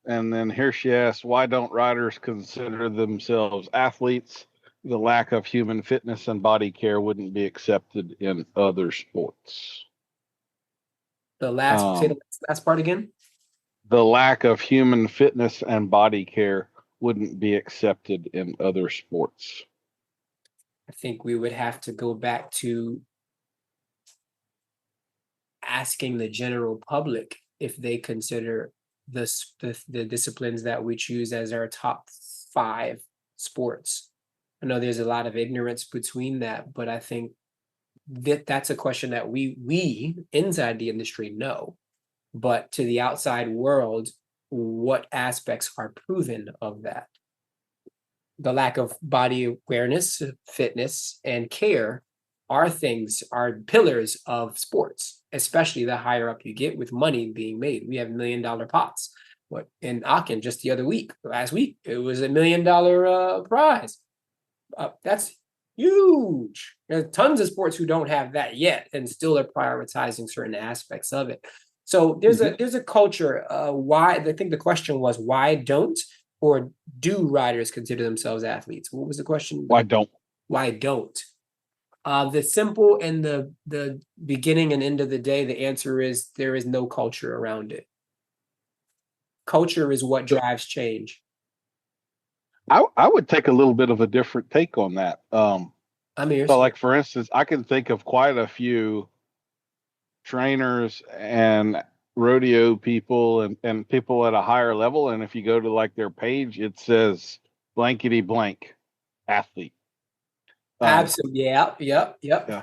Speaker 3: And then here she asks, why don't riders consider themselves athletes? The lack of human fitness and body care wouldn't be accepted in other sports.
Speaker 4: Say the
Speaker 3: Um,
Speaker 4: last part again.
Speaker 3: the lack of human fitness and body care wouldn't be accepted in other sports.
Speaker 4: I think we would have to go back to asking the general public if they consider the disciplines that we choose as our top 5 sports. I know there's a lot of ignorance between that, but I think that's a question that we inside the industry know, but to the outside world, what aspects are proven of that? The lack of body awareness, fitness, and care are pillars of sports, especially the higher up you get with money being made. We have $1 million pots. What in Aachen just last week, it was $1 million prize. That's huge. There's tons of sports who don't have that yet, and still are prioritizing certain aspects of it. So there's a culture. Why? I think the question was, why don't or do riders consider themselves athletes? What was the question?
Speaker 3: Why don't?
Speaker 4: Why don't? The simple and the beginning and end of the day, the answer is there is no culture around it. Culture is what drives change.
Speaker 3: I would take a little bit of a different take on that.
Speaker 4: I'm here.
Speaker 3: So, like, for instance, I can think of quite a few trainers and rodeo people and people at a higher level. And if you go to like their page, it says blankety blank athlete.
Speaker 4: Absolutely. Yep.
Speaker 3: Yeah.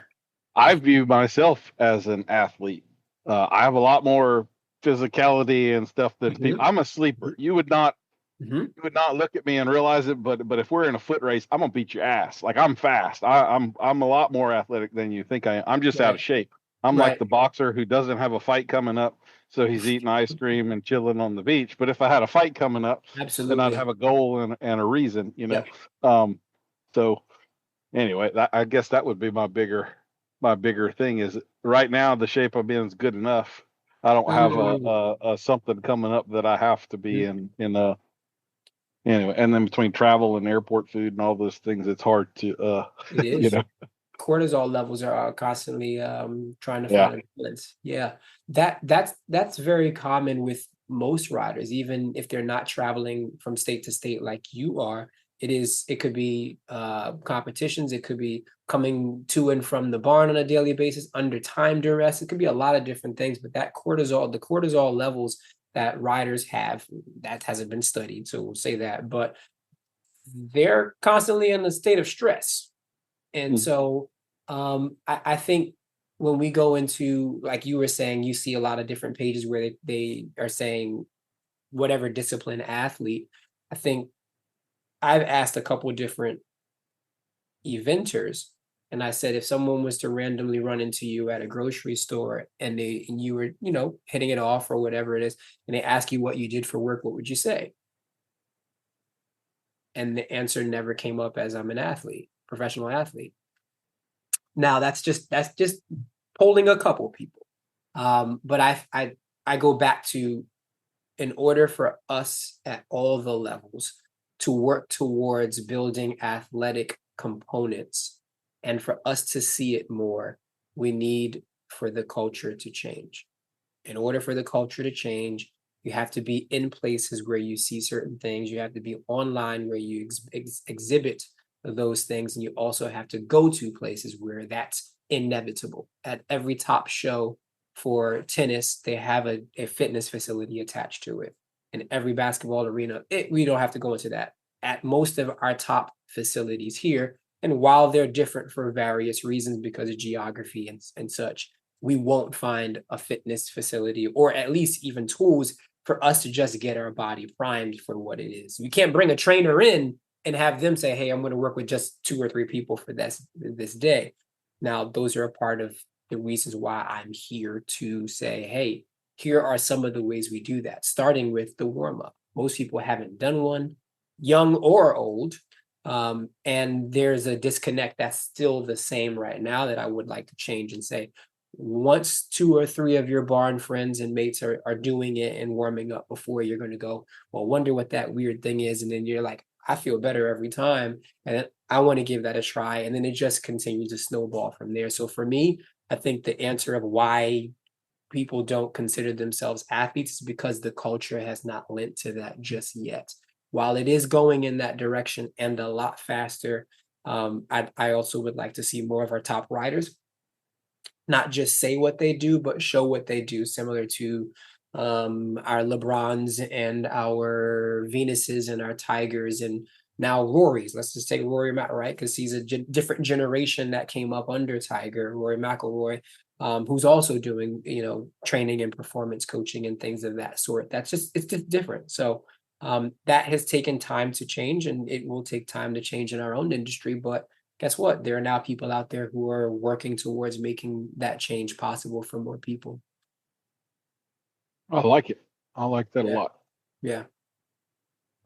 Speaker 3: I view myself as an athlete. I have a lot more physicality and stuff than people. I'm a sleeper. You would not look at me and realize it, but if we're in a foot race, I'm gonna beat your ass. Like, I'm fast. I'm a lot more athletic than you think I am. I'm just out of shape. I'm like the boxer who doesn't have a fight coming up, so he's eating ice cream and chilling on the beach. But if I had a fight coming up, then I'd have a goal and a reason, you know. Yep. So anyway, I guess that would be my bigger thing is right now the shape I'm in is good enough. I don't have a something coming up that I have to be in anyway. And then between travel and airport food and all those things, it's hard to
Speaker 4: it is.
Speaker 3: You know.
Speaker 4: Cortisol levels are constantly trying to find a balance. Yeah, that's very common with most riders, even if they're not traveling from state to state like you are. It could be competitions, it could be coming to and from the barn on a daily basis under time duress. It could be a lot of different things, but the cortisol levels that riders have, that hasn't been studied, so we'll say that, but they're constantly in a state of stress. And so I think when we go into, like you were saying, you see a lot of different pages where they are saying whatever discipline athlete. I think I've asked a couple of different eventers, and I said, if someone was to randomly run into you at a grocery store and you were, hitting it off or whatever it is, and they ask you what you did for work, what would you say? And the answer never came up as I'm an athlete, professional athlete. Now that's just polling a couple people. But I go back to, in order for us at all the levels to work towards building athletic components and for us to see it more, we need for the culture to change. In order for the culture to change, you have to be in places where you see certain things. You have to be online where you exhibit those things. And you also have to go to places where that's inevitable. At every top show for tennis, they have a fitness facility attached to it. In every basketball arena, we don't have to go into that. At most of our top facilities here, and while they're different for various reasons because of geography and such, we won't find a fitness facility or at least even tools for us to just get our body primed for what it is. You can't bring a trainer in and have them say, hey, I'm going to work with just 2 or 3 people for this day. Now, those are a part of the reasons why I'm here to say, hey, here are some of the ways we do that, starting with the warm-up. Most people haven't done one, young or old, and there's a disconnect that's still the same right now that I would like to change and say, once 2 or 3 of your barn friends and mates are doing it and warming up before, you're going to go, well, wonder what that weird thing is. And then you're like, I feel better every time, and I want to give that a try. And then it just continues to snowball from there. So for me, I think the answer of why people don't consider themselves athletes is because the culture has not lent to that just yet. While it is going in that direction and a lot faster, I also would like to see more of our top riders not just say what they do, but show what they do, similar to our LeBrons and our Venuses and our Tigers and now Rory's. Let's just take Rory, right? Because he's a different generation that came up under Tiger, Rory McIlroy, who's also doing, training and performance coaching and things of that sort. It's just different. So that has taken time to change, and it will take time to change in our own industry. But guess what? There are now people out there who are working towards making that change possible for more people.
Speaker 3: I like it. I like that a lot.
Speaker 4: Yeah.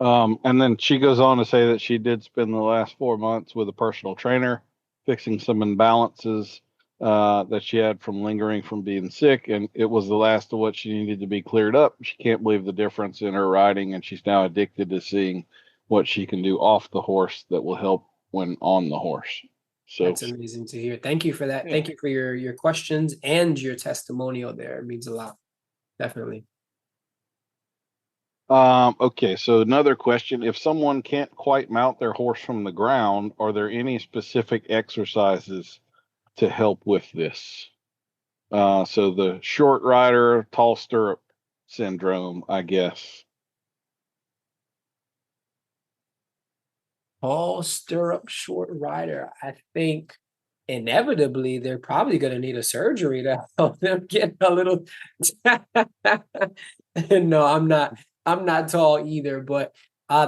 Speaker 3: And then she goes on to say that she did spend the last 4 months with a personal trainer, fixing some imbalances that she had from lingering from being sick, and it was the last of what she needed to be cleared up. She can't believe the difference in her riding, and she's now addicted to seeing what she can do off the horse that will help when on the horse. So
Speaker 4: that's amazing to hear. Thank you for that. Yeah. Thank you for your questions and your testimonial there. It means a lot. Definitely.
Speaker 3: Okay, so another question. If someone can't quite mount their horse from the ground, are there any specific exercises to help with this? So the short rider, tall stirrup syndrome, I guess.
Speaker 4: Tall stirrup, short rider. I think inevitably they're probably going to need a surgery to help them get a little. No, I'm not tall either, but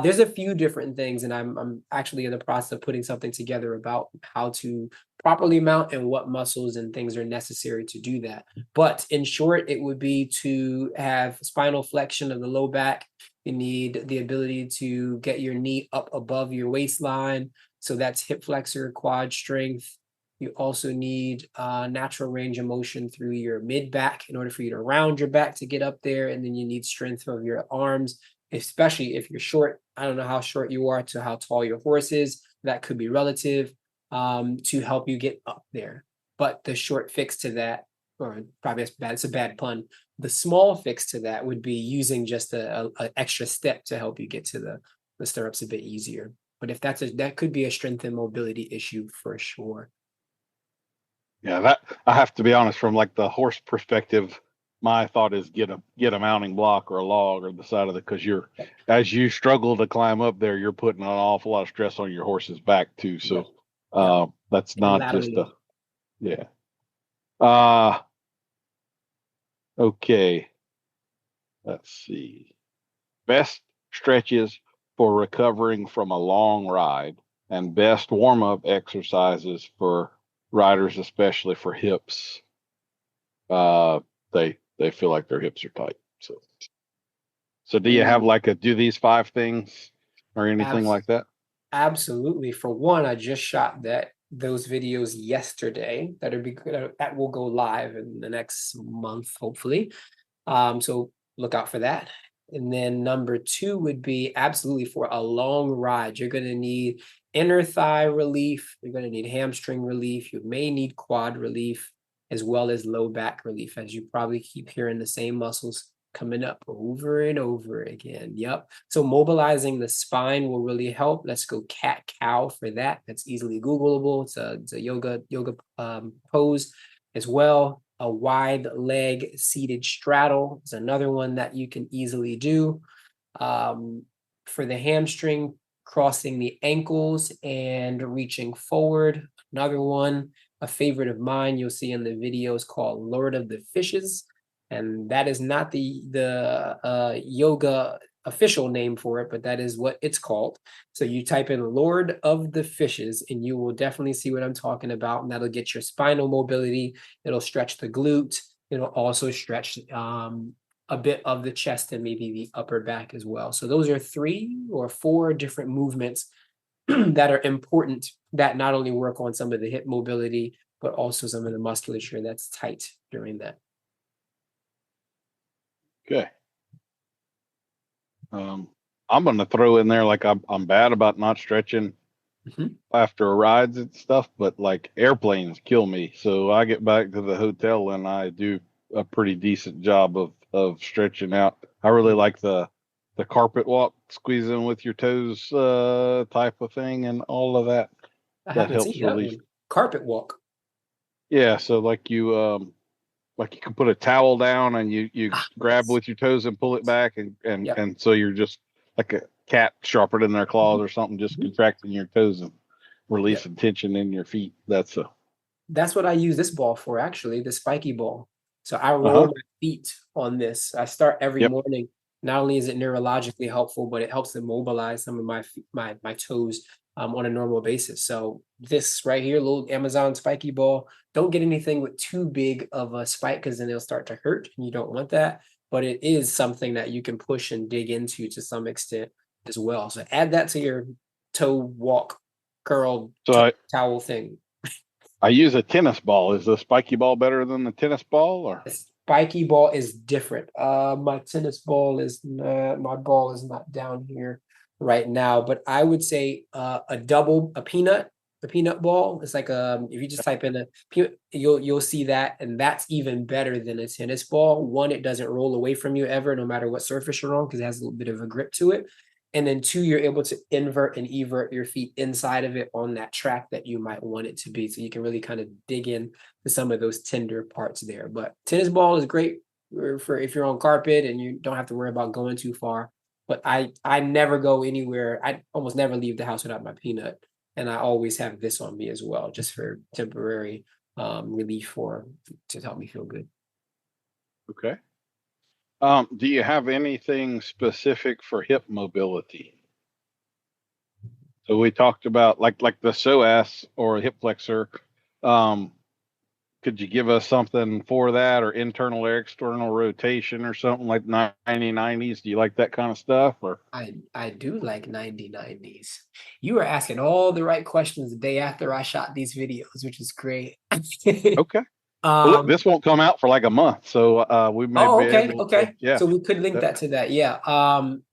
Speaker 4: there's a few different things, and I'm actually in the process of putting something together about how to properly mount and what muscles and things are necessary to do that. But in short, it would be to have spinal flexion of the low back. You need the ability to get your knee up above your waistline. So that's hip flexor, quad strength. You also need natural range of motion through your mid back in order for you to round your back to get up there. And then you need strength of your arms, especially if you're short. I don't know how short you are to how tall your horse is. That could be relative to help you get up there. But the short fix to that, or probably it's a bad pun. The small fix to that would be using just a extra step to help you get to the stirrups a bit easier. But if that could be a strength and mobility issue for sure.
Speaker 3: Yeah, that I have to be honest, from like the horse perspective, my thought is get a mounting block or a log or the side of because as you struggle to climb up there, you're putting an awful lot of stress on your horse's back too. So that's not just yeah. Okay. Let's see. Best stretches for recovering from a long ride and best warm-up exercises for riders, especially for hips. They feel like their hips are tight. So do you have do these 5 things or anything like that?
Speaker 4: Absolutely. For one, I just shot those videos yesterday that will go live in the next month, hopefully. So look out for that. And then number 2 would be absolutely for a long ride. You're going to need inner thigh relief. You're going to need hamstring relief. You may need quad relief as well as low back relief, as you probably keep hearing the same muscles coming up over and over again. Yep. So mobilizing the spine will really help. Let's go cat-cow for that. That's easily Googleable. It's a yoga pose as well. A wide leg seated straddle is another one that you can easily do. For the hamstring, crossing the ankles and reaching forward. Another one, a favorite of mine, you'll see in the videos called Lord of the Fishes. And that is not the yoga official name for it, but that is what it's called. So you type in Lord of the Fishes and you will definitely see what I'm talking about. And that'll get your spinal mobility. It'll stretch the glute. It'll also stretch a bit of the chest and maybe the upper back as well. So those are 3 or 4 different movements that are important that not only work on some of the hip mobility, but also some of the musculature that's tight during that.
Speaker 3: Okay. I'm going to throw in there I'm bad about not stretching after rides and stuff, but like airplanes kill me. So I get back to the hotel and I do a pretty decent job of stretching out. I really like the carpet walk, squeezing with your toes type of thing and all of that.
Speaker 4: That helps release. Carpet walk.
Speaker 3: Yeah, so like you can put a towel down and you grab
Speaker 4: Yes.
Speaker 3: with your toes and pull it back
Speaker 4: Yep.
Speaker 3: and so you're just like a cat sharpened in their claws or something, just
Speaker 4: Mhm.
Speaker 3: contracting your toes and
Speaker 4: Yep.
Speaker 3: releasing tension in your feet.
Speaker 4: That's what I use this ball for, actually, the spiky ball. So I roll
Speaker 3: Uh-huh.
Speaker 4: my feet on this. I start every
Speaker 3: Yep.
Speaker 4: morning. Not only is it neurologically helpful, but it helps to mobilize some of my toes on a normal basis. So this right here, little Amazon spiky ball, don't get anything with too big of a spike because then it'll start to hurt and you don't want that. But it is something that you can push and dig into to some extent as well. So add that to your toe walk curl
Speaker 3: So
Speaker 4: towel thing.
Speaker 3: I use a tennis ball. Is the spiky ball better than the tennis ball or?
Speaker 4: The spiky ball is different. My tennis ball is not, my ball is not down here right now, but I would say a peanut ball. It's like if you just type in a peanut, you'll see that, and that's even better than a tennis ball. One, it doesn't roll away from you ever, no matter what surface you're on, because it has a little bit of a grip to it. And then two, you're able to invert and evert your feet inside of it on that track that you might want it to be. So you can really kind of dig in to some of those tender parts there. But tennis ball is great for if you're on carpet and you don't have to worry about going too far. But I never go anywhere. I almost never leave the house without my peanut. And I always have this on me as well, just for temporary relief or to help me feel good.
Speaker 3: Okay. Do you have anything specific for hip mobility? So we talked about like the psoas or a hip flexor. Um, could you give us something for that, or internal or external rotation or something like 90-90s? Do you like that kind of stuff? Or
Speaker 4: I do like 90-90s. You were asking all the right questions the day after I shot these videos, which is great.
Speaker 3: okay. Well, look, this won't come out for like a month, so we may
Speaker 4: Oh,
Speaker 3: be
Speaker 4: okay,
Speaker 3: able to.
Speaker 4: okay.
Speaker 3: Yeah.
Speaker 4: So we could link
Speaker 3: That,
Speaker 4: that to that. Yeah.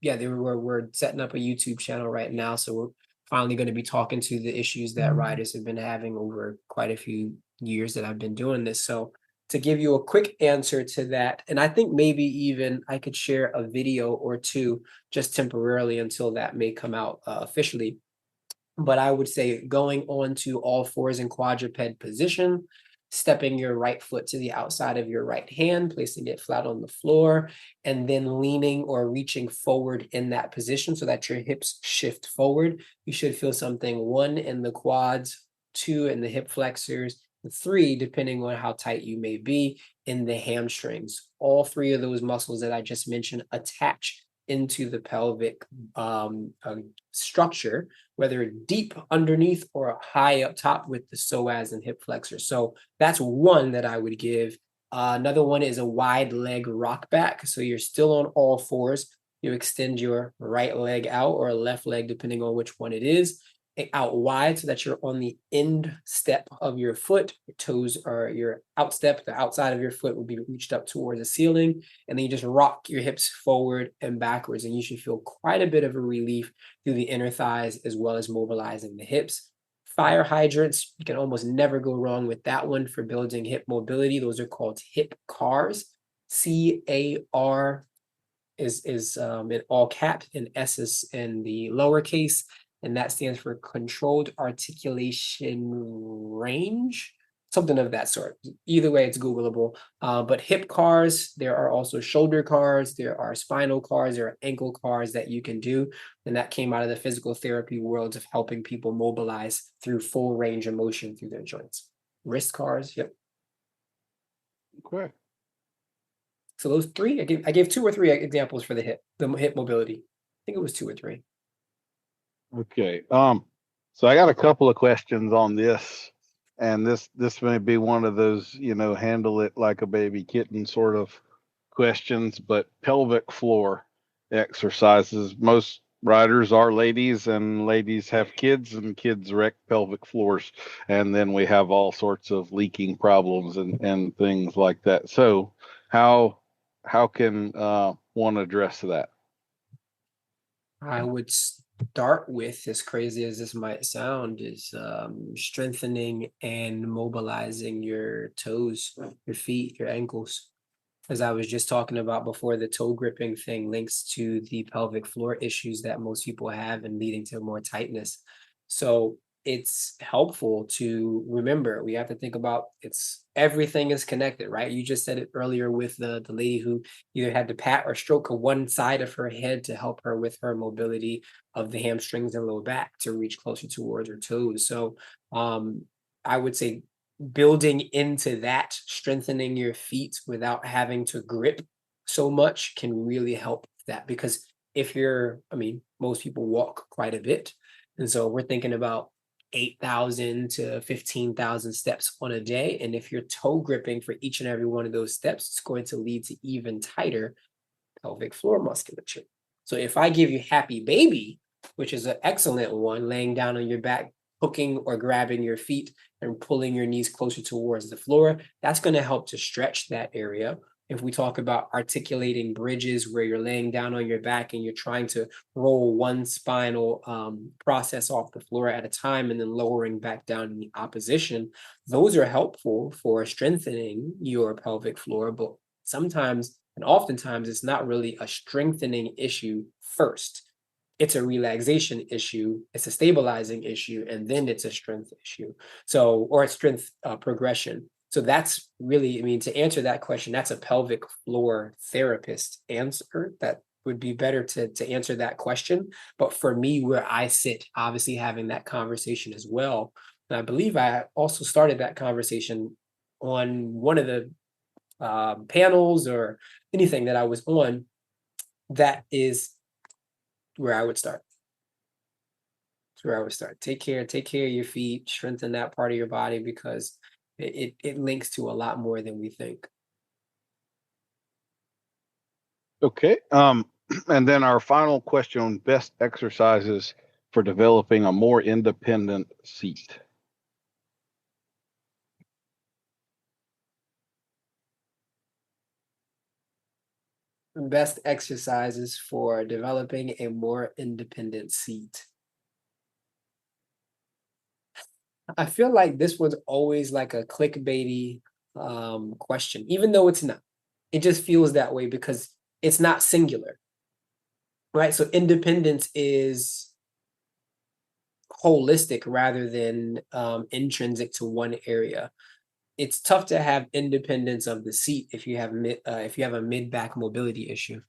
Speaker 4: Yeah, we're setting up a YouTube channel right now. So we're finally going to be talking to the issues that riders have been having over quite a few years that I've been doing this. So to give you a quick answer to that, and I think maybe even I could share a video or two just temporarily until that may come out officially. But I would say going on to all fours in quadruped position, stepping your right foot to the outside of your right hand, placing it flat on the floor, and then leaning or reaching forward in that position so that your hips shift forward. You should feel something, one in the quads, two in the hip flexors, and three, depending on how tight you may be, in the hamstrings. All three of those muscles that I just mentioned attach into the pelvic structure, whether deep underneath or high up top with the psoas and hip flexor. So that's one that I would give. Another one is a wide leg rock back. So you're still on all fours. You extend your right leg out or left leg, depending on which one it is, out wide so that you're on the end step of your foot. Your toes are your outstep, the outside of your foot will be reached up towards the ceiling. And then you just rock your hips forward and backwards. And you should feel quite a bit of a relief through the inner thighs as well as mobilizing the hips. Fire hydrants, you can almost never go wrong with that one for building hip mobility. Those are called hip CARs. CAR is in all caps and S is in the lowercase, and that stands for controlled articulation range, something of that sort. Either way, it's Googleable. But hip CARs, there are also shoulder CARs, there are spinal CARs, there are ankle CARs that you can do. And that came out of the physical therapy world of helping people mobilize through full range of motion through their joints. Wrist CARs, yep.
Speaker 3: okay.
Speaker 4: So those three, I gave two or three examples for the hip mobility. I think it was two or three.
Speaker 3: Okay. So I got a couple of questions on this, and this may be one of those, handle it like a baby kitten sort of questions, but pelvic floor exercises. Most riders are ladies, and ladies have kids, and kids wreck pelvic floors, and then we have all sorts of leaking problems and things like that. So how can one address that?
Speaker 4: I would start with, as crazy as this might sound, is strengthening and mobilizing your toes, your feet, your ankles. As I was just talking about before, the toe gripping thing links to the pelvic floor issues that most people have and leading to more tightness. So it's helpful to remember. We have to think about everything is connected, right? You just said it earlier with the lady who either had to pat or stroke one side of her head to help her with her mobility of the hamstrings and lower back to reach closer towards her toes. So I would say building into that, strengthening your feet without having to grip so much can really help that. Because most people walk quite a bit. And so we're thinking about 8,000 to 15,000 steps on a day. And if you're toe gripping for each and every one of those steps, it's going to lead to even tighter pelvic floor musculature. So if I give you happy baby, which is an excellent one, laying down on your back, hooking or grabbing your feet and pulling your knees closer towards the floor, that's going to help to stretch that area. If we talk about articulating bridges where you're laying down on your back and you're trying to roll one spinal process off the floor at a time and then lowering back down in the opposition, those are helpful for strengthening your pelvic floor. But sometimes and oftentimes it's not really a strengthening issue first. It's a relaxation issue, it's a stabilizing issue, and then it's a strength issue. So, or a strength progression. So that's really, to answer that question, that's a pelvic floor therapist answer. That would be better to answer that question. But for me, where I sit, obviously having that conversation as well. And I believe I also started that conversation on one of the panels or anything that I was on. That is where I would start. That's where I would start. Take care of your feet, strengthen that part of your body, because it links to a lot more than we think.
Speaker 3: Okay. And then our final question, best exercises for developing a more independent seat.
Speaker 4: Best exercises for developing a more independent seat. I feel like this one's always like a clickbaity question, even though it's not. It just feels that way because it's not singular, right? So independence is holistic rather than intrinsic to one area. It's tough to have independence of the seat if you have a mid-back mobility issue,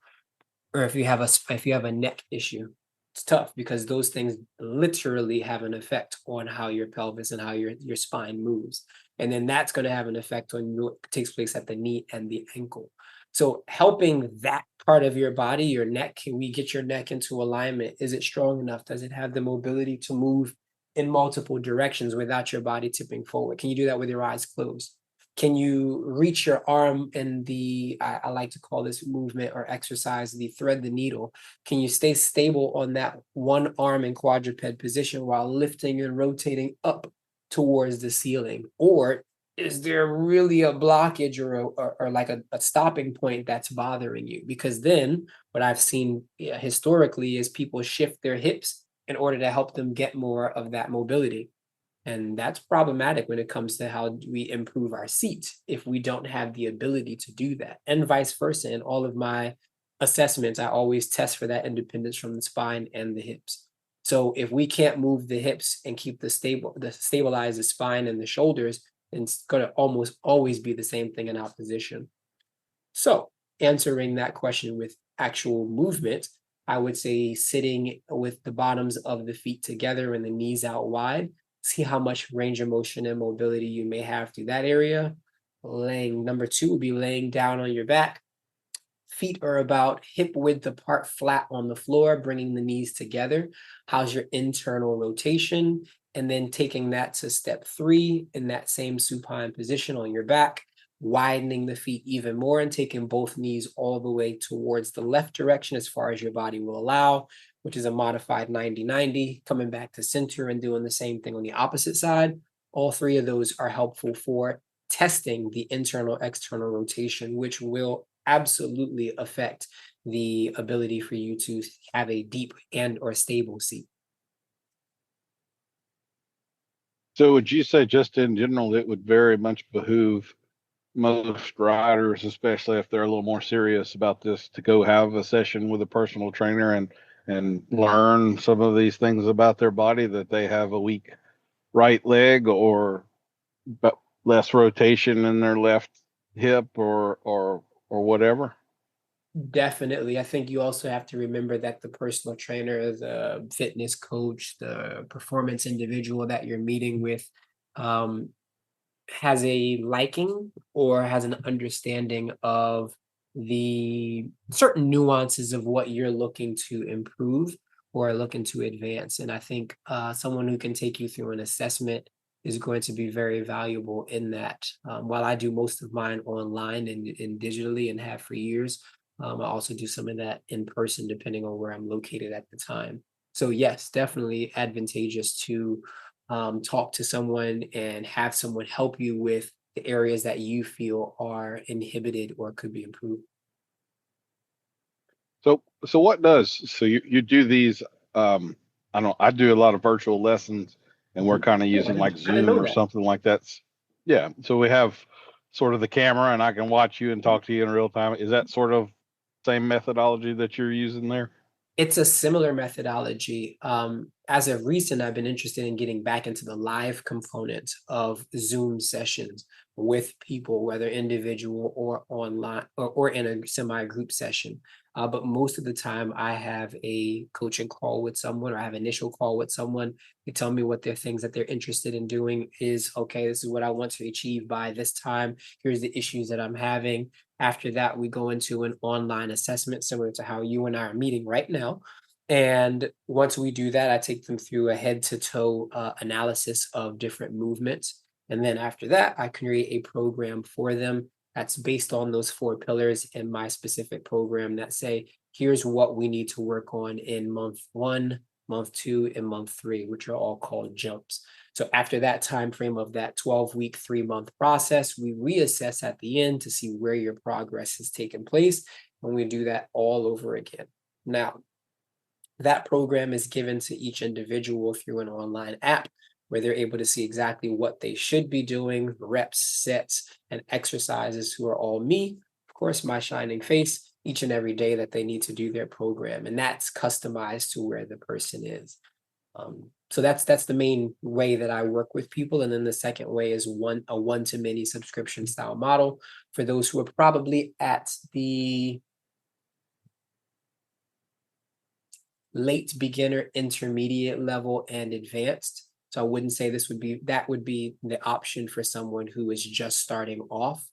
Speaker 4: or if you have a neck issue. It's tough because those things literally have an effect on how your pelvis and how your spine moves. And then that's going to have an effect on what takes place at the knee and the ankle. So helping that part of your body, your neck, can we get your neck into alignment? Is it strong enough? Does it have the mobility to move in multiple directions without your body tipping forward? Can you do that with your eyes closed? Can you reach your arm in I like to call this movement or exercise, the thread the needle? Can you stay stable on that one arm in quadruped position while lifting and rotating up towards the ceiling? Or is there really a blockage or like a stopping point that's bothering you? Because then what I've seen historically is people shift their hips in order to help them get more of that mobility. And that's problematic when it comes to how we improve our seat if we don't have the ability to do that, and vice versa. In all of my assessments, I always test for that independence from the spine and the hips. So if we can't move the hips and keep stabilize the spine and the shoulders, then it's going to almost always be the same thing in opposition. So answering that question with actual movement, I would say sitting with the bottoms of the feet together and the knees out wide. See how much range of motion and mobility you may have through that area. Number 2 would be laying down on your back. Feet are about hip width apart, flat on the floor, bringing the knees together. How's your internal rotation? And then taking that to step 3 in that same supine position on your back, widening the feet even more and taking both knees all the way towards the left direction as far as your body will allow, which is a modified 90-90, coming back to center and doing the same thing on the opposite side. All 3 of those are helpful for testing the internal-external rotation, which will absolutely affect the ability for you to have a deep and or stable seat.
Speaker 3: So would you say just in general, it would very much behoove most riders, especially if they're a little more serious about this, to go have a session with a personal trainer and learn some of these things about their body that they have a week right leg, or less rotation in their left hip, or whatever?
Speaker 4: Definitely. I think you also have to remember that the personal trainer, the fitness coach, the performance individual that you're meeting with, um, has a liking or has an understanding of the certain nuances of what you're looking to improve or looking to advance. And I think someone who can take you through an assessment is going to be very valuable in that. While I do most of mine online and digitally and have for years, I also do some of that in person, depending on where I'm located at the time. So yes, definitely advantageous to talk to someone and have someone help you with the areas that you feel are inhibited or could be improved.
Speaker 3: So what does, so you do these, I don't know, I do a lot of virtual lessons, and we're kind of
Speaker 4: Oh,
Speaker 3: using like
Speaker 4: I didn't know
Speaker 3: Zoom or
Speaker 4: that.
Speaker 3: something like that. Yeah, so we have sort of the camera, and I can watch you and talk to you in real time. Is that sort of same methodology that you're using there?
Speaker 4: It's a similar methodology. As of recent, I've been interested in getting back into the live component of Zoom sessions with people, whether individual or online or in a semi-group session. But most of the time, I have a coaching call with someone or I have an initial call with someone. They tell me what their things that they're interested in doing is, okay, this is what I want to achieve by this time. Here's the issues that I'm having. After that, we go into an online assessment similar to how you and I are meeting right now. And once we do that, I take them through a head to toe analysis of different movements. And then after that, I create a program for them that's based on those 4 pillars in my specific program that say, here's what we need to work on in month 1, month 2, and month 3, which are all called jumps. So after that time frame of that 12-week, 3-month process, we reassess at the end to see where your progress has taken place, and we do that all over again. Now, that program is given to each individual through an online app where they're able to see exactly what they should be doing, reps, sets, and exercises, who are all me, of course, my shining face, each and every day that they need to do their program. And that's customized to where the person is. So that's the main way that I work with people. And then the second way is a one-to-many subscription style model for those who are probably at the late beginner, intermediate level, and advanced. So I wouldn't say that would be the option for someone who is just starting off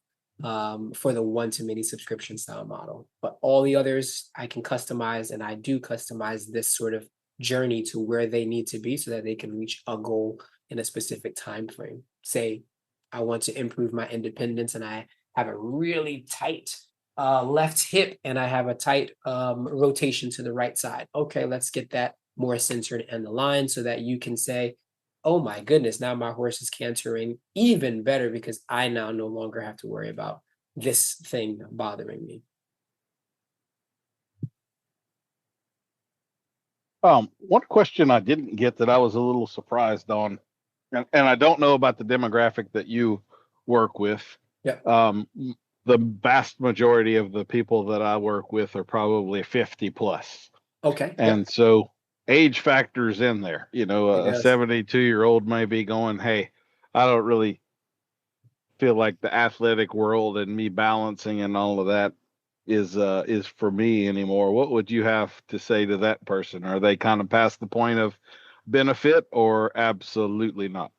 Speaker 4: for the one-to-many subscription style model. But all the others I can customize, and I do customize this sort of journey to where they need to be so that they can reach a goal in a specific time frame. Say, I want to improve my independence and I have a really tight left hip and I have a tight rotation to the right side. Okay, let's get that more centered and aligned so that you can say, oh my goodness, now my horse is cantering even better because I now no longer have to worry about this thing bothering me.
Speaker 3: One question I didn't get that I was a little surprised on, and I don't know about the demographic that you work with.
Speaker 4: Yeah.
Speaker 3: The vast majority of the people that I work with are probably 50 plus.
Speaker 4: Okay.
Speaker 3: And
Speaker 4: Yep.
Speaker 3: so age factors in there.
Speaker 4: It
Speaker 3: A
Speaker 4: does.
Speaker 3: 72-year-old may be going, hey, I don't really feel like the athletic world and me balancing and all of that is for me anymore. What would you have to say to that person? Are they kind of past the point of benefit, or absolutely not?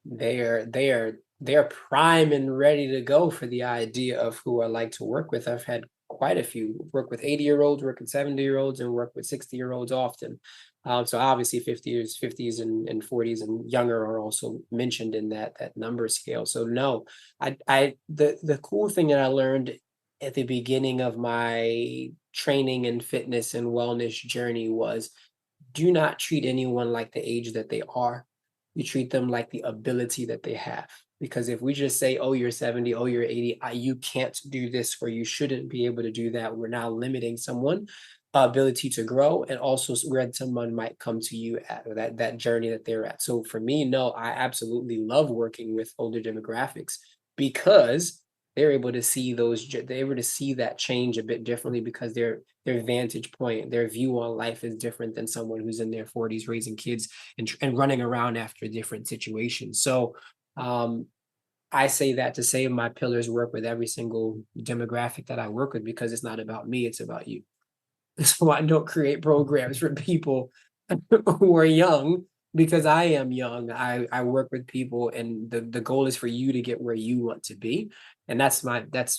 Speaker 4: They're prime and ready to go for the idea of who I like to work with. I've had quite a few work with 80-year-olds, work with 70-year-olds, and work with 60-year-olds often. So obviously 50s and 40s and younger are also mentioned in that number scale. So no, the cool thing that I learned at the beginning of my training and fitness and wellness journey was, do not treat anyone like the age that they are. You treat them like the ability that they have. Because if we just say, oh, you're 70, oh, you're 80, you can't do this, or you shouldn't be able to do that, we're now limiting someone's ability to grow, and also where someone might come to you at, or that journey that they're at. So for me, no, I absolutely love working with older demographics because they're able to see that change a bit differently because their vantage point, their view on life is different than someone who's in their 40s raising kids and running around after different situations. So I say that to say my pillars work with every single demographic that I work with, because it's not about me, it's about you. So I don't create programs for people who are young because I am young. I work with people, and the goal is for you to get where you want to be. And that's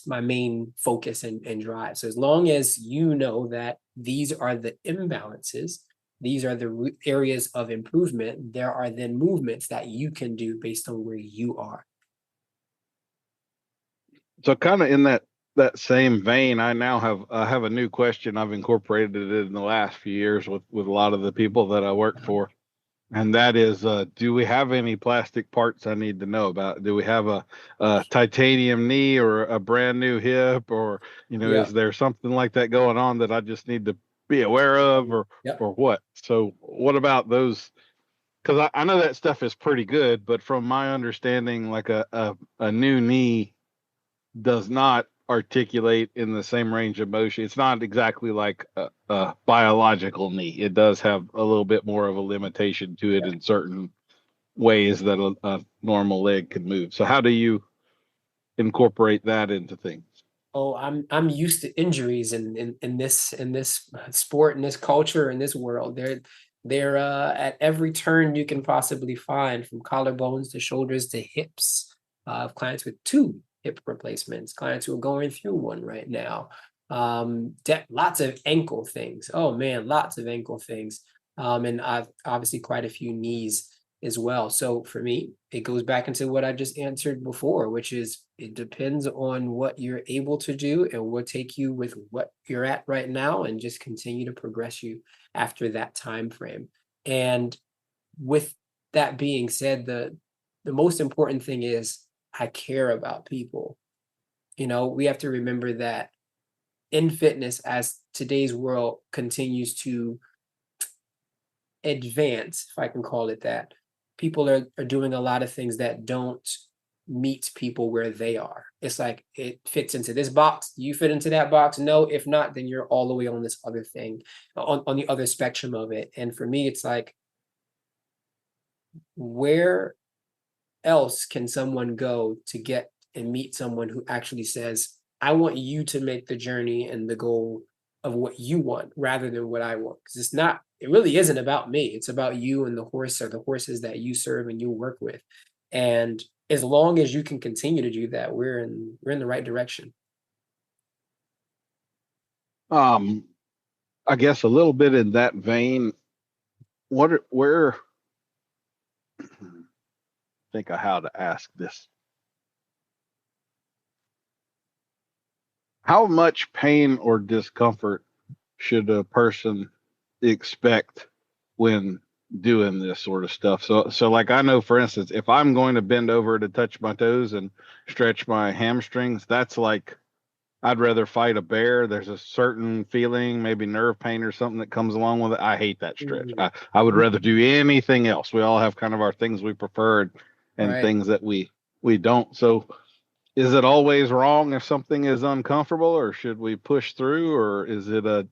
Speaker 4: my main focus and drive. So as long as you know that these are the imbalances, these are the areas of improvement, there are then movements that you can do based on where you are.
Speaker 3: So kind of in that same vein, I now have a new question. I've incorporated it in the last few years with a lot of the people that I work for. And that is, do we have any plastic parts I need to know about? Do we have a titanium knee or a brand new hip, or,
Speaker 4: Yeah.
Speaker 3: is there something like that going on that I just need to be aware of, or what? So what about those? Because I know that stuff is pretty good, but from my understanding, like a new knee does not articulate in the same range of motion. It's not exactly like a biological knee. It does have a little bit more of a limitation to it in certain ways that a normal leg can move. So how do you incorporate that into things?
Speaker 4: Oh, I'm used to injuries in this sport, in this culture, in this world. They're at every turn you can possibly find, from collarbones to shoulders to hips. Clients with 2 hip replacements, clients who are going through one right now. Lots of ankle things. Oh man, lots of ankle things. And I've obviously quite a few knees as well. So for me, it goes back into what I just answered before, which is it depends on what you're able to do, and we'll take you with what you're at right now and just continue to progress you after that time frame. And with that being said, the most important thing is I care about people. We have to remember that in fitness, as today's world continues to advance, if I can call it that, people are doing a lot of things that don't meet people where they are. It's like it fits into this box. You fit into that box? No. If not, then you're all the way on this other thing, on the other spectrum of it. And for me, it's like, where else can someone go to get and meet someone who actually says, I want you to make the journey and the goal of what you want rather than what I want? Because it really isn't about me. It's about you and the horse, or the horses that you serve and you work with. And as long as you can continue to do that, we're in the right direction.
Speaker 3: I guess a little bit in that vein, where think of how to ask this. How much pain or discomfort should a person expect when doing this sort of stuff? So like, I know, for instance, if I'm going to bend over to touch my toes and stretch my hamstrings, that's like, I'd rather fight a bear. There's a certain feeling, maybe nerve pain or something that comes along with it. I hate that stretch. I would rather do anything else. We all have kind of our things we prefer and things that we don't. So is it always wrong if something is uncomfortable, or should we push through, or is it a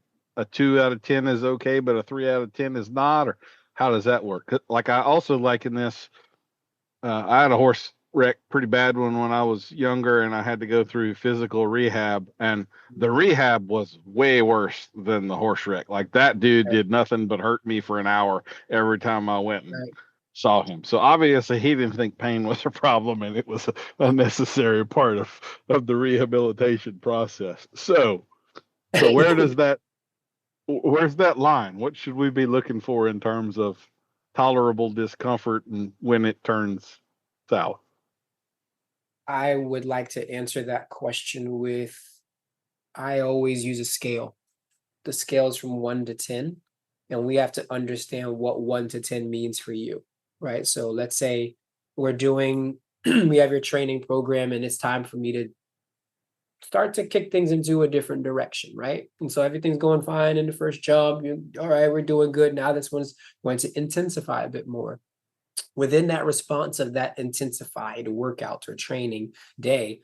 Speaker 3: 2 out of 10 is okay, but a 3 out of 10 is not, or how does that work? Like, I also like in this, I had a horse wreck, pretty bad one, when I was younger, and I had to go through physical rehab, and the rehab was way worse than the horse wreck. Like, that dude did nothing but hurt me for an hour every time I went and saw him. So obviously he didn't think pain was a problem, and it was a necessary part of the rehabilitation process. So where's that line? What should we be looking for in terms of tolerable discomfort and when it turns south?
Speaker 4: I would like to answer that question with, I always use a scale. The scale is from 1 to 10, and we have to understand what 1 to 10 means for you, right? So let's say we have your training program, and it's time for me to start to kick things into a different direction, right? And so everything's going fine in the first jump. All right, we're doing good. Now this one's going to intensify a bit more. Within that response of that intensified workout or training day,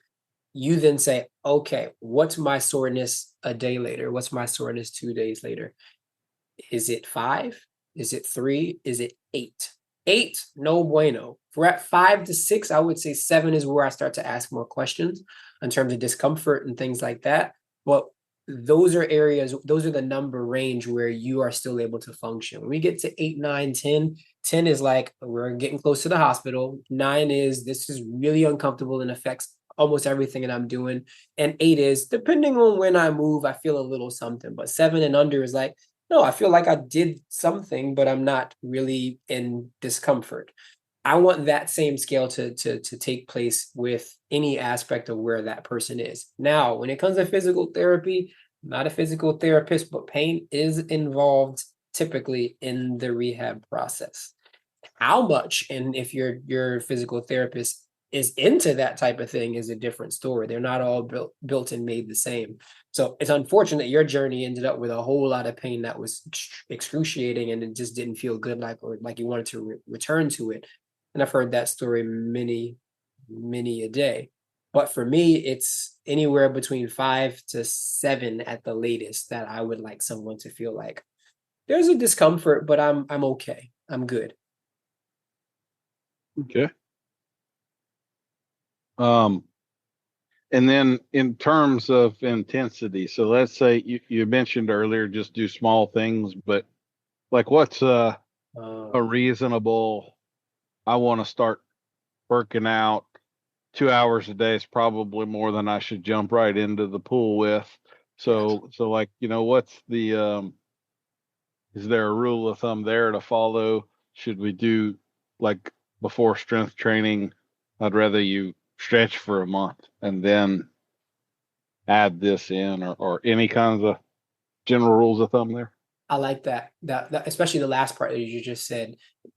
Speaker 4: You then say, okay, what's my soreness a day later? What's my soreness 2 days later? Is it 5? Is it 3? Is it 8? 8, no bueno. If we're at 5 to 6, I would say 7 is where I start to ask more questions in terms of discomfort and things like that. But those are areas, those are the number range where you are still able to function. When we get to 8, 9, 10, 10 is like we're getting close to the hospital. 9 is this is really uncomfortable and affects almost everything that I'm doing. And 8 is depending on when I move, I feel a little something. But 7 and under is like, no, I feel like I did something, but I'm not really in discomfort. I want that same scale to take place with any aspect of where that person is. Now, when it comes to physical therapy, I'm not a physical therapist, but pain is involved typically in the rehab process. How much, and if your physical therapist is into that type of thing, is a different story. They're not all built and made the same. So it's unfortunate your journey ended up with a whole lot of pain that was excruciating and it just didn't feel good, like you wanted to return to it. And I've heard that story many a day. But for me, it's anywhere between 5 to 7 at the latest that I would like someone to feel like there's a discomfort, but I'm okay. I'm good.
Speaker 3: Okay. And then in terms of intensity, so let's say you mentioned earlier, just do small things, but like what's a reasonable, I want to start working out 2 hours a day is probably more than I should jump right into the pool with. So like, what's the, is there a rule of thumb there to follow? Should we do like before strength training? I'd rather you stretch for a month and then add this in or any kinds of general rules of thumb there.
Speaker 4: I like that especially the last part that you just said.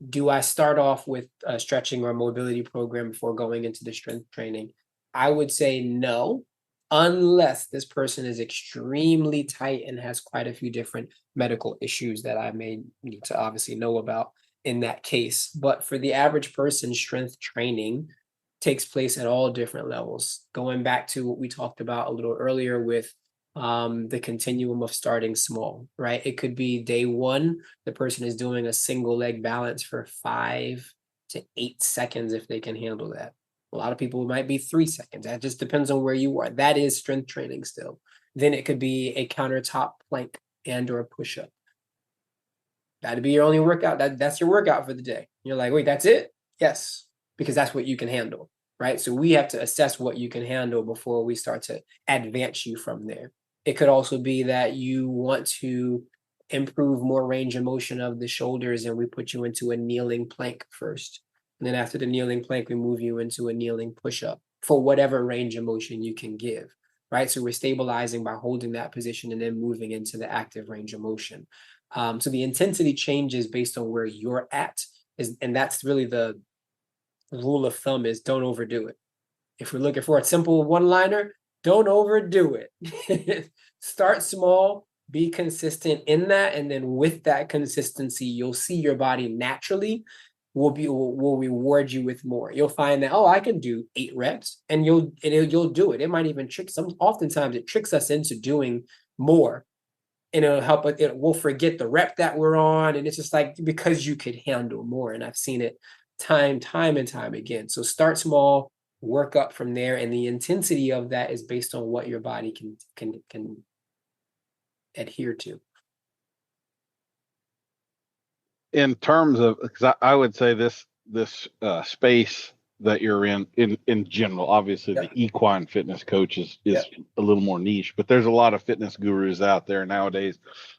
Speaker 4: Do I start off with a stretching or mobility program before going into the strength training? I would say no, unless this person is extremely tight and has quite a few different medical issues that I may need to obviously know about in that case. But for the average person, strength training takes place at all different levels. Going back to what we talked about a little earlier with the continuum of starting small, right? It could be day one, the person is doing a single leg balance for 5 to 8 seconds if they can handle that. A lot of people might be 3 seconds. That just depends on where you are. That is strength training still. Then it could be a countertop plank and or a push-up. That'd be your only workout. That's your workout for the day. You're like, wait, that's it? Yes, because that's what you can handle, right? So we have to assess what you can handle before we start to advance you from there. It could also be that you want to improve more range of motion of the shoulders and we put you into a kneeling plank first. And then after the kneeling plank, we move you into a kneeling push-up for whatever range of motion you can give, right? So we're stabilizing by holding that position and then moving into the active range of motion. So the intensity changes based on where you're at, and that's really the rule of thumb is don't overdo it. If we're looking for a simple one-liner, don't overdo it. Start small, be consistent in that, and then with that consistency, you'll see your body naturally will reward you with more. You'll find that, oh, I can do 8 reps, and you'll do it. It might even oftentimes it tricks us into doing more. And it'll help us, we'll forget the rep that we're on. And it's just like because you could handle more. And I've seen it time and time again. So start small, work up from there, and the intensity of that is based on what your body can adhere to.
Speaker 3: In terms of, because I would say this space that you're in general, obviously the equine fitness coach is a little more niche, but there's a lot of fitness gurus out there nowadays,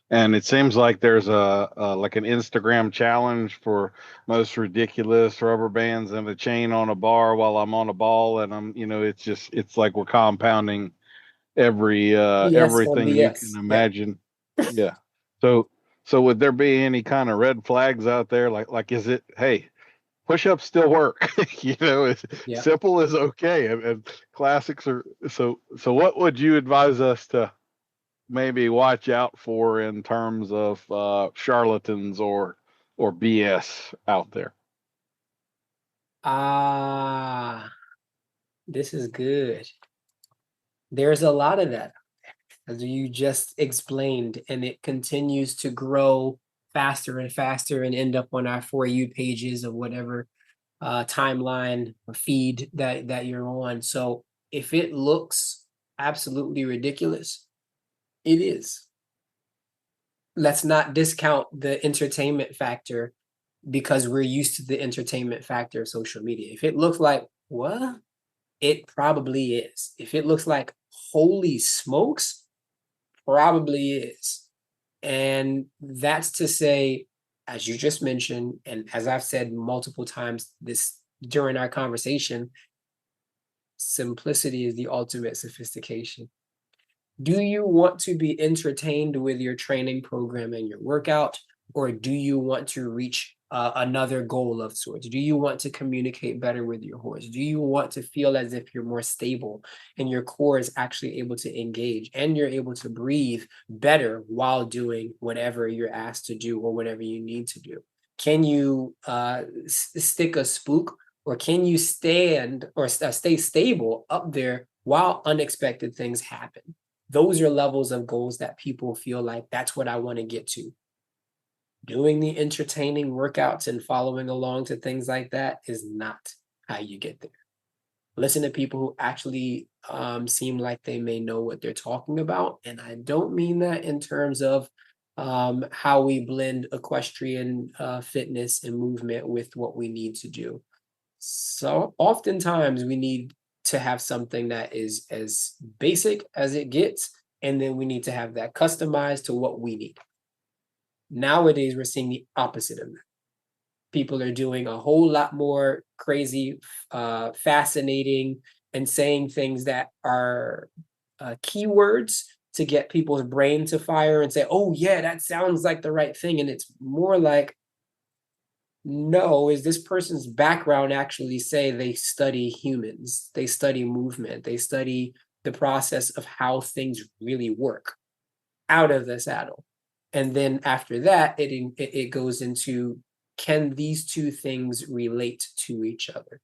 Speaker 3: and it seems like there's a like an Instagram challenge for most ridiculous rubber bands and a chain on a bar while I'm on a ball, and I'm it's like we're compounding everything you can imagine. Yeah. So would there be any kind of red flags out there? Like is it, hey, push-ups still work? Simple is okay, and classics are so what would you advise us to maybe watch out for in terms of charlatans or BS out there?
Speaker 4: This is good. There's a lot of that, as you just explained, and it continues to grow faster and faster and end up on our For You pages of whatever timeline or feed that you're on. So if it looks absolutely ridiculous, it is. Let's not discount the entertainment factor because we're used to the entertainment factor of social media. If it looks like what, it probably is. If it looks like holy smokes, probably is. And that's to say, as you just mentioned, and as I've said multiple times this during our conversation, simplicity is the ultimate sophistication. Do you want to be entertained with your training program and your workout, or do you want to reach another goal of sorts? Do you want to communicate better with your horse? Do you want to feel as if you're more stable and your core is actually able to engage and you're able to breathe better while doing whatever you're asked to do or whatever you need to do? Can you stick a spook, or can you stand or stay stable up there while unexpected things happen? Those are levels of goals that people feel like that's what I want to get to. Doing the entertaining workouts and following along to things like that is not how you get there. Listen to people who actually seem like they may know what they're talking about. And I don't mean that in terms of how we blend equestrian fitness and movement with what we need to do. So oftentimes we need to have something that is as basic as it gets, and then we need to have that customized to what we need. Nowadays, we're seeing the opposite of that. People are doing a whole lot more crazy, fascinating, and saying things that are keywords to get people's brain to fire and say, oh yeah, that sounds like the right thing. And it's more like, no, is this person's background actually say they study humans, they study movement, they study the process of how things really work out of the saddle. And then after that, it goes into, can these two things relate to each other?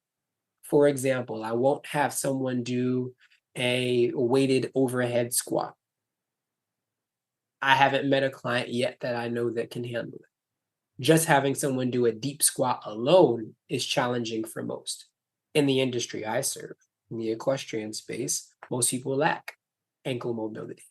Speaker 4: For example, I won't have someone do a weighted overhead squat. I haven't met a client yet that I know that can handle it. Just having someone do a deep squat alone is challenging for most. In the industry I serve, in the equestrian space, most people lack ankle mobility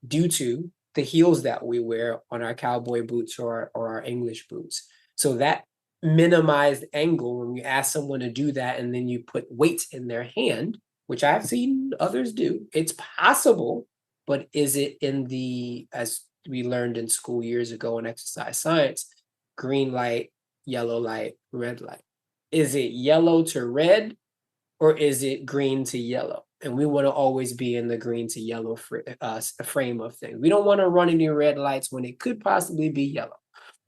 Speaker 4: due to the heels that we wear on our cowboy boots or our English boots. So that minimized angle, when you ask someone to do that and then you put weights in their hand, which I've seen others do, it's possible, but is it in the, as we learned in school years ago in exercise science, green light, yellow light, red light? Is it yellow to red, or is it green to yellow? And we want to always be in the green to yellow frame of things. We don't want to run any red lights when it could possibly be yellow,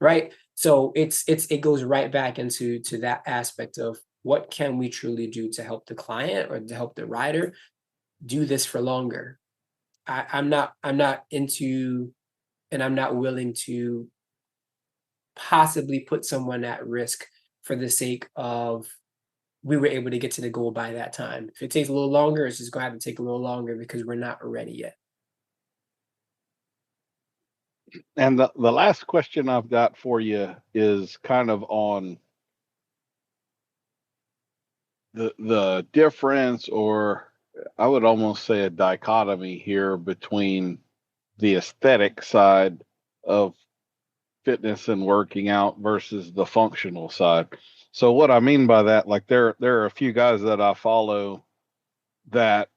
Speaker 4: right? So it goes right back into that aspect of what can we truly do to help the client or to help the rider do this for longer. I'm not into, and I'm not willing to possibly put someone at risk for the sake of we were able to get to the goal by that time. If it takes a little longer, it's just going to have to take a little longer because we're not ready yet.
Speaker 3: And the last question I've got for you is kind of on the difference, or I would almost say a dichotomy here between the aesthetic side of fitness and working out versus the functional side. So what I mean by that, like there are a few guys that I follow that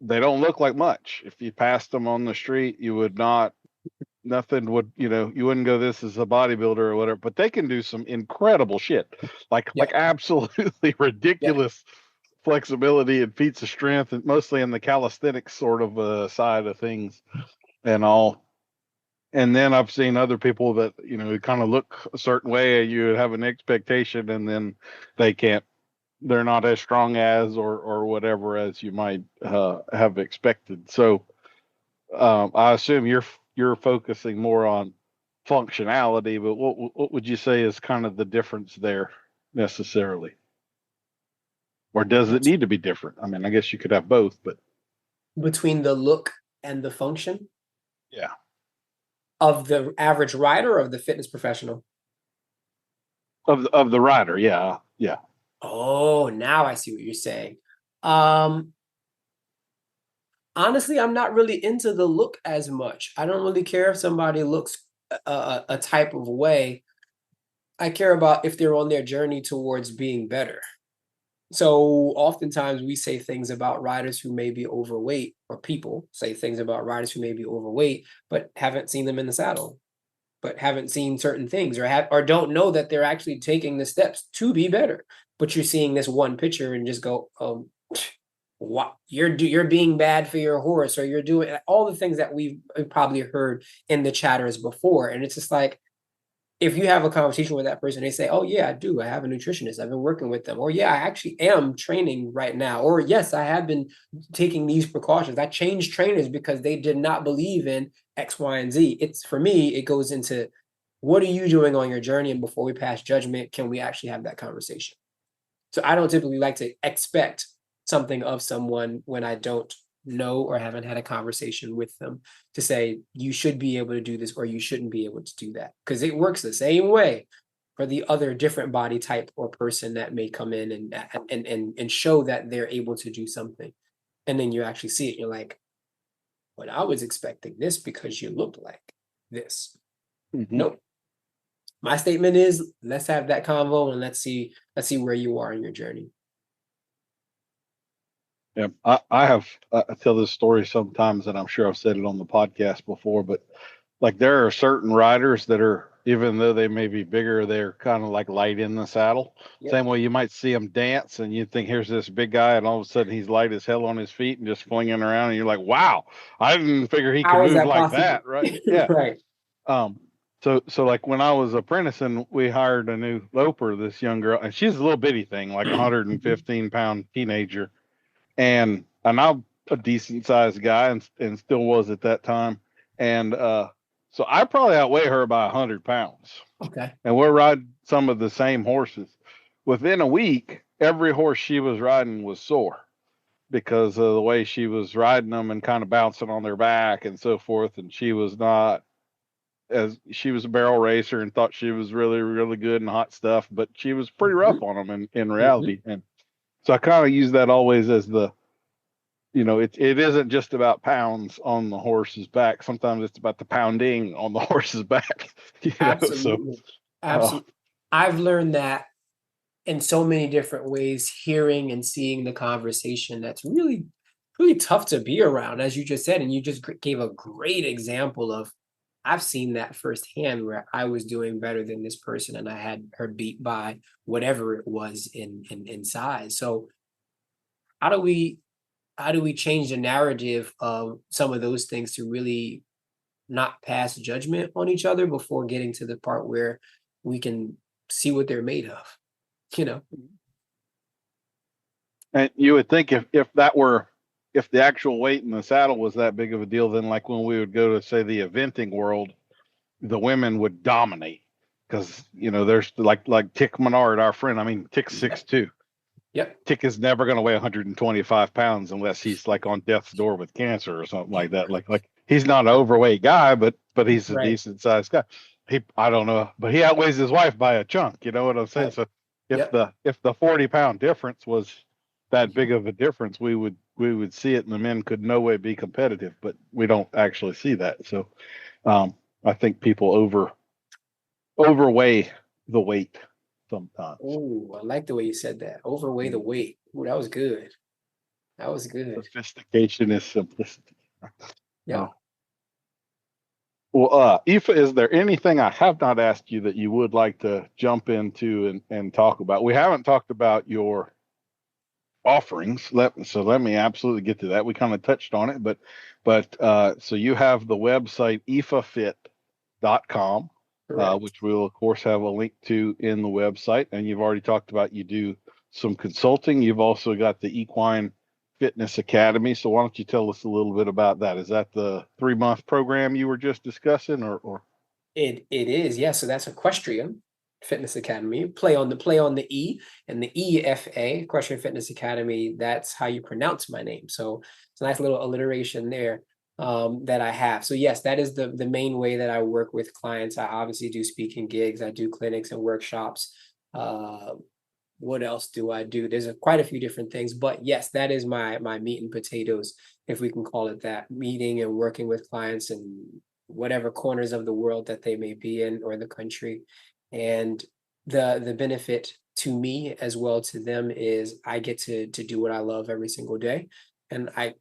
Speaker 3: they don't look like much. If you passed them on the street, you would not, nothing would, you wouldn't go, this is a bodybuilder or whatever, but they can do some incredible shit, like absolutely ridiculous flexibility and feats of strength, and mostly in the calisthenics sort of side of things and all. And then I've seen other people that, kind of look a certain way, you would have an expectation, and then they can't, they're not as strong as, or whatever, as you might have expected. So I assume you're focusing more on functionality, but what would you say is kind of the difference there necessarily? Or does it need to be different? I mean, I guess you could have both, but
Speaker 4: Between the look and the function
Speaker 3: yeah.
Speaker 4: of the average rider or of the fitness professional?
Speaker 3: Of the rider, yeah. Yeah.
Speaker 4: Oh, now I see what you're saying. Honestly, I'm not really into the look as much. I don't really care if somebody looks a type of way. I care about if they're on their journey towards being better. So oftentimes we say things about riders who may be overweight, or people say things about riders who may be overweight, but haven't seen them in the saddle, but haven't seen certain things, or don't know that they're actually taking the steps to be better. But you're seeing this one picture and just go, what you're being bad for your horse, or you're doing all the things that we've probably heard in the chatters before. And it's just like, if you have a conversation with that person, they say, oh yeah, I do. I have a nutritionist. I've been working with them. Or yeah, I actually am training right now. Or yes, I have been taking these precautions. I changed trainers because they did not believe in X, Y, and Z. It's, for me, it goes into, what are you doing on your journey? And before we pass judgment, can we actually have that conversation? So I don't typically like to expect something of someone when I don't know or haven't had a conversation with them to say, you should be able to do this or you shouldn't be able to do that. Because it works the same way for the other different body type or person that may come in and show that they're able to do something. And then you actually see it. You're like, but I was expecting this because you looked like this.
Speaker 3: Mm-hmm.
Speaker 4: Nope. My statement is, let's have that convo and let's see where you are in your journey.
Speaker 3: Yeah, I have I tell this story sometimes, and I'm sure I've said it on the podcast before, but like there are certain riders that are, even though they may be bigger, they're kind of like light in the saddle.
Speaker 4: Yep.
Speaker 3: Same way you might see them dance, and you think here's this big guy, and all of a sudden he's light as hell on his feet and just flinging around, and you're like, wow, I didn't figure he could
Speaker 4: How is
Speaker 3: move
Speaker 4: that
Speaker 3: like
Speaker 4: possible?
Speaker 3: that, right? Yeah.
Speaker 4: Right.
Speaker 3: So like when I was apprenticing, we hired a new loper, this young girl, and she's a little bitty thing, like 115-pound teenager. And I'm a decent sized guy and still was at that time. And so I probably outweigh her by 100 pounds.
Speaker 4: Okay.
Speaker 3: And we're riding some of the same horses. Within a week, every horse she was riding was sore because of the way she was riding them and kind of bouncing on their back and so forth. And she was not, as she was a barrel racer and thought she was really, really good and hot stuff, but she was pretty rough on them in reality. And so I kind of use that always as the, it isn't just about pounds on the horse's back. Sometimes it's about the pounding on the horse's back.
Speaker 4: Absolutely. Absolutely. I've learned that in so many different ways, hearing and seeing the conversation. That's really, really tough to be around, as you just said. And you just gave a great example of, I've seen that firsthand where I was doing better than this person and I had her beat by whatever it was in size. So how do we change the narrative of some of those things to really not pass judgment on each other before getting to the part where we can see what they're made of,
Speaker 3: And you would think if the actual weight in the saddle was that big of a deal, then like when we would go to, say, the eventing world, the women would dominate because, there's like Tick Menard, our friend. I mean, Tick's 6'2".
Speaker 4: Yep.
Speaker 3: Tick is never going to weigh 125 pounds unless he's like on death's door with cancer or something like that. Like he's not an overweight guy, but he's a decent sized guy. I don't know, but he outweighs his wife by a chunk. You know what I'm saying?
Speaker 4: Right.
Speaker 3: So if the 40-pound difference was that big of a difference, we would see it, and the men could no way be competitive, but we don't actually see that. So I think people overweigh the weight sometimes.
Speaker 4: Oh, I like the way you said that. Overweigh the weight. Oh, that was good. That was good.
Speaker 3: Sophistication is simplicity.
Speaker 4: Yeah.
Speaker 3: Well, Ifa, is there anything I have not asked you that you would like to jump into and talk about? We haven't talked about your offerings. Let me absolutely get to that. We kind of touched on it, but so you have the website ifafit.com, which we'll of course have a link to in the website. And you've already talked about you do some consulting. You've also got the Equine Fitness Academy. So why don't you tell us a little bit about that? Is that the 3-month program you were just discussing, or?
Speaker 4: It is, yeah. So that's equestrian, Fitness Academy. Play on the E, and the EFA, Equestrian Fitness Academy. That's how you pronounce my name. So it's a nice little alliteration there that I have. So yes, that is the main way that I work with clients. I obviously do speaking gigs. I do clinics and workshops. What else do I do? There's quite a few different things, but yes, that is my meat and potatoes, if we can call it that. Meeting and working with clients in whatever corners of the world that they may be in, or the country. And the benefit to me as well to them is I get to do what I love every single day. And I,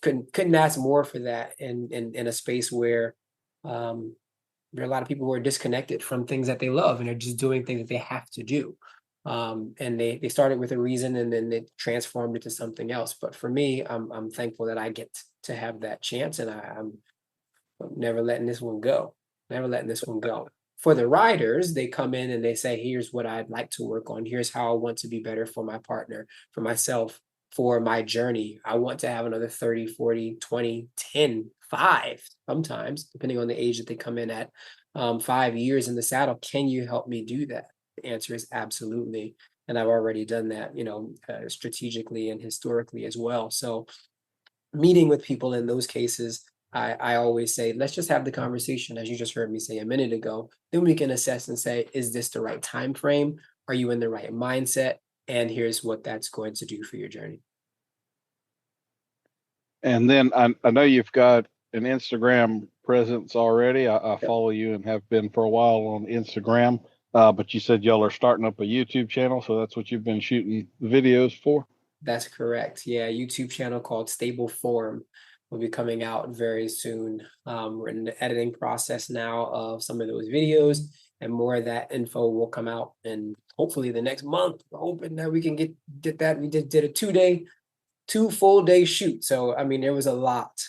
Speaker 4: couldn't ask more for that in a space where there are a lot of people who are disconnected from things that they love, and they're just doing things that they have to do. And they started with a reason, and then they transformed it to something else. But for me, I'm thankful that I get to have that chance, and I'm never letting this one go. Never letting this one go. For the riders, they come in and they say, here's what I'd like to work on. Here's how I want to be better for my partner, for myself, for my journey. I want to have another 30, 40, 20, 10, 5, sometimes, depending on the age that they come in at, 5 years in the saddle. Can you help me do that? The answer is absolutely. And I've already done that, strategically and historically as well. So meeting with people in those cases, I always say, let's just have the conversation, as you just heard me say a minute ago. Then we can assess and say, is this the right time frame? Are you in the right mindset? And here's what that's going to do for your journey.
Speaker 3: And then I know you've got an Instagram presence already. I follow you and have been for a while on Instagram. But you said y'all are starting up a YouTube channel, so that's what you've been shooting videos for?
Speaker 4: That's correct. Yeah, YouTube channel called Stable Form will be coming out very soon. We're in the editing process now of some of those videos, and more of that info will come out. And hopefully the next month, we're hoping that we can get that. We did a 2 full day shoot. So, I mean, there was a lot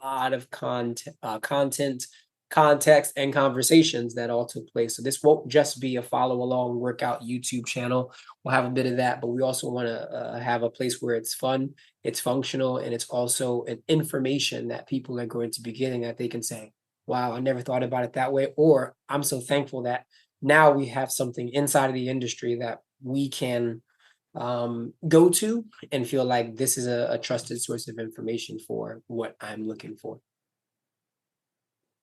Speaker 4: of content, context, and conversations that all took place. So this won't just be a follow along workout YouTube channel. We'll have a bit of that, but we also want to have a place where it's fun, it's functional, and it's also an information that people are going to be getting, that they can say, wow, I never thought about it that way. Or I'm so thankful that now we have something inside of the industry that we can go to and feel like this is a trusted source of information for what I'm looking for.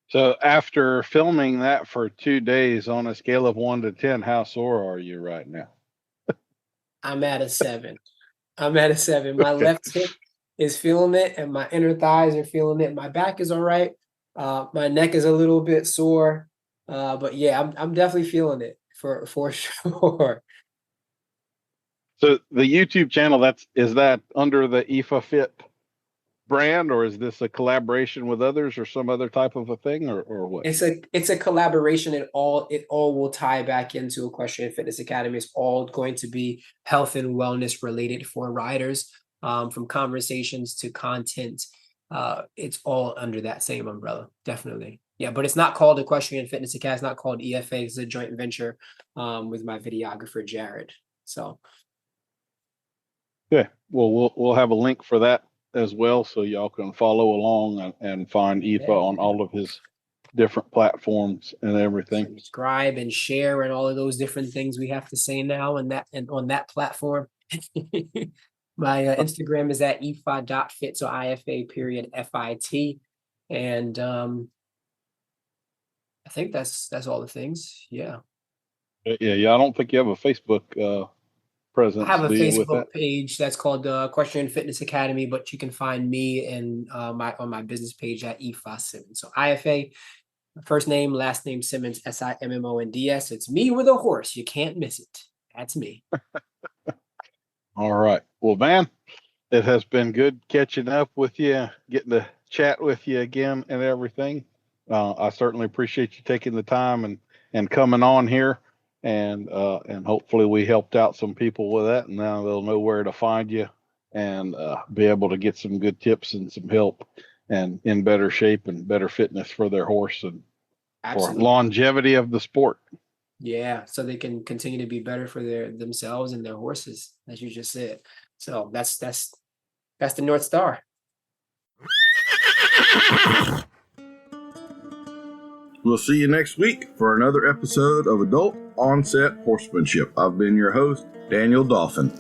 Speaker 3: So after filming that for 2 days, on a scale of 1 to 10, how sore are you right now?
Speaker 4: I'm at a 7. My left hip is feeling it, and my inner thighs are feeling it. My back is all right. My neck is a little bit sore. But yeah, I'm definitely feeling it for sure.
Speaker 3: So the YouTube channel, is that under the Ifa Fit brand, or is this a collaboration with others, or some other type of a thing, or what?
Speaker 4: It's a collaboration. It all will tie back into Equestrian Fitness Academy. It's all going to be health and wellness related for riders, from conversations to content. It's all under that same umbrella, definitely. Yeah, but it's not called Equestrian Fitness Academy. It's not called EFA. It's a joint venture with my videographer Jared. So
Speaker 3: yeah, well, we'll have a link for that as well, so y'all can follow along and find Ifa on all of his different platforms and everything.
Speaker 4: Subscribe and share and all of those different things we have to say now, and on that platform. My Instagram is at ifa.fit, so IFA.FIT, and I think that's all the things. Yeah.
Speaker 3: I don't think you have a Facebook presence.
Speaker 4: I have a Facebook page that's called Equestrian Fitness Academy, but you can find me and on my business page at Ifa Simmonds. So IFA, first name, last name Simmonds, SIMMONDS. It's me with a horse. You can't miss it. That's me.
Speaker 3: All right. Well, man, it has been good catching up with you, getting to chat with you again and everything. I certainly appreciate you taking the time and coming on here. And hopefully we helped out some people with that, and now they'll know where to find you and be able to get some good tips and some help and in better shape and better fitness for their horse and
Speaker 4: Absolutely.
Speaker 3: for longevity of the sport.
Speaker 4: Yeah, so they can continue to be better for themselves and their horses, as you just said. So that's the North Star.
Speaker 1: We'll see you next week for another episode of Adult Onset Horsemanship. I've been your host, Daniel Dolphin.